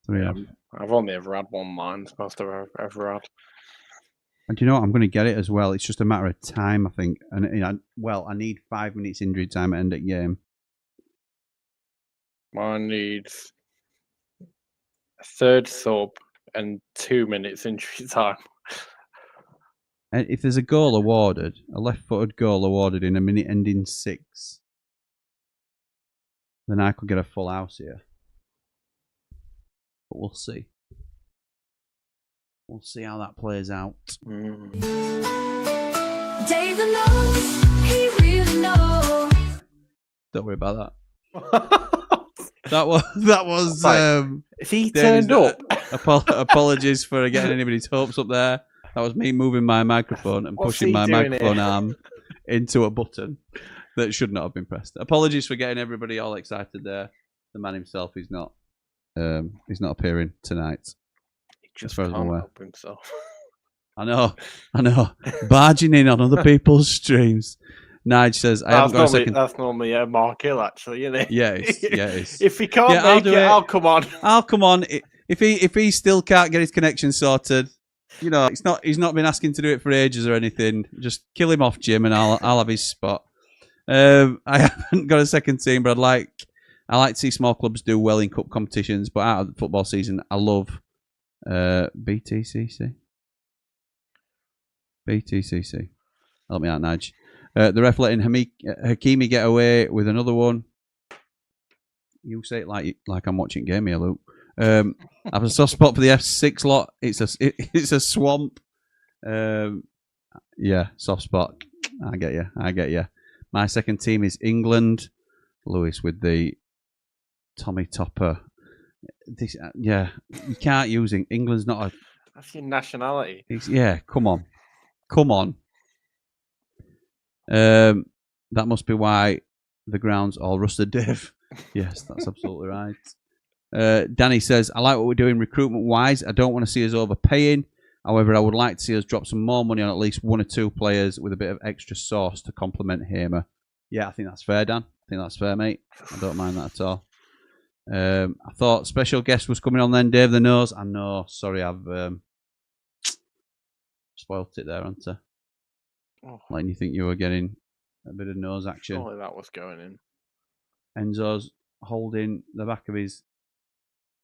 Speaker 4: 3 off.
Speaker 5: I've only ever had 1 line. It's most I've ever had.
Speaker 4: And do you know what? I'm going to get it as well. It's just a matter of time, I think. And I need 5 minutes injury time at end of game.
Speaker 5: Mine needs a 3rd sub and 2 minutes injury time.
Speaker 4: And if there's a goal awarded, a left-footed goal awarded in a minute ending 6, then I could get a full house here. But we'll see. We'll see how that plays out.
Speaker 6: David knows, he really knows.
Speaker 4: Don't worry about that. that was.
Speaker 5: If he
Speaker 4: David's,
Speaker 5: turned up,
Speaker 4: apologies for getting anybody's hopes up there. That was me moving my microphone and
Speaker 5: What's
Speaker 4: pushing
Speaker 5: he
Speaker 4: my
Speaker 5: doing
Speaker 4: microphone
Speaker 5: here?
Speaker 4: arm into a button that should not have been pressed. Apologies for getting everybody all excited there. The man himself is not. He's not appearing tonight.
Speaker 5: he just
Speaker 4: as far as I'm
Speaker 5: can't
Speaker 4: aware.
Speaker 5: help himself.
Speaker 4: I know. Barging in on other people's streams. Nige says, I haven't got a second.
Speaker 5: That's normally Mark Hill, actually, isn't it?
Speaker 4: Yeah, it is.
Speaker 5: If he can't
Speaker 4: Yeah, I'll
Speaker 5: make
Speaker 4: do
Speaker 5: it,
Speaker 4: it.
Speaker 5: I'll come on.
Speaker 4: I'll come on. If he still can't get his connection sorted, you know, he's not been asking to do it for ages or anything. Just kill him off, Jim, and I'll have his spot. I haven't got a second team, but I like to see small clubs do well in cup competitions. But out of the football season, I love BTCC. Help me out, Nige. The ref letting Hakimi get away with another one. You say it like I'm watching game here, Luke. I have a soft spot for the F6 lot. It's a swamp. Yeah, soft spot. I get you. My second team is England. Lewis with the Tommy Topper. You can't use it. England's not a.
Speaker 5: That's your nationality.
Speaker 4: Come on. That must be why the ground's all rusted, Dave. Yes, that's absolutely right. Danny says, I like what we're doing recruitment-wise. I don't want to see us overpaying. However, I would like to see us drop some more money on at least 1 or 2 players with a bit of extra sauce to complement Hamer. Yeah, I think that's fair, Dan. I think that's fair, mate. I don't mind that at all. I thought special guest was coming on then, Dave the Nose. I know. Sorry, I've spoilt it there, haven't I? Letting you think you were getting a bit of nose action.
Speaker 5: Surely that was going in.
Speaker 4: Enzo's holding the back of his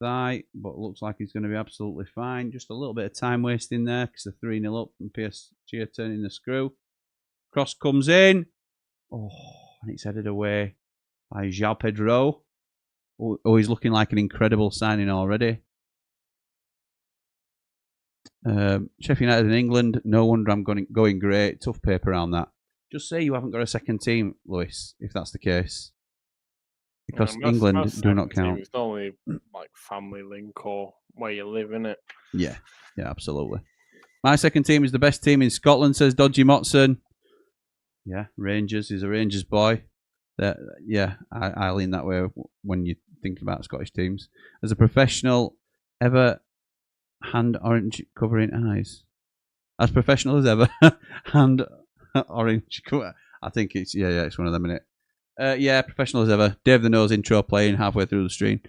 Speaker 4: thigh, but looks like he's going to be absolutely fine. Just a little bit of time wasting there because they're 3-0 up and PSG are turning the screw. Cross comes in. Oh, and it's headed away by João Pedro. Oh, he's looking like an incredible signing already. Sheffield United in England. No wonder I'm going great. Tough paper around that. Just say you haven't got a second team, Lewis, if that's the case. Because England do not count.
Speaker 5: It's normally like family link or where you live, innit?
Speaker 4: Yeah, absolutely. My second team is the best team in Scotland, says Dodgy Motson. Yeah, Rangers. He's a Rangers boy. I lean that way when you're thinking about Scottish teams. As a professional, ever hand orange covering eyes. As professional as ever, hand orange cover. I think it's it's one of them, innit? Professional as ever. Dave the Nose intro playing halfway through the stream.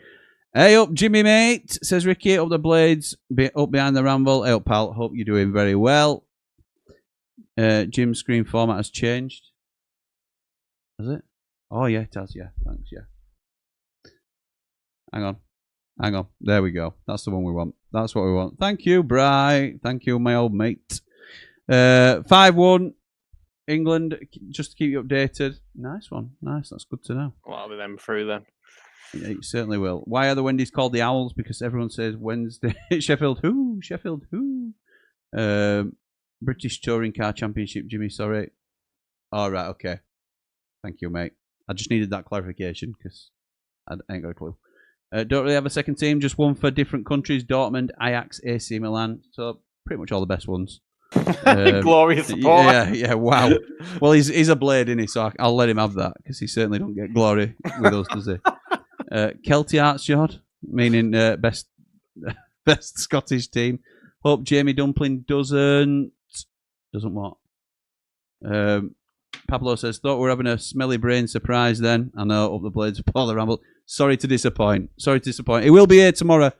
Speaker 4: Hey up, Jimmy mate, says Ricky. Up the blades, up behind the ramble. Hey up, pal. Hope you're doing very well. Jim's screen format has changed. Has it? Oh yeah, it has. Yeah, thanks. Yeah. Hang on. There we go. That's the one we want. That's what we want. Thank you, Bri. Thank you, my old mate. 5-1. England, just to keep you updated. Nice one. Nice. That's good to know.
Speaker 5: Well, I'll be them through then.
Speaker 4: Yeah, it certainly will. Why are the Wendy's called the Owls? Because everyone says Wednesday. Sheffield who? Sheffield who? British Touring Car Championship, Jimmy, sorry. All right, okay. Thank you, mate. I just needed that clarification because I ain't got a clue. Don't really have a second team, just one for different countries. Dortmund, Ajax, AC Milan. So pretty much all the best ones.
Speaker 5: Glorious support.
Speaker 4: Yeah, wow. Well, he's a blade, isn't he? So I'll let him have that because he certainly don't get glory with us, does he? Kelty Artsjord, meaning best Scottish team. Hope Jamie Dumpling doesn't what? Pablo says, thought we were having a smelly brain surprise then. I know, up the blades of Paul the Ramble. Sorry to disappoint. He will be here tomorrow.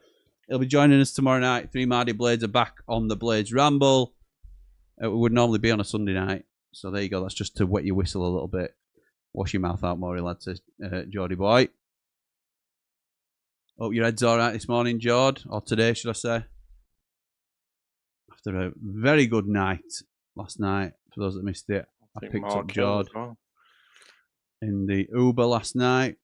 Speaker 4: He'll be joining us tomorrow night. 3 Mardy Blades are back on the Blades Ramble. We would normally be on a Sunday night. So there you go. That's just to wet your whistle a little bit. Wash your mouth out, Maury, lad, says Geordie boy. Hope your head's all right this morning, Jord. Or today, should I say. After a very good night last night, for those that missed it, I picked up Jord in the Uber last night.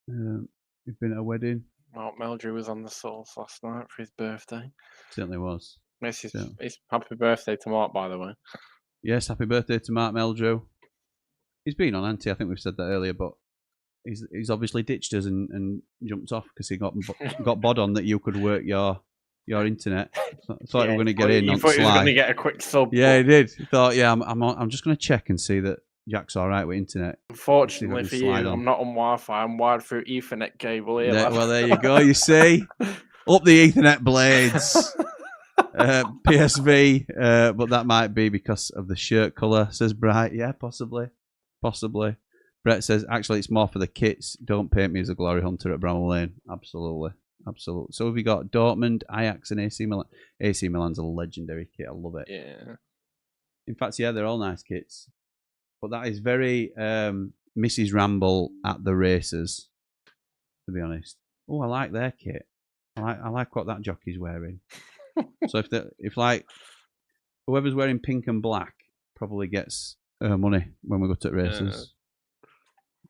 Speaker 4: We've been at a wedding.
Speaker 5: Mark Meldrew was on the sauce last night for his birthday.
Speaker 4: Certainly was.
Speaker 5: It's happy birthday to Mark, by the way.
Speaker 4: Yes, happy birthday to Mark Meldrew. He's been on, hasn't he? I think we've said that earlier, but he's obviously ditched us and jumped off because he got bod on that you could work your internet. I thought we were going to get in on
Speaker 5: thought
Speaker 4: Sly.
Speaker 5: he was going to get a quick sub.
Speaker 4: Yeah, he did. He thought, yeah, I'm just going to check and see that Jack's all right with internet.
Speaker 5: Unfortunately for you, I'm not on Wi-Fi. I'm wired through Ethernet cable here.
Speaker 4: Well, there you go. You see, up the Ethernet blades. PSV, but that might be because of the shirt colour, says Bright. Yeah, possibly. Brett says, actually, it's more for the kits. Don't paint me as a glory hunter at Bramall Lane. Absolutely. So have we got Dortmund, Ajax, and AC Milan? AC Milan's a legendary kit. I love it.
Speaker 5: Yeah.
Speaker 4: In fact, yeah, they're all nice kits. But that is very Mrs. Ramble at the races, to be honest. Oh, I like their kit. I like what that jockey's wearing. So if whoever's wearing pink and black probably gets money when we go to races.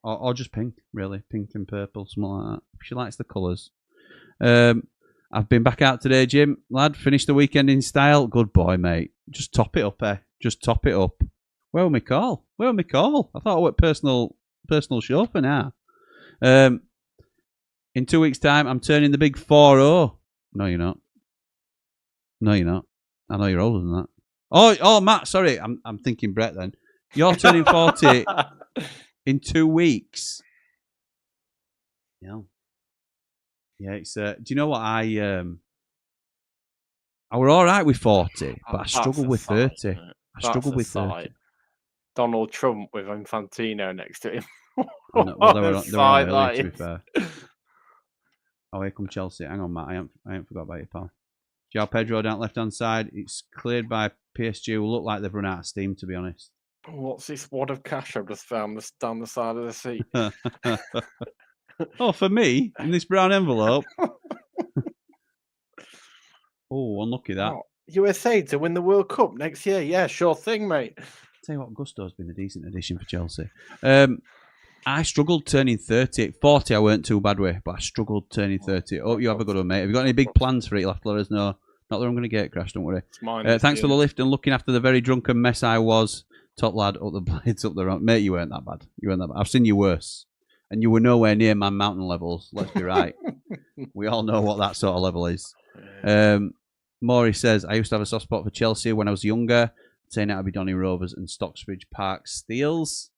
Speaker 4: Or just pink, really. Pink and purple, something like that. If she likes the colours. I've been back out today, Jim. Lad, finished the weekend in style. Good boy, mate. Just top it up, eh? Just top it up. Where will me call? I thought it was personal show for now. In 2 weeks' time, I'm turning the big 4-0. No, you're not. I know you're older than that. Oh, Matt, sorry. I'm thinking Brett then. You're turning 40 in 2 weeks. Yeah. Yeah, it's do you know what I were all right with 40, but I struggled with 30. I struggled with 30.
Speaker 5: Donald Trump with Infantino next to him.
Speaker 4: Well, they were on early, to be fair. Oh, here come Chelsea. Hang on, Matt. I ain't forgot about you, pal. João Pedro down left-hand side. It's cleared by PSG, who look like they've run out of steam, to be honest.
Speaker 5: What's this wad of cash I've just found down the side of the seat?
Speaker 4: Oh, for me? In this brown envelope? Oh, unlucky that.
Speaker 5: Oh, USA to win the World Cup next year. Yeah, sure thing, mate.
Speaker 4: Tell you what, Gusto's been a decent addition for Chelsea. I struggled turning 30. 40 I weren't too bad with, but I struggled turning 30. Oh, you have a good one, mate. Have you got any big plans for it? You'll have to let us know. Not that I'm going to get crashed, don't worry. Thanks for the lift and looking after the very drunken mess I was. Top lad, up the blades, up the road. Mate, you weren't that bad. I've seen you worse. And you were nowhere near my mountain levels, let's be right. We all know what that sort of level is. Maury says, I used to have a soft spot for Chelsea when I was younger. Saying out to be Donny Rovers and Stocksbridge Park Steels.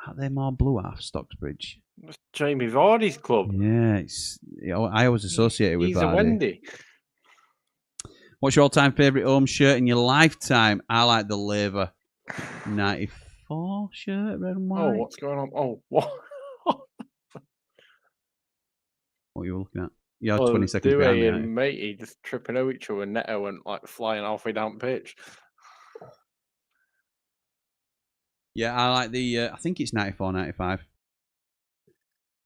Speaker 4: Are they more blue half, Stocksbridge?
Speaker 5: It's Jamie Vardy's club.
Speaker 4: Yeah, I always associate it with Vardy.
Speaker 5: He's a Wendy.
Speaker 4: What's your all-time favourite home shirt in your lifetime? I like the Laver 94 shirt, red and white.
Speaker 5: Oh, what's going on? Oh, what?
Speaker 4: What are you looking at? You had 20 seconds behind me.
Speaker 5: And matey just tripping over each other, and Neto went like flying halfway down pitch.
Speaker 4: Yeah, I like the. I think it's 94, 95.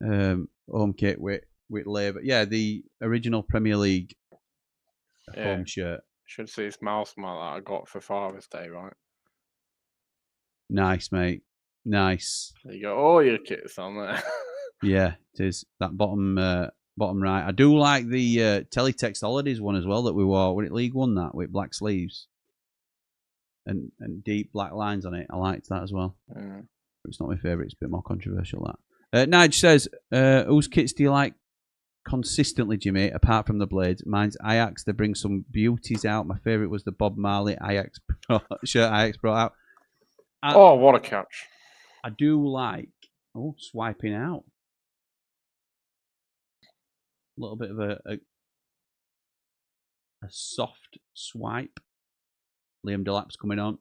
Speaker 4: Home kit with Labour. Yeah, the original Premier League home shirt.
Speaker 5: Should see this mouse that I got for Father's Day, right?
Speaker 4: Nice, mate. Nice.
Speaker 5: You got all your kits on there.
Speaker 4: Yeah, it is. That bottom right. I do like the Teletext Holidays one as well that we wore. Was it League One that with black sleeves and deep black lines on it? I liked that as well.
Speaker 5: Yeah.
Speaker 4: It's not my favourite. It's a bit more controversial. That. Nige says, "Whose kits do you like consistently, Jimmy? Apart from the Blades, mine's Ajax. They bring some beauties out. My favourite was the Bob Marley Ajax shirt Ajax brought out.
Speaker 5: Oh, what a catch!
Speaker 4: I do like swiping out. A little bit of a soft swipe. Liam Delap's coming on.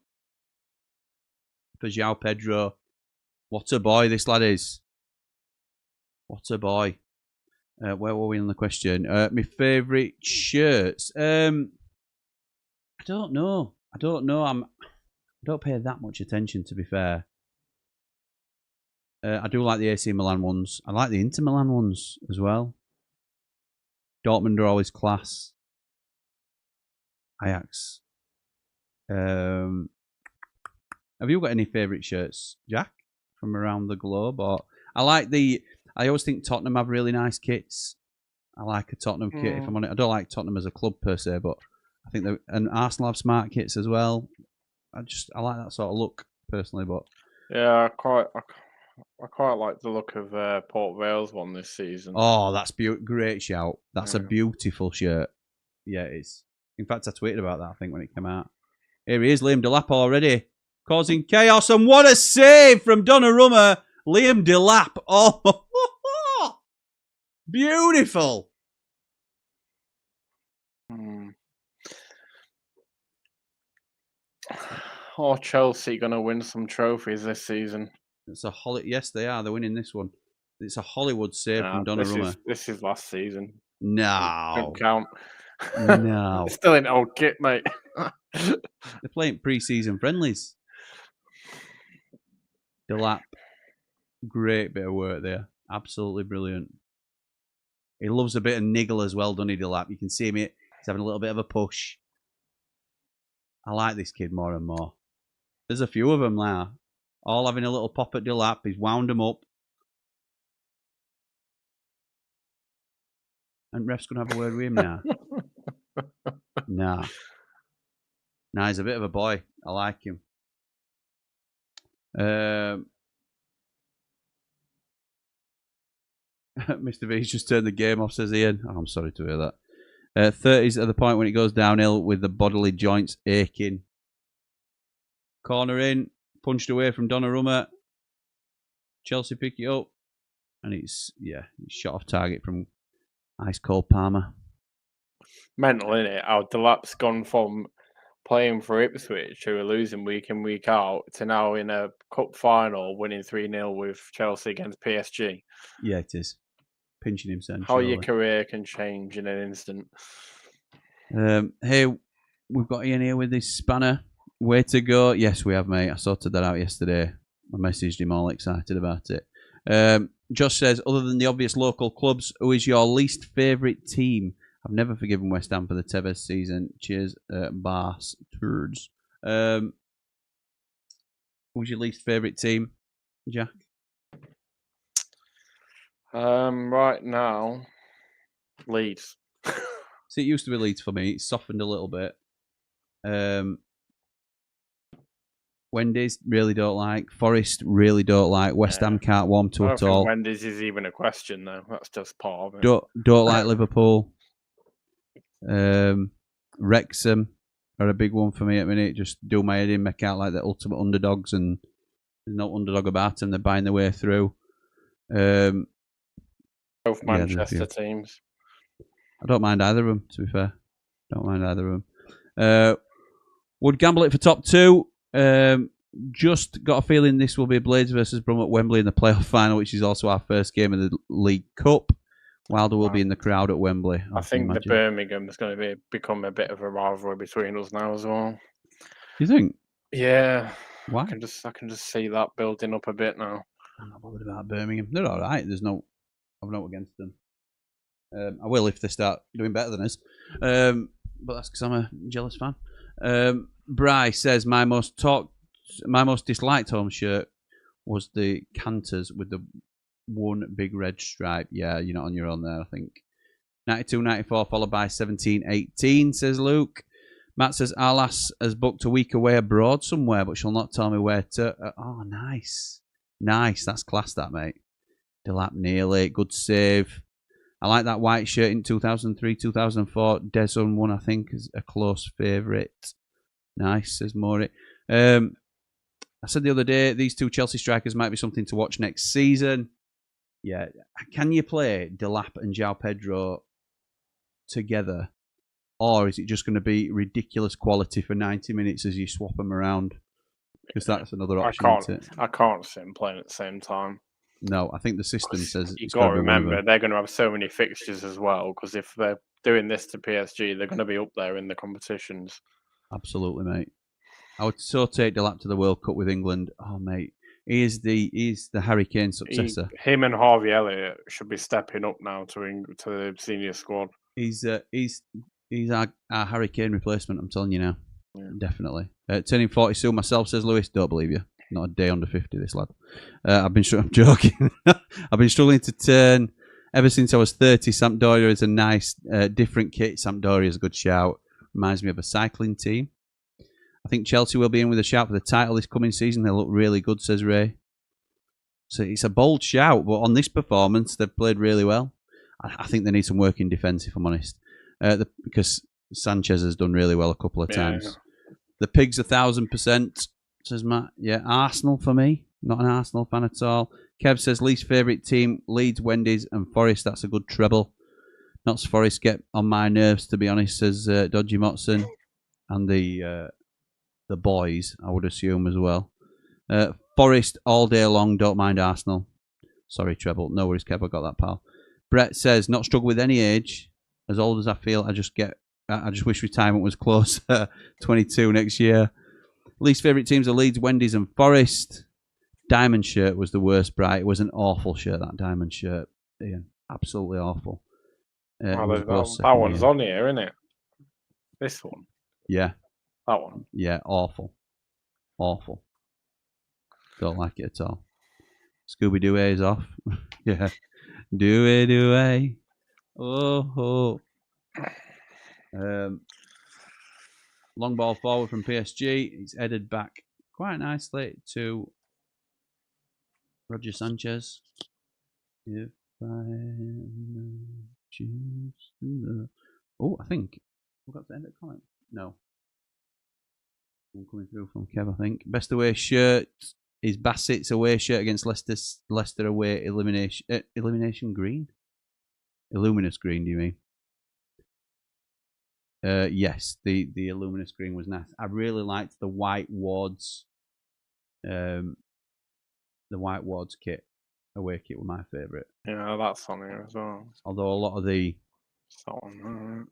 Speaker 4: For João Pedro. What a boy this lad is. What a boy. Where were we on the question? My favourite shirts. I don't know. I don't pay that much attention, to be fair. I do like the AC Milan ones. I like the Inter Milan ones as well. Dortmund are always class. Ajax. Have you got any favourite shirts, Jack, from around the globe? Or I always think Tottenham have really nice kits. I like a Tottenham kit. If I'm on it, I don't like Tottenham as a club per se, but I think and Arsenal have smart kits as well. I like that sort of look personally, but
Speaker 5: yeah, I quite like the look of Port Vale's one this season.
Speaker 4: Oh, that's great shout. That's a beautiful shirt. Yeah, it is. In fact, I tweeted about that, I think, when it came out. Here he is, Liam Delap already. Causing chaos. And what a save from Donnarumma. Liam Delap. Oh, beautiful.
Speaker 5: Oh, Chelsea going to win some trophies this season.
Speaker 4: Yes, they are. They're winning this one. It's a Hollywood save from Donnarumma.
Speaker 5: This is last season.
Speaker 4: No.
Speaker 5: Don't count.
Speaker 4: No.
Speaker 5: It's still in old kit, mate.
Speaker 4: They're playing pre-season friendlies. Delap. Great bit of work there. Absolutely brilliant. He loves a bit of niggle as well, doesn't he, Delap? You can see him. He's having a little bit of a push. I like this kid more and more. There's a few of them now. All having a little pop at Delap. He's wound them up. And ref's going to have a word with him now. Nah. Nah, he's a bit of a boy. I like him. Mr. V's just turned the game off, says Ian. Oh, I'm sorry to hear that. 30s at the point when it goes downhill with the bodily joints aching. Corner in. Punched away from Donnarumma. Chelsea pick it up. And he's shot off target from ice cold Palmer.
Speaker 5: Mental, innit? How Delap's gone from playing for Ipswich, who are losing week in, week out, to now in a cup final winning 3-0 with Chelsea against PSG.
Speaker 4: Yeah, it is. Pinching himself.
Speaker 5: How your career can change in an instant.
Speaker 4: Hey, we've got Ian here with this spanner. Way to go. Yes, we have, mate. I sorted that out yesterday. I messaged him all excited about it. Josh says, other than the obvious local clubs, who is your least favourite team? I've never forgiven West Ham for the Tevez season. Cheers, bastards. Who's your least favourite team, Jack?
Speaker 5: Right now, Leeds.
Speaker 4: See, it used to be Leeds for me. It's softened a little bit. Wendy's really don't like. Forest really don't like. West Ham can't warm to at all.
Speaker 5: Wendy's is even a question though. That's just part of it.
Speaker 4: Don't like Liverpool. Wrexham are a big one for me at the minute. Just do my head in, make out like the ultimate underdogs, and there's no underdog about them. They're buying their way through.
Speaker 5: Both Manchester teams.
Speaker 4: I don't mind either of them, to be fair. Don't mind either of them. Would gamble it for top two. Just got a feeling this will be Blades versus Brum at Wembley in the playoff final, which is also our first game of the League Cup. Wilder will be in the crowd at Wembley.
Speaker 5: I think the Birmingham is going to become a bit of a rivalry between us now as well.
Speaker 4: You think?
Speaker 5: Yeah.
Speaker 4: Why?
Speaker 5: I can just see that building up a bit now.
Speaker 4: I'm not bothered about Birmingham. They're all right. I've no against them. I will if they start doing better than us. But that's because I'm a jealous fan. Bryce says my most disliked home shirt was the Canters with the one big red stripe. Yeah, you're not on your own there, I think. 92-94 followed by 17-18, says Luke. Matt says, our lass has booked a week away abroad somewhere, but she'll not tell me where to. Oh, nice. Nice. That's class, that, mate. Delap nearly. Good save. I like that white shirt in 2003, 2004. Desun one, I think, is a close favourite. Nice, says Maury. I said the other day, these two Chelsea strikers might be something to watch next season. Yeah. Can you play Delap and João Pedro together? Or is it just going to be ridiculous quality for 90 minutes as you swap them around? Because that's another option.
Speaker 5: I can't see them playing at the same time.
Speaker 4: No, I think the system says
Speaker 5: you've got to remember they're going to have so many fixtures as well. Because if they're doing this to PSG, they're going to be up there in the competitions.
Speaker 4: Absolutely, mate. I would so take Delap to the World Cup with England. Oh, mate, he's the Harry Kane successor.
Speaker 5: Him and Harvey Elliott should be stepping up now to the senior squad.
Speaker 4: He's our Harry Kane replacement. I'm telling you now, definitely. Turning 42 myself, says Lewis. Don't believe you. Not a day under 50, this lad. I'm joking. I've been struggling to turn ever since I was 30. Sampdoria is a nice, different kit. Sampdoria is a good shout. Reminds me of a cycling team. I think Chelsea will be in with a shout for the title this coming season. They look really good, says Ray. So it's a bold shout, but on this performance, they've played really well. I think they need some work in defence, if I'm honest. Because Sanchez has done really well a couple of times. Yeah. The Pigs 1,000%, says Matt. Yeah, Arsenal for me. Not an Arsenal fan at all. Kev says least favourite team, Leeds, Wendy's and Forest. That's a good treble. Notts Forest get on my nerves, to be honest, says Dodgy Motson. And the boys, I would assume, as well. Forest all day long, don't mind Arsenal. Sorry, treble. No worries, Kev, I got that, pal. Brett says, not struggle with any age. As old as I feel, I just wish retirement was closer. 22 next year. Least favourite teams are Leeds, Wendy's and Forest. Diamond shirt was the worst, Bright. It was an awful shirt, that diamond shirt. Ian, absolutely awful.
Speaker 5: That one's on here, isn't it? This one?
Speaker 4: Yeah.
Speaker 5: That one?
Speaker 4: Yeah, awful. Awful. Don't like it at all. Scooby-Doo is off. Yeah. Do-a. Oh. Long ball forward from PSG. It's headed back quite nicely to Roger Sanchez. If I oh, I think we got to end the comment. No. One coming through from Kev, I think. Best away shirt is Bassett's away shirt against Leicester away elimination green. Illuminous green, do you mean? Yes, the Illuminous green was nice. I really liked the white wards. The white wards kit, away kit, were my favourite.
Speaker 5: Yeah, that's on here as well.
Speaker 4: Although a lot of the,
Speaker 5: that one,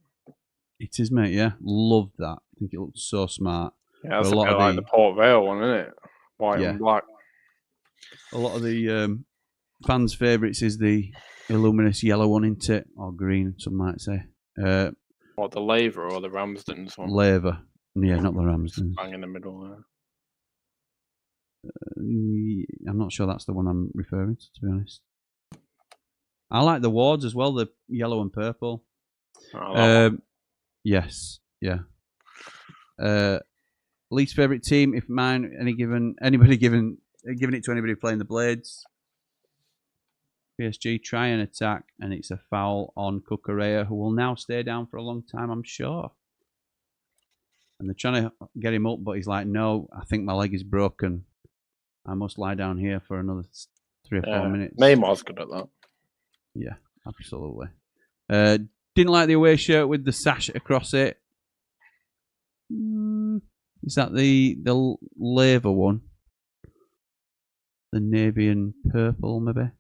Speaker 4: it is, mate. Yeah, love that. I think it looks so smart.
Speaker 5: Yeah, that's a lot like the Port Vale one, isn't it? White and black.
Speaker 4: A lot of the fans' favourites is the Illuminous yellow one, isn't it? Or green, some might say.
Speaker 5: What, the Laver or the Ramsden's one?
Speaker 4: Laver. Yeah, not the Ramsden's.
Speaker 5: Bang in the middle there.
Speaker 4: I'm not sure that's the one I'm referring to be honest. I like the wards as well, the yellow and purple. Yes, yeah. Least favourite team, if mine, anybody giving it to anybody playing the Blades. PSG try and attack, and it's a foul on Cucurella, who will now stay down for a long time, I'm sure. And they're trying to get him up, but he's like, no, I think my leg is broken. I must lie down here for another 3 or 4 minutes.
Speaker 5: Neymar's good at that.
Speaker 4: Yeah, absolutely. Didn't like the away shirt with the sash across it. Is that the Laver one? The navy and purple, maybe?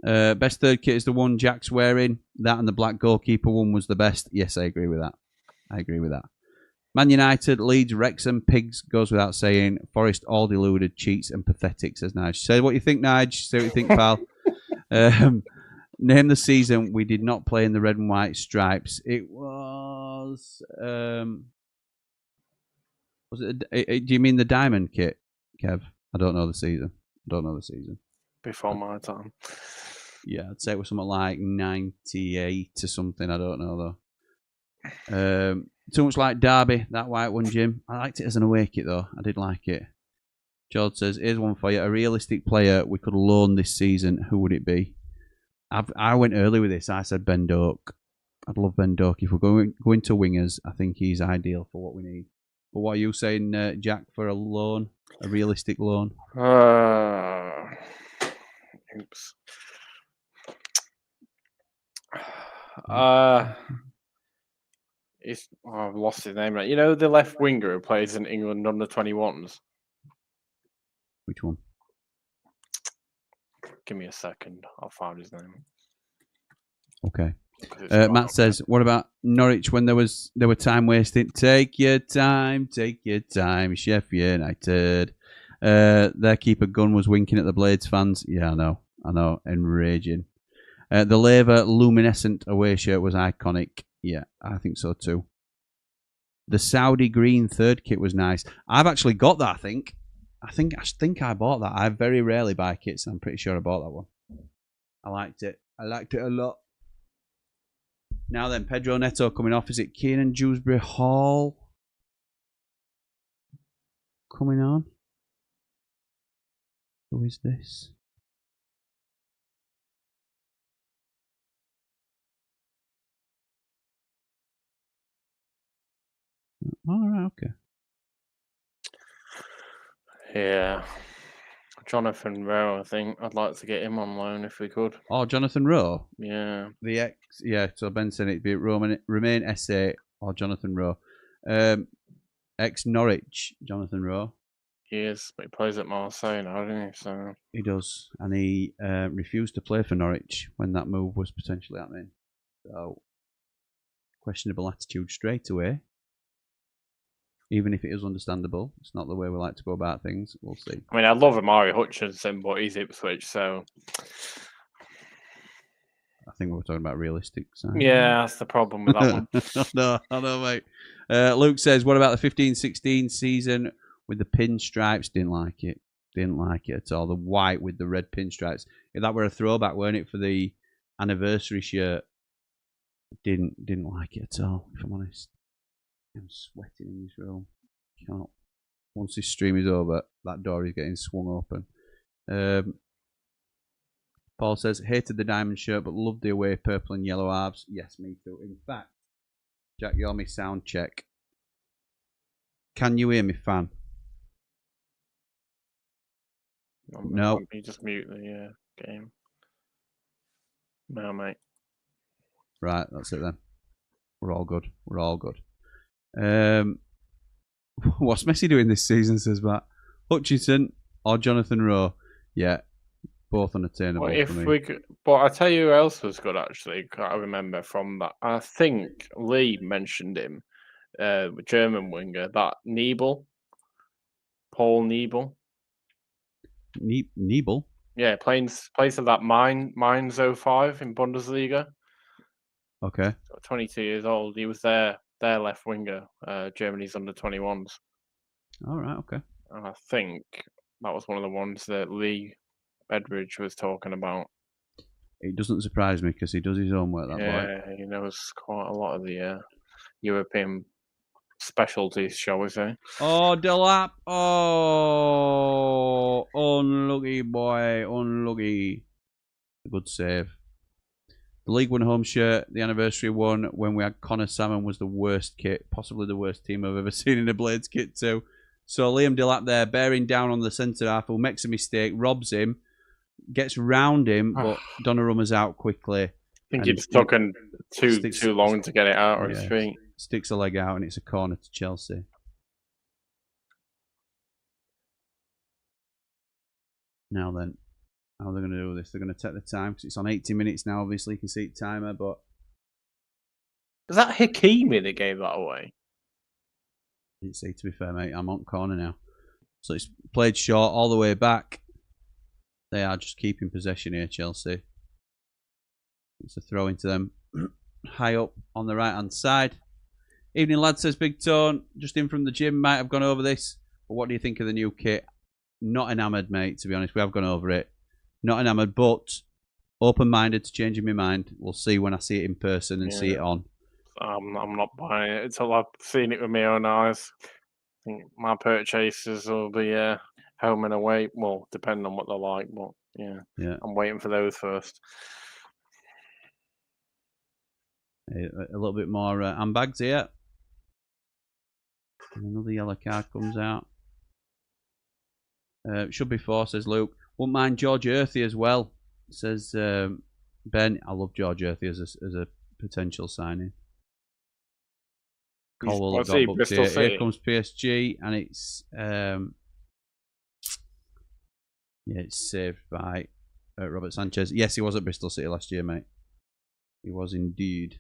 Speaker 4: Best third kit is the one Jack's wearing. That and the black goalkeeper one was the best. Yes, I agree with that. Man United, Leeds, Wrexham, Pigs goes without saying. Forest, all deluded, cheats and pathetic, says Nige. Say what you think, Nige. Say what you think, pal. Name the season we did not play in the red and white stripes. It was it? Do you mean the diamond kit, Kev? I don't know the season.
Speaker 5: Before my time.
Speaker 4: Yeah, I'd say it was something like 98 or something. I don't know though. Too much like Derby, that white one, Jim. I liked it as an away kit though. I did like it. George says, "Here's one for you. A realistic player we could loan this season. Who would it be?" I went early with this. I said Ben Doak. I'd love Ben Doak. If we're going to wingers, I think he's ideal for what we need. But what are you saying, Jack, for a loan? A realistic loan?
Speaker 5: Oops. I've lost his name. Right? You know the left winger who plays in England under 21s?
Speaker 4: Which one?
Speaker 5: Give me a second. I'll find his name.
Speaker 4: Okay. Matt says, "What about Norwich when they were time wasting? Take your time, Sheffield United." Their keeper Gunn was winking at the Blades fans. Yeah, I know, enraging. The Laver luminescent away shirt was iconic. Yeah, I think so too. The Saudi green third kit was nice. I've actually got that. I think I bought that. I very rarely buy kits. I'm pretty sure I bought that one. I liked it. I liked it a lot. Now then, Pedro Neto coming off. Is it Keenan Dewsbury Hall coming on? Who is this? All right, okay.
Speaker 5: Yeah. Jonathan Rowe, I think. I'd like to get him on loan if we could.
Speaker 4: Oh, Jonathan Rowe?
Speaker 5: Yeah.
Speaker 4: The ex, yeah, so Ben said it'd be Remain SA or Jonathan Rowe. Ex Norwich, Jonathan Rowe.
Speaker 5: He is, but he plays at Marseille now, doesn't he? So
Speaker 4: he does, and he refused to play for Norwich when that move was potentially happening. So, questionable attitude straight away. Even if it is understandable, it's not the way we like to go about things. We'll see.
Speaker 5: I mean, I love Amari Hutchinson, but he's Ipswich, so
Speaker 4: I think we're talking about realistic. So.
Speaker 5: Yeah, that's the problem with that one.
Speaker 4: No, I know, mate. Luke says, "What about the 15-16 season with the pinstripes?" Didn't like it. Didn't like it at all. The white with the red pinstripes. If that were a throwback, weren't it, for the anniversary shirt? Didn't like it at all, if I'm honest. I'm sweating in this room. Can't. Once this stream is over, that door is getting swung open. Paul says, "Hated the diamond shirt, but loved the away purple and yellow halves." Yes, me too. In fact, Jack, you're my sound check. Can you hear me, fan? No.
Speaker 5: You just mute the game. No, mate.
Speaker 4: Right, that's it then. We're all good. What's Messi doing this season, says Matt? Hutchinson or Jonathan Rowe? Yeah, both unattainable for me.
Speaker 5: But I tell you who else was good, actually. I remember from that. I think Lee mentioned him, German winger, that Niebel. Paul Niebel.
Speaker 4: Niebel?
Speaker 5: Yeah, plays for that Mainz 05 in Bundesliga.
Speaker 4: Okay.
Speaker 5: 22 years old. He was their left winger, Germany's under 21s.
Speaker 4: All right, okay.
Speaker 5: And I think that was one of the ones that Lee Bedridge was talking about.
Speaker 4: It doesn't surprise me because he does his own work, that boy.
Speaker 5: Yeah, he knows quite a lot of the European specialties, shall we say.
Speaker 4: Oh, Delap. Oh, unlucky boy, unlucky. Good save. The League One home shirt, the anniversary one, when we had Connor Salmon, was the worst kit, possibly the worst team I've ever seen in a Blades kit too. So Liam Delap there, bearing down on the centre half, who makes a mistake, robs him, gets round him, but Donnarumma's out quickly.
Speaker 5: I think it's taken too long to get it out of his feet.
Speaker 4: Sticks a leg out, and it's a corner to Chelsea. Now then, how are they going to do this? They're going to take the time because it's on 80 minutes now. Obviously, you can see the timer, but
Speaker 5: is that Hakimi that gave that away?
Speaker 4: I didn't see, to be fair, mate. I'm on corner now, so it's played short all the way back. They are just keeping possession here, Chelsea. It's a throw into them high up on the right hand side. Evening, lad, says Big Tone. Just in from the gym, might have gone over this. But what do you think of the new kit? not enamoured, mate, to be honest. We have gone over it. Not enamoured, but open-minded to changing my mind. We'll see when I see it in person and see it on.
Speaker 5: I'm not buying it until I've seen it with my own eyes. I think my purchases will be home and away. Well, depending on what they're like, but
Speaker 4: Yeah.
Speaker 5: I'm waiting for those first.
Speaker 4: A little bit more handbags here. And another yellow card comes out. Should be 4, says Luke. Wouldn't mind George Earthy as well, says Ben. I love George Earthy as a potential signing. Colwell have got booked here. Here comes PSG, and it's it's saved by Robert Sanchez. Yes, he was at Bristol City last year, mate. He was indeed.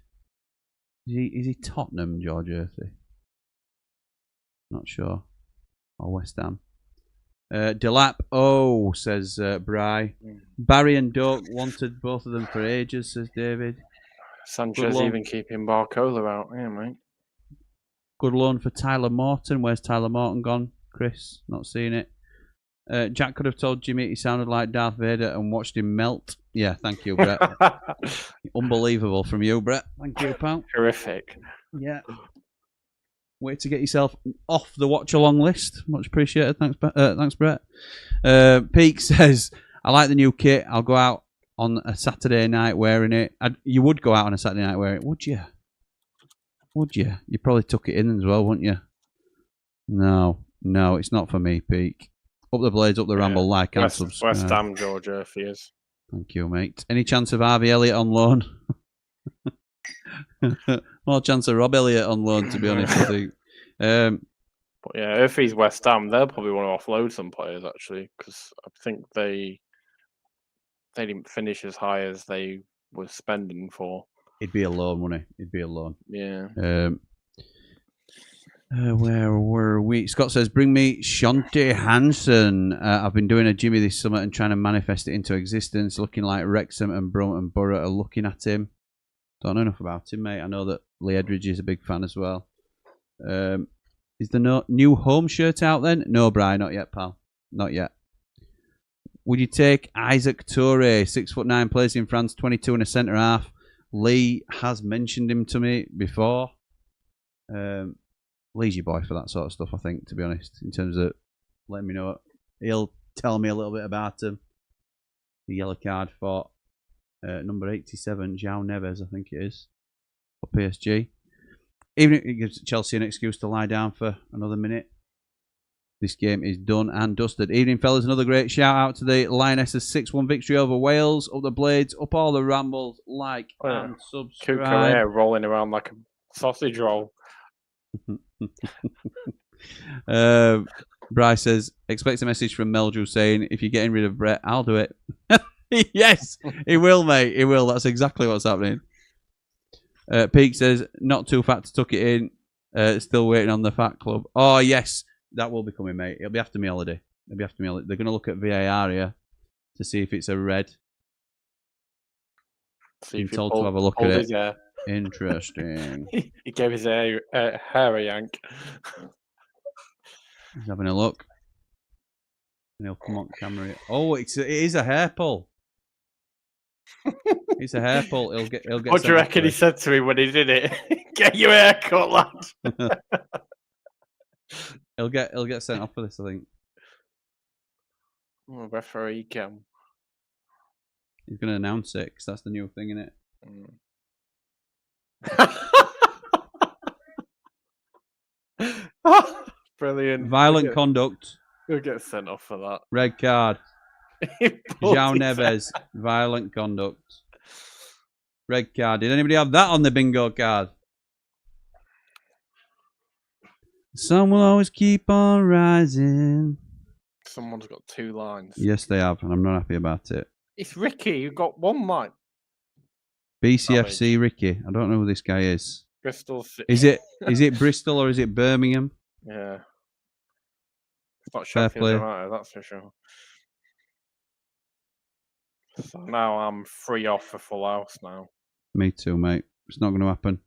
Speaker 4: Is he Tottenham, George Earthy? Not sure. Or West Ham. Delap, says Bry. Barry and Doak wanted both of them for ages, says David.
Speaker 5: Sanchez even keeping Barcola out, mate.
Speaker 4: Good loan for Tyler Morton. Where's Tyler Morton gone? Chris, not seeing it. Jack could have told Jimmy he sounded like Darth Vader and watched him melt. Yeah, thank you, Brett. Unbelievable from you, Brett. Thank you, pal.
Speaker 5: Horrific.
Speaker 4: Yeah. Wait to get yourself off the watch-along list. Much appreciated. Thanks, Brett. Peak says, I like the new kit. I'll go out on a Saturday night wearing it. You would go out on a Saturday night wearing it, would you? Would you? You probably took it in as well, wouldn't you? No, it's not for me, Peak. Up the blades, up the ramble, like and subscribe.
Speaker 5: West Ham, George Earthy is.
Speaker 4: Thank you, mate. Any chance of Harvey Elliott on loan? More chance of Rob Elliott on loan, to be honest, I think.
Speaker 5: But yeah, if he's West Ham, they'll probably want to offload some players, actually, because I think they didn't finish as high as they were spending for.
Speaker 4: It'd be a loan, wouldn't it? It'd be a loan.
Speaker 5: Yeah.
Speaker 4: Where were we? Scott says, bring me Shanti Hansen. I've been doing a Jimmy this summer and trying to manifest it into existence, looking like Wrexham and Brompton Borough are looking at him. Don't know enough about him, mate. I know that Lee Edridge is a big fan as well. Is the new home shirt out then? No, Brian, not yet, pal. Not yet. Would you take Isaac Toure, 6'9", plays in France, 22 and a centre half? Lee has mentioned him to me before. Lee's your boy for that sort of stuff, I think, to be honest, in terms of letting me know. He'll tell me a little bit about him. The yellow card for number 87, João Neves, I think it is, for PSG. Even if it gives Chelsea an excuse to lie down for another minute. This game is done and dusted. Evening, fellas. Another great shout out to the Lionesses' 6-1 victory over Wales. Up the blades, up all the rambles, like and subscribe.
Speaker 5: Kukurea rolling around like a sausage roll.
Speaker 4: Bryce says, expect a message from Meldrew saying, if you're getting rid of Brett, I'll do it. Yes, he will, mate. He will. That's exactly what's happening. Peak says, not too fat to tuck it in. Still waiting on the Fat Club. Oh, yes. That will be coming, mate. It'll be after me holiday. They're going to look at VAR here to see if it's a red. Been told to have a look at it.
Speaker 5: Hair.
Speaker 4: Interesting.
Speaker 5: He gave his hair a yank.
Speaker 4: He's having a look. And he'll come on camera. Oh, it is a hair pull. It's a hair pull. He'll get.
Speaker 5: What do you reckon he said to me when he did it? Get your hair cut, lad.
Speaker 4: He'll get sent off for this, I think.
Speaker 5: Oh, referee cam.
Speaker 4: He's going to announce it because that's the new thing, isn't
Speaker 5: it? Brilliant.
Speaker 4: Violent conduct.
Speaker 5: He'll get sent off for that.
Speaker 4: Red card. João Neves. Violent conduct. Red card. Did anybody have that on the bingo card? Sun will always keep on rising.
Speaker 5: Someone's got 2 lines.
Speaker 4: Yes, they have, and I'm not happy about it.
Speaker 5: It's Ricky. You've got 1 line.
Speaker 4: BCFC Ricky. I don't know who this guy is.
Speaker 5: Bristol City.
Speaker 4: Is it Bristol or is it Birmingham?
Speaker 5: Yeah. It's not Sheffield United, that's for sure. So now I'm free off for full house now.
Speaker 4: Me too, mate. It's not going to happen.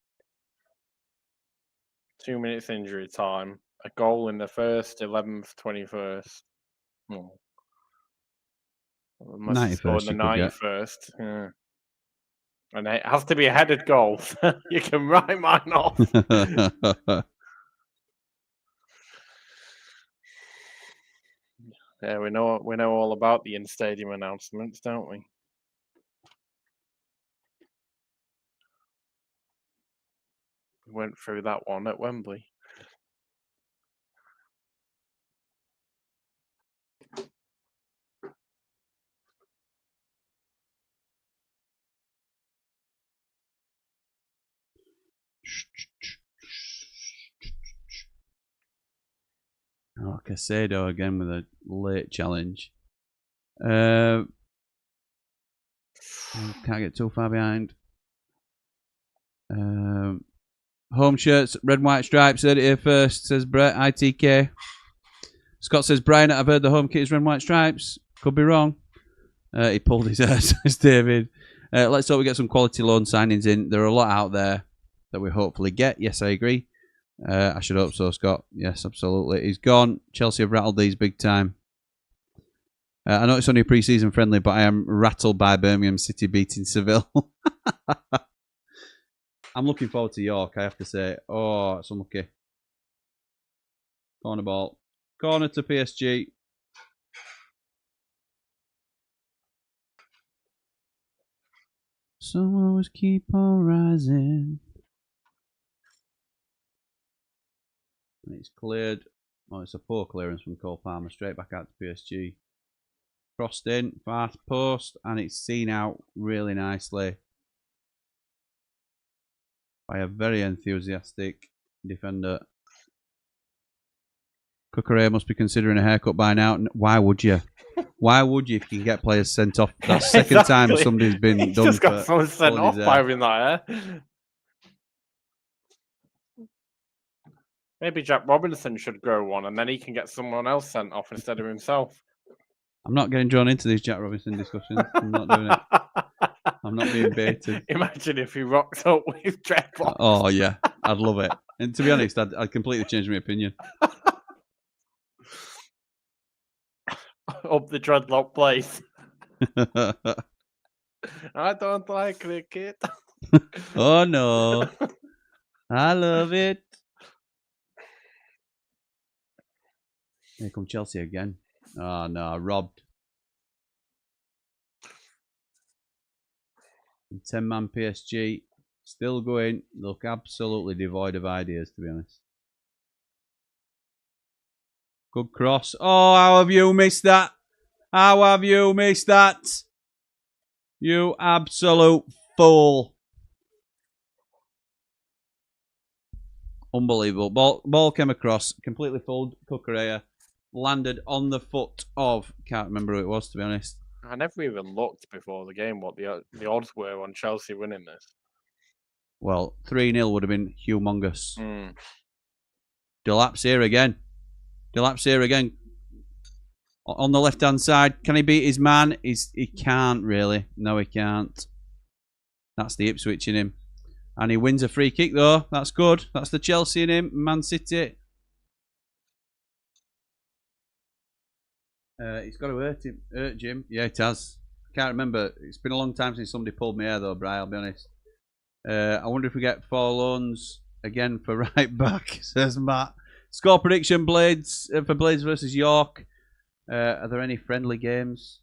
Speaker 5: 2 minutes injury time. A goal in the first, 11th, 21st. Well, unless he scored in the 91st. Yeah. And it has to be a headed goal. You can write mine off. Yeah, we know all about the in-stadium announcements, don't we? We went through that one at Wembley.
Speaker 4: Oh, Casado again with a late challenge. Can't get too far behind. Home shirts, red and white stripes. Heard it here first, says Brett. ITK. Scott says, Brian, I've heard the home kit is red and white stripes. Could be wrong. He pulled his hair, says David. Let's hope we get some quality loan signings in. There are a lot out there that we hopefully get. Yes, I agree. I should hope so, Scott. Yes, absolutely. He's gone. Chelsea have rattled these big time. I know it's only a pre-season friendly, but I am rattled by Birmingham City beating Seville. I'm looking forward to York, I have to say. Oh, it's unlucky. Corner ball. Corner to PSG. So always keep on rising. And it's cleared. Oh, it's a poor clearance from Cole Palmer. Straight back out to PSG. Crossed in, fast post, and it's seen out really nicely by a very enthusiastic defender. Cucurella must be considering a haircut by now. Why would you? Why would you if you can get players sent off? That's the second time somebody's been
Speaker 5: He's
Speaker 4: done
Speaker 5: just got
Speaker 4: for
Speaker 5: someone sent off by having that hair. Maybe Jack Robinson should grow one, and then he can get someone else sent off instead of himself.
Speaker 4: I'm not getting drawn into these Jack Robinson discussions. I'm not doing it. I'm not being baited.
Speaker 5: Imagine if he rocked up with dreadlocks.
Speaker 4: Oh, yeah. I'd love it. And to be honest, I'd completely change my opinion.
Speaker 5: Up the dreadlock place. I don't like cricket.
Speaker 4: Oh, no. I love it. Here come Chelsea again. Oh, no. Robbed. 10-man PSG. Still going. Look absolutely devoid of ideas, to be honest. Good cross. Oh, how have you missed that? How have you missed that? You absolute fool. Unbelievable. Ball came across. Completely fooled Cucurella. Landed on the foot of... Can't remember who it was, to be honest.
Speaker 5: I never even looked before the game what the odds were on Chelsea winning this.
Speaker 4: Well, 3-0 would have been humongous. Delap's here again. On the left-hand side. Can he beat his man? He can't, really. No, he can't. That's the Ipswich in him. And he wins a free kick, though. That's good. That's the Chelsea in him. Man City. He's got to hurt Jim. Yeah, it has. I can't remember. It's been a long time since somebody pulled my hair, though, Brian, I'll be honest. I wonder if we get 4 loans again for right back, says Matt. Score prediction, Blades for Blades versus York. Are there any friendly games?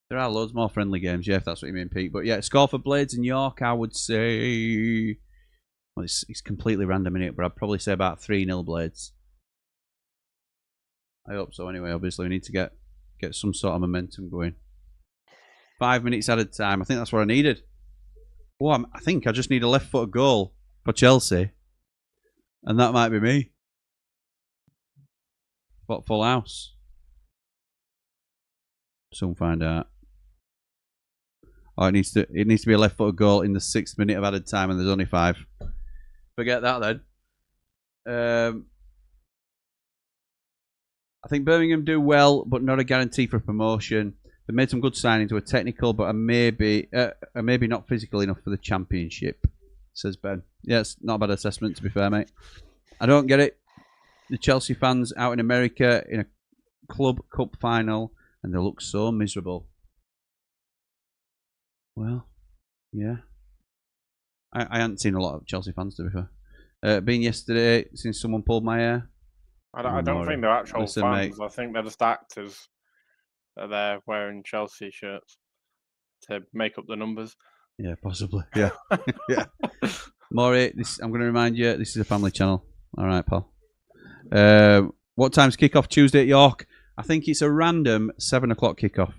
Speaker 4: There are loads more friendly games, yeah, if that's what you mean, Pete. But yeah, score for Blades and York, I would say... Well, it's completely random, innit? But I'd probably say about 3-0 Blades. I hope so anyway. Obviously, we need to get some sort of momentum going. 5 minutes added time. I think that's what I needed. Oh, I think I just need a left-footed goal for Chelsea. And that might be me. But full house. Soon find out. Oh, it needs to be a left-footed goal in the 6th minute of added time, and there's only 5. Forget that then. I think Birmingham do well, but not a guarantee for promotion. They made some good signings who are technical, but are maybe not physical enough for the Championship, says Ben. Yeah, it's not a bad assessment, to be fair, mate. I don't get it. The Chelsea fans out in America Club Cup final, and they look so miserable. Well, yeah. I hadn't seen a lot of Chelsea fans, to be fair. Been yesterday since someone pulled my hair.
Speaker 5: I don't think they're actual
Speaker 4: Listen,
Speaker 5: fans.
Speaker 4: mate.
Speaker 5: I think they're just actors that are there wearing Chelsea shirts to make up the numbers.
Speaker 4: Yeah, possibly. Yeah. Yeah. Maury, I'm going to remind you, this is a family channel. All right, pal. What time's kick-off Tuesday at York? I think it's a random 7 o'clock kick-off,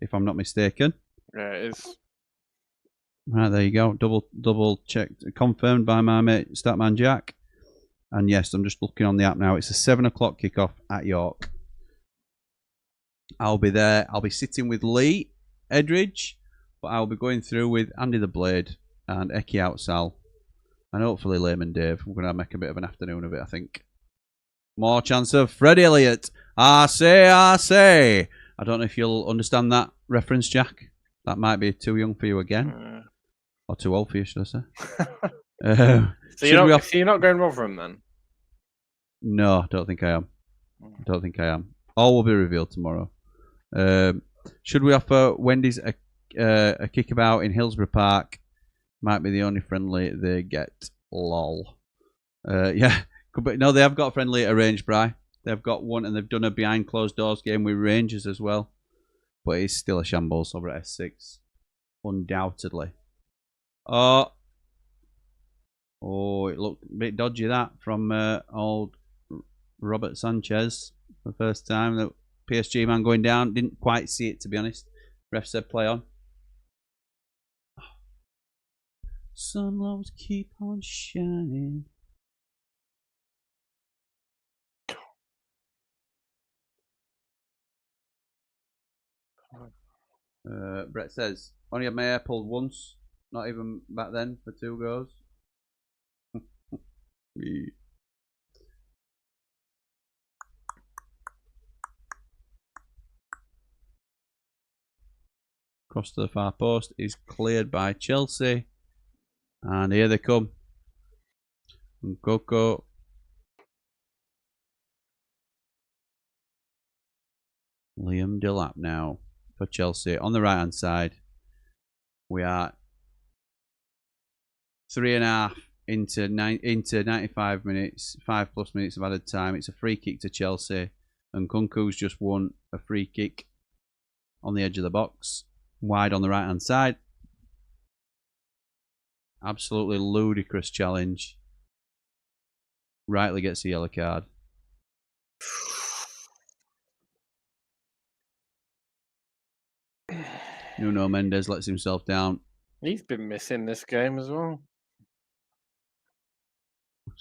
Speaker 4: if I'm not mistaken.
Speaker 5: Yeah, it is.
Speaker 4: Right, there you go. Double checked, confirmed by my mate Statman Jack. And yes, I'm just looking on the app now. It's a 7 o'clock kickoff at York. I'll be there. I'll be sitting with Lee Edridge, but I'll be going through with Andy the Blade and Eki Outsal, and hopefully Layman Dave. We're going to make a bit of an afternoon of it, I think. More chance of Freddie Elliott. I say. I don't know if you'll understand that reference, Jack. That might be too young for you again. Or too old for you, should I say?
Speaker 5: So you're not going Rotherham then?
Speaker 4: No, I don't think I am. All will be revealed tomorrow. Should we offer Wendy's a kickabout in Hillsborough Park? Might be the only friendly they get. Lol. Yeah. No, they have got a friendly arranged, Bri. They've got one, and they've done a behind closed doors game with Rangers as well. But it's still a shambles over at S6. Undoubtedly. Oh, it looked a bit dodgy, that, from old Robert Sanchez. The first time that PSG man going down. Didn't quite see it, to be honest. Ref said play on. Sunlights keep on shining. Brett says, only had my hair pulled once. Not even back then for 2 goes. Cross to the far post is cleared by Chelsea. And here they come. Nkoko. Liam Delap now for Chelsea. On the right hand side, we are 3.5 into 95 minutes, 5+ minutes of added time. It's a free kick to Chelsea, and Kunku's just won a free kick on the edge of the box, wide on the right hand side. Absolutely ludicrous challenge. Rightly gets a yellow card. Nuno Mendes lets himself down.
Speaker 5: He's been missing this game as well.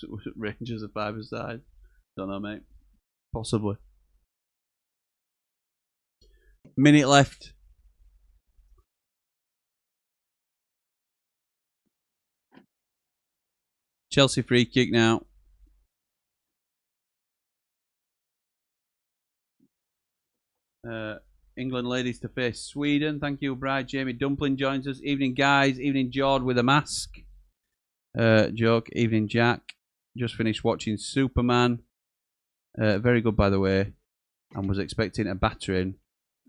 Speaker 4: Was it Rangers at 5-a-side? Don't know, mate. Possibly. Minute left. Chelsea free kick now. England ladies to face Sweden. Thank you, Bride. Jamie Dumpling joins us. Evening, guys. Evening, Jord with a mask. Joke. Evening, Jack. Just finished watching Superman. Very good, by the way. And was expecting a battering.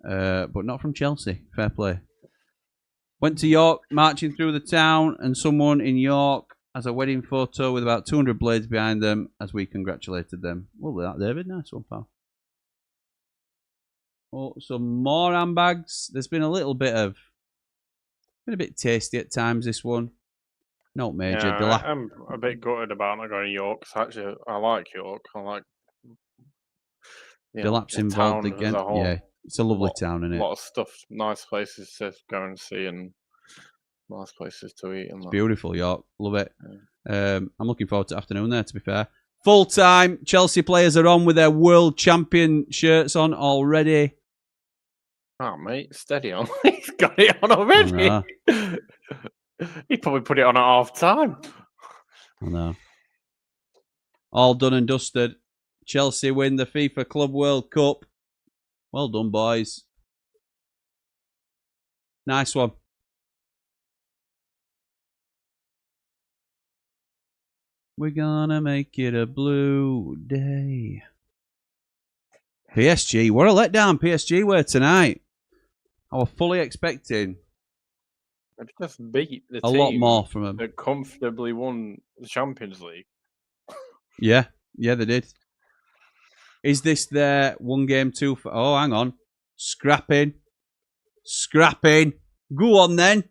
Speaker 4: But not from Chelsea. Fair play. Went to York, marching through the town, and someone in York has a wedding photo with about 200 blades behind them as we congratulated them. Lovely that, David. Nice one, pal. Oh, some more handbags. There's been a little bit of... Been a bit tasty at times, this one. Not major.
Speaker 5: Yeah, I'm a bit gutted about not going to York. Actually, I like York. I like...
Speaker 4: Delap's involved again. Yeah, it's a lovely town, isn't it?
Speaker 5: A lot of stuff, nice places to go and see, and nice places to eat. And
Speaker 4: it's beautiful, York. Love it. Yeah. I'm looking forward to afternoon there, to be fair. Full time. Chelsea players are on with their world champion shirts on already.
Speaker 5: Oh, mate, steady on. He's got it on already. He probably put it on at half time.
Speaker 4: I know. All done and dusted. Chelsea win the FIFA Club World Cup. Well done, boys. Nice one. We're gonna make it a blue day. PSG, what a letdown PSG were tonight. I was fully expecting
Speaker 5: They've just beat the
Speaker 4: a
Speaker 5: team
Speaker 4: lot more from them.
Speaker 5: that comfortably won the Champions League.
Speaker 4: Yeah, they did. Is this their one game two for? Oh, hang on. Scrapping. Go on then.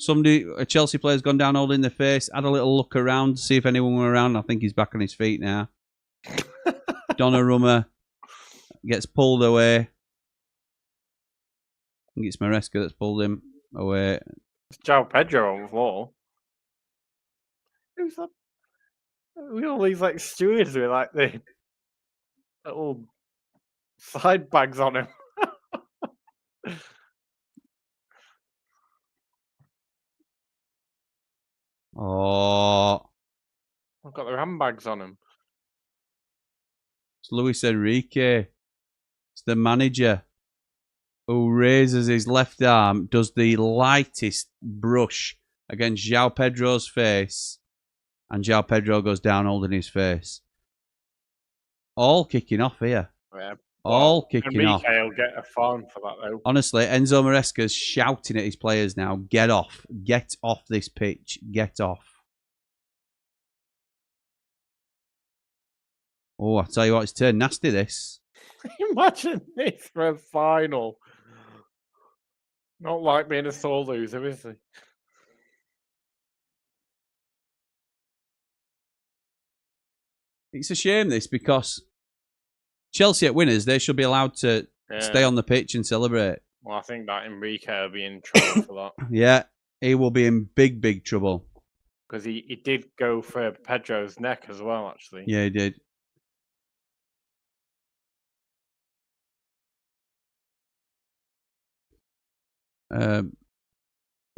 Speaker 4: A Chelsea player's gone down holding their face, had a little look around, see if anyone were around. I think he's back on his feet now. Donnarumma gets pulled away. I think it's Maresca that's pulled him away.
Speaker 5: It's João Pedro on the floor. Who's that? We all these like stewards with like the little side bags on him.
Speaker 4: Oh,
Speaker 5: I've got their handbags on him.
Speaker 4: it's Luis Enrique. It's the manager who raises his left arm, does the lightest brush against João Pedro's face, and João Pedro goes down holding his face. All kicking off here.
Speaker 5: Yeah,
Speaker 4: All kicking off.
Speaker 5: Enrique will get a fine for that though.
Speaker 4: Honestly, Enzo Maresca's shouting at his players now, get off this pitch, get off. Oh, I tell you what, it's turned nasty, this.
Speaker 5: Imagine this for a final. Not like being a sore loser, is he?
Speaker 4: It's a shame, this, because Chelsea at winners, they should be allowed to stay on the pitch and celebrate.
Speaker 5: Well, I think that Enrique will be in trouble for that.
Speaker 4: Yeah, he will be in big, big trouble.
Speaker 5: Because he did go for Pedro's neck as well, actually.
Speaker 4: Yeah, he did.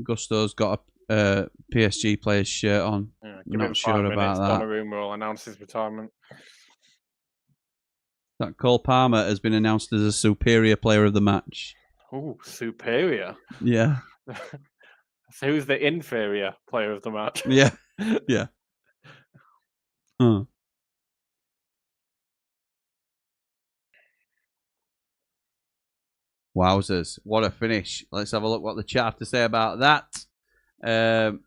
Speaker 4: Gusto's got a PSG player's shirt on.
Speaker 5: Yeah,
Speaker 4: Not sure about that.
Speaker 5: Donnarumma will announce his retirement.
Speaker 4: That Cole Palmer has been announced as a superior player of the match.
Speaker 5: Oh, superior.
Speaker 4: Yeah.
Speaker 5: So who's the inferior player of the match?
Speaker 4: Yeah. Yeah. Huh. Wowzers. What a finish. Let's have a look what the chat have to say about that.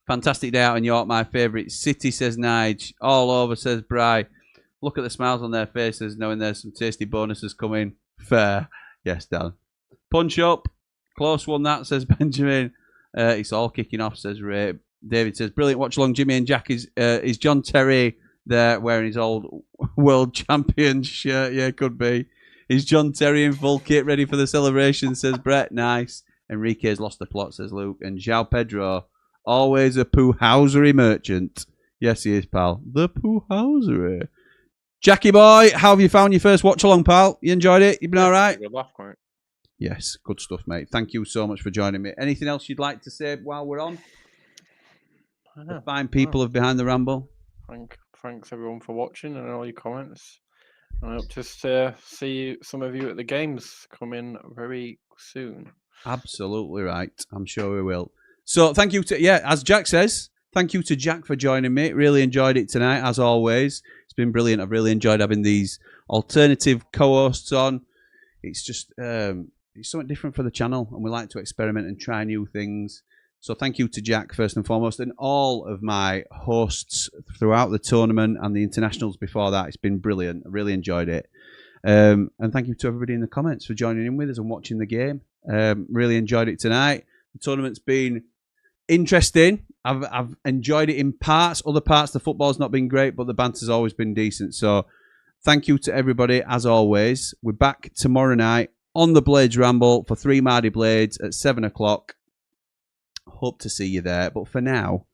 Speaker 4: Fantastic day out in York, my favourite city, says Nige. All over, says Bry. Look at the smiles on their faces, knowing there's some tasty bonuses coming. Fair. Yes, Dan. Punch up. Close one, that, says Benjamin. It's all kicking off, says Ray. David says, brilliant watch along, Jimmy and Jack. Is John Terry there wearing his old world champion shirt? Yeah, could be. Is John Terry in full kit ready for the celebration, says Brett. Nice. Enrique's lost the plot, says Luke. And João Pedro, always a poo-housery merchant. Yes, he is, pal. The poo-housery. Jackie boy, how have you found your first watch along, pal? You enjoyed it? You been all right?
Speaker 5: Good laugh, mate.
Speaker 4: Yes, good stuff, mate. Thank you so much for joining me. Anything else you'd like to say while we're on? The fine people of Behind the Ramble.
Speaker 5: Thanks everyone for watching and all your comments. I hope to see some of you at the games coming very soon.
Speaker 4: Absolutely right. I'm sure we will. So thank you to, as Jack says, thank you to Jack for joining me. Really enjoyed it tonight, as always. It's been brilliant. I've really enjoyed having these alternative co-hosts on. It's just it's something different for the channel, and we like to experiment and try new things. So thank you to Jack, first and foremost, and all of my hosts throughout the tournament and the internationals before that. It's been brilliant. I really enjoyed it. And thank you to everybody in the comments for joining in with us and watching the game. Really enjoyed it tonight. The tournament's been interesting. I've enjoyed it in parts. Other parts, the football's not been great, but the banter's always been decent. So thank you to everybody, as always. We're back tomorrow night on the Blades Ramble for 3 Mardy Blades at 7 o'clock. Hope to see you there. But for now,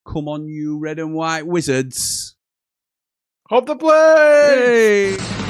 Speaker 4: come on, you red and white wizards.
Speaker 5: Hop the Blades!
Speaker 4: Hey!